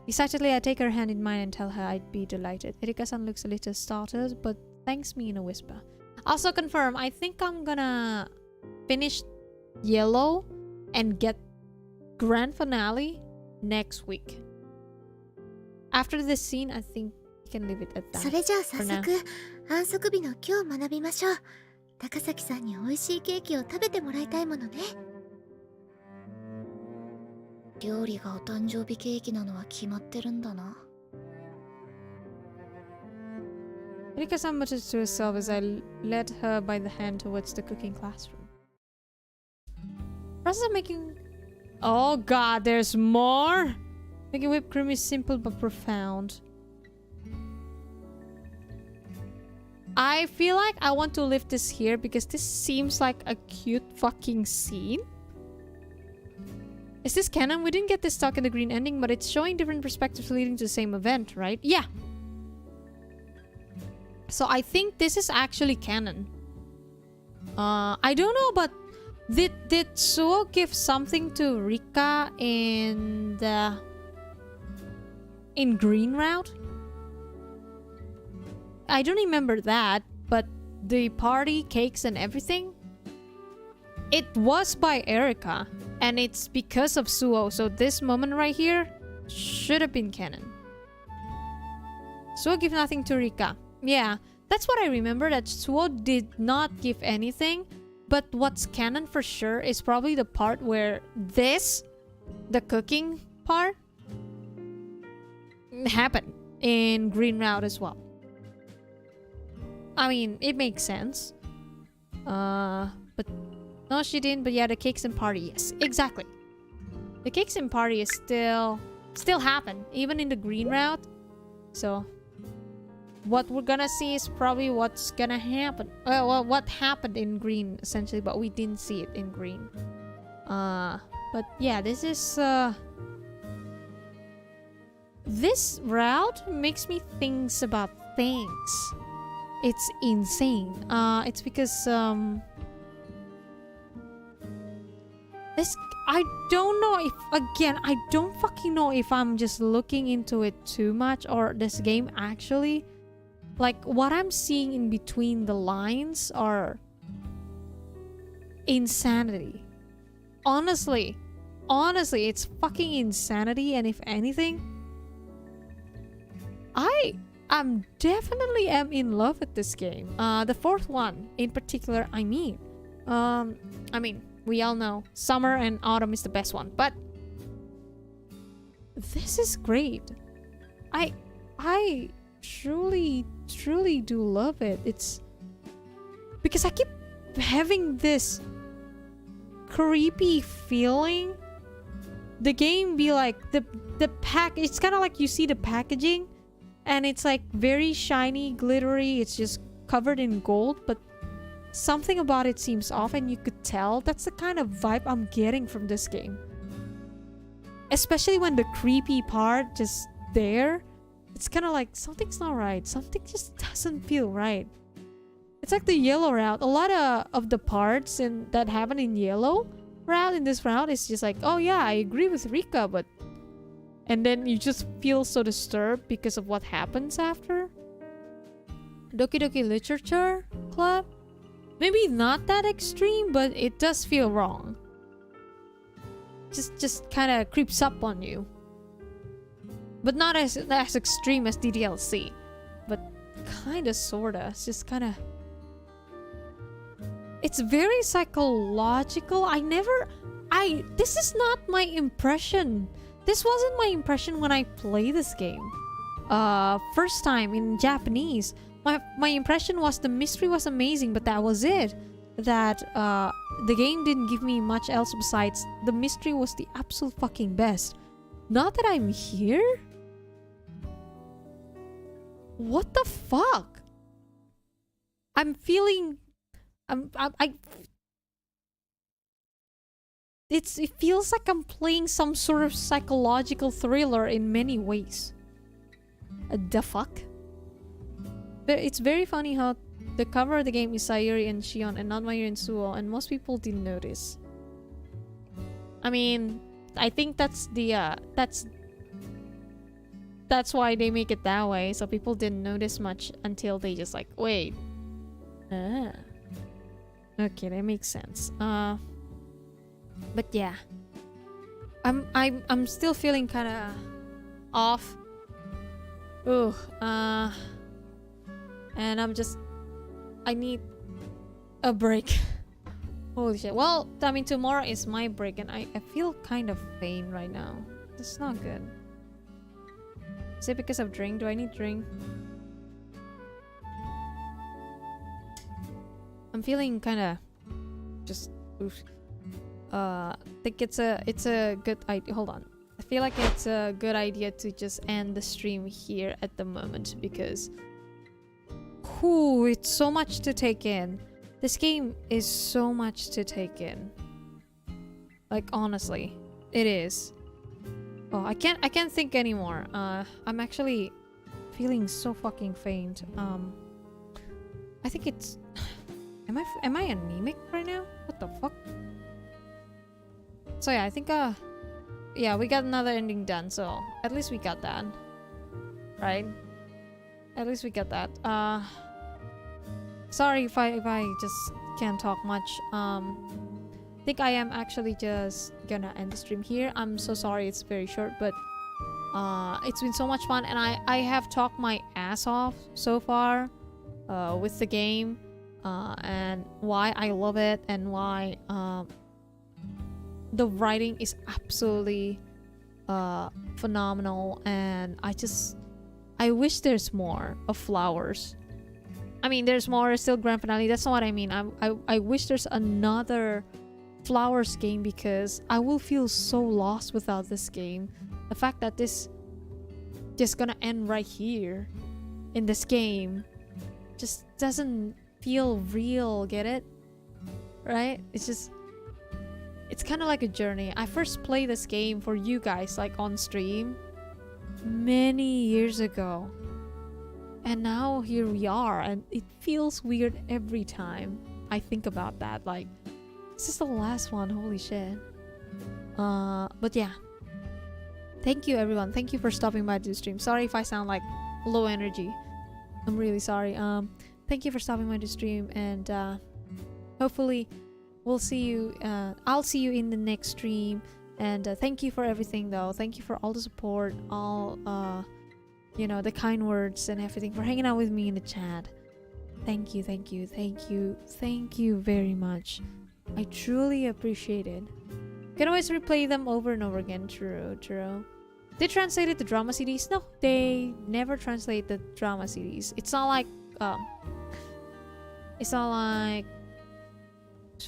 Excitedly, I take her hand in mine and tell her I'd be delighted. Erika-san looks a little startled, but thanks me in a whisper. Also confirm, I think I'm gonna finish Yellow and get grand finale next week. after this scene, I think we can leave it at そ that. れじゃあ早 for now. 速安息日の今日学びましょう。高崎さんに美味しいケーキを食べてもらいたいものね。料理がお誕生日ケーキなのは決まってるんだな。Rika-san mutters to herself as I led her by the hand towards the cooking classroom. Process of making... Oh god, there's more! Making whipped cream is simple but profound. I feel like I want to leave this here because this seems like a cute fucking scene. Is this canon? We didn't get this stuck in the green ending, but it's showing different perspectives leading to the same event, right? Yeah. So I think this is actually canon. I don't know, but did Suo give something to Rika in Green Route? I don't remember that, but the party, cakes, and everything, it was by Erika, and it's because of Suo. So this moment right here should have been canon. Suo give nothing to Rika. Yeah, that's what I remember, that Suo did not give anything. But what's canon for sure is probably the part where the cooking part, happened in Green Route as well. I mean, it makes sense. But no, she didn't. But yeah, the cakes and party, yes, exactly. The cakes and party is still happen even in the Green Route. So what we're gonna see is probably what's gonna happen. Well, what happened in Green essentially, but we didn't see it in Green. But yeah, this is this route makes me think about things. It's insane. It's because this, I don't know if, again, I don't fucking know if I'm just looking into it too much or this game actually, like, what I'm seeing in between the lines are insanity. Honestly, it's fucking insanity. And if anything, I'm definitely in love with this game. The fourth one in particular, I mean, we all know summer and autumn is the best one, but this is great. I truly do love it. It's because I keep having this creepy feeling. The game be like the pack, it's kind of like you see the packaging and it's like very shiny, glittery, it's just covered in gold, but something about it seems off and you could tell. That's the kind of vibe I'm getting from this game. Especially when the creepy part just there. It's kind of like something's not right. Something just doesn't feel right. It's like the yellow route. A lot of the parts that happen in yellow route, in this route, is just like, oh yeah, I agree with Rika, but... And then you just feel so disturbed because of what happens after. Doki Doki Literature Club? Maybe not that extreme, but it does feel wrong. Just kind of creeps up on you. But not as extreme as DDLC. But kind of, sort of. It's just kind of... It's very psychological. This is not my impression. This wasn't my impression when I played this game. First time in Japanese. My impression was the mystery was amazing, but that was it. That the game didn't give me much else besides the mystery was the absolute fucking best. Not that I'm here? What the fuck? I'm feeling... It feels like I'm playing some sort of psychological thriller in many ways. The fuck? But it's very funny how the cover of the game is Sayuri and Shion and not Mayuri and Suo, and most people didn't notice. I mean, I think that's the that's why they make it that way, so people didn't notice much until they just like, wait. Okay, that makes sense. But yeah. I'm still feeling kind of off Ugh. And I need a break. Holy shit. Well, I mean, tomorrow is my break, and I feel kind of faint right now. That's not good. Is it because of drink? Do I need drink? I'm feeling kind of just. Oof. I think it's a good idea. Hold on. I feel like it's a good idea to just end the stream here at the moment because, whew, it's so much to take in. This game is so much to take in. Like, honestly, it is. Oh, I can't think anymore. I'm actually feeling so fucking faint. I think it's. Am I anemic right now? What the fuck? So yeah, I think yeah, we got another ending done, so at least we got that. Right? At least we got that. Sorry if I just can't talk much. I think I am actually just gonna end the stream here. I'm so sorry it's very short, but it's been so much fun, and I have talked my ass off so far with the game, and why I love it, and why the writing is absolutely phenomenal, and I wish there's more of Flowers. I mean, there's more, still grand finale. That's not what I mean. I wish there's another Flowers game because I will feel so lost without this game. The fact that this just gonna end right here in this game just doesn't feel real. Get it? Right? It's kind of like a journey. I first played this game for you guys, like on stream, many years ago. And now here we are, and it feels weird every time I think about that. Like, this is the last one, holy shit. But yeah. Thank you everyone. Thank you for stopping by the stream. Sorry if I sound like low energy. I'm really sorry. Thank you for stopping by the stream, and hopefully we'll see you. I'll see you in the next stream. And thank you for everything though. Thank you for all the support, all you know, the kind words and everything, for hanging out with me in the chat. Thank you, thank you, thank you, thank you very much. I truly appreciate it. You can always replay them over and over again. True, true. They translated the drama CDs? No, they never translate the drama CDs. It's not like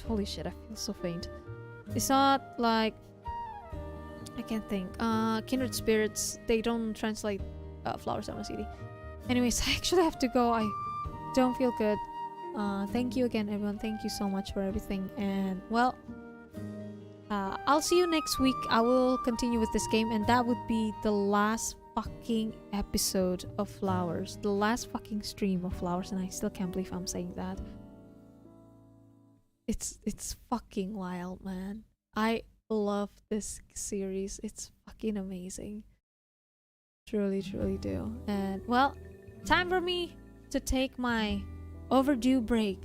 holy shit, I feel so faint. It's not like, I can't think. Kindred Spirits, they don't translate Flowers drama CD. Anyways, I actually have to go. I don't feel good. Thank you again, everyone. Thank you so much for everything. And well, I'll see you next week. I will continue with this game, and that would be the last fucking episode of Flowers, the last fucking stream of Flowers, and I still can't believe I'm saying that. It's fucking wild, man. I love this series. It's fucking amazing. Truly, truly do. And well, time for me to take my overdue break.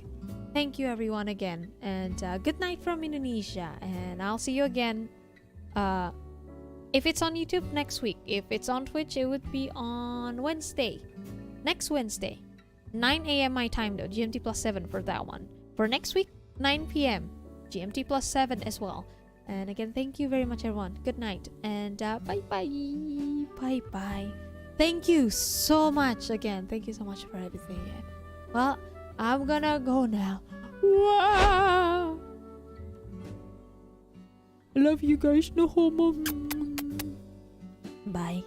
Thank you everyone again, and good night from Indonesia, and I'll see you again if it's on YouTube next week. If it's on Twitch, it would be on Wednesday, next Wednesday, 9 a.m. my time though, GMT plus 7 for that one. For next week, 9 p.m. GMT plus 7 as well. And again, thank you very much everyone. Good night, and bye bye. Bye bye. Thank you so much again. Thank you so much for everything. Well, I'm gonna go now. Wow. I love you guys. No homo. Bye.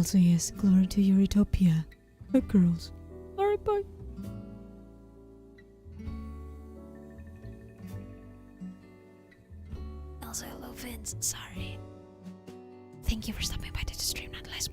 Also, yes, glory to your utopia. Bye, girls. Alright, bye. Also, hello, Vince. Sorry. Thank you for stopping by to the stream, nonetheless.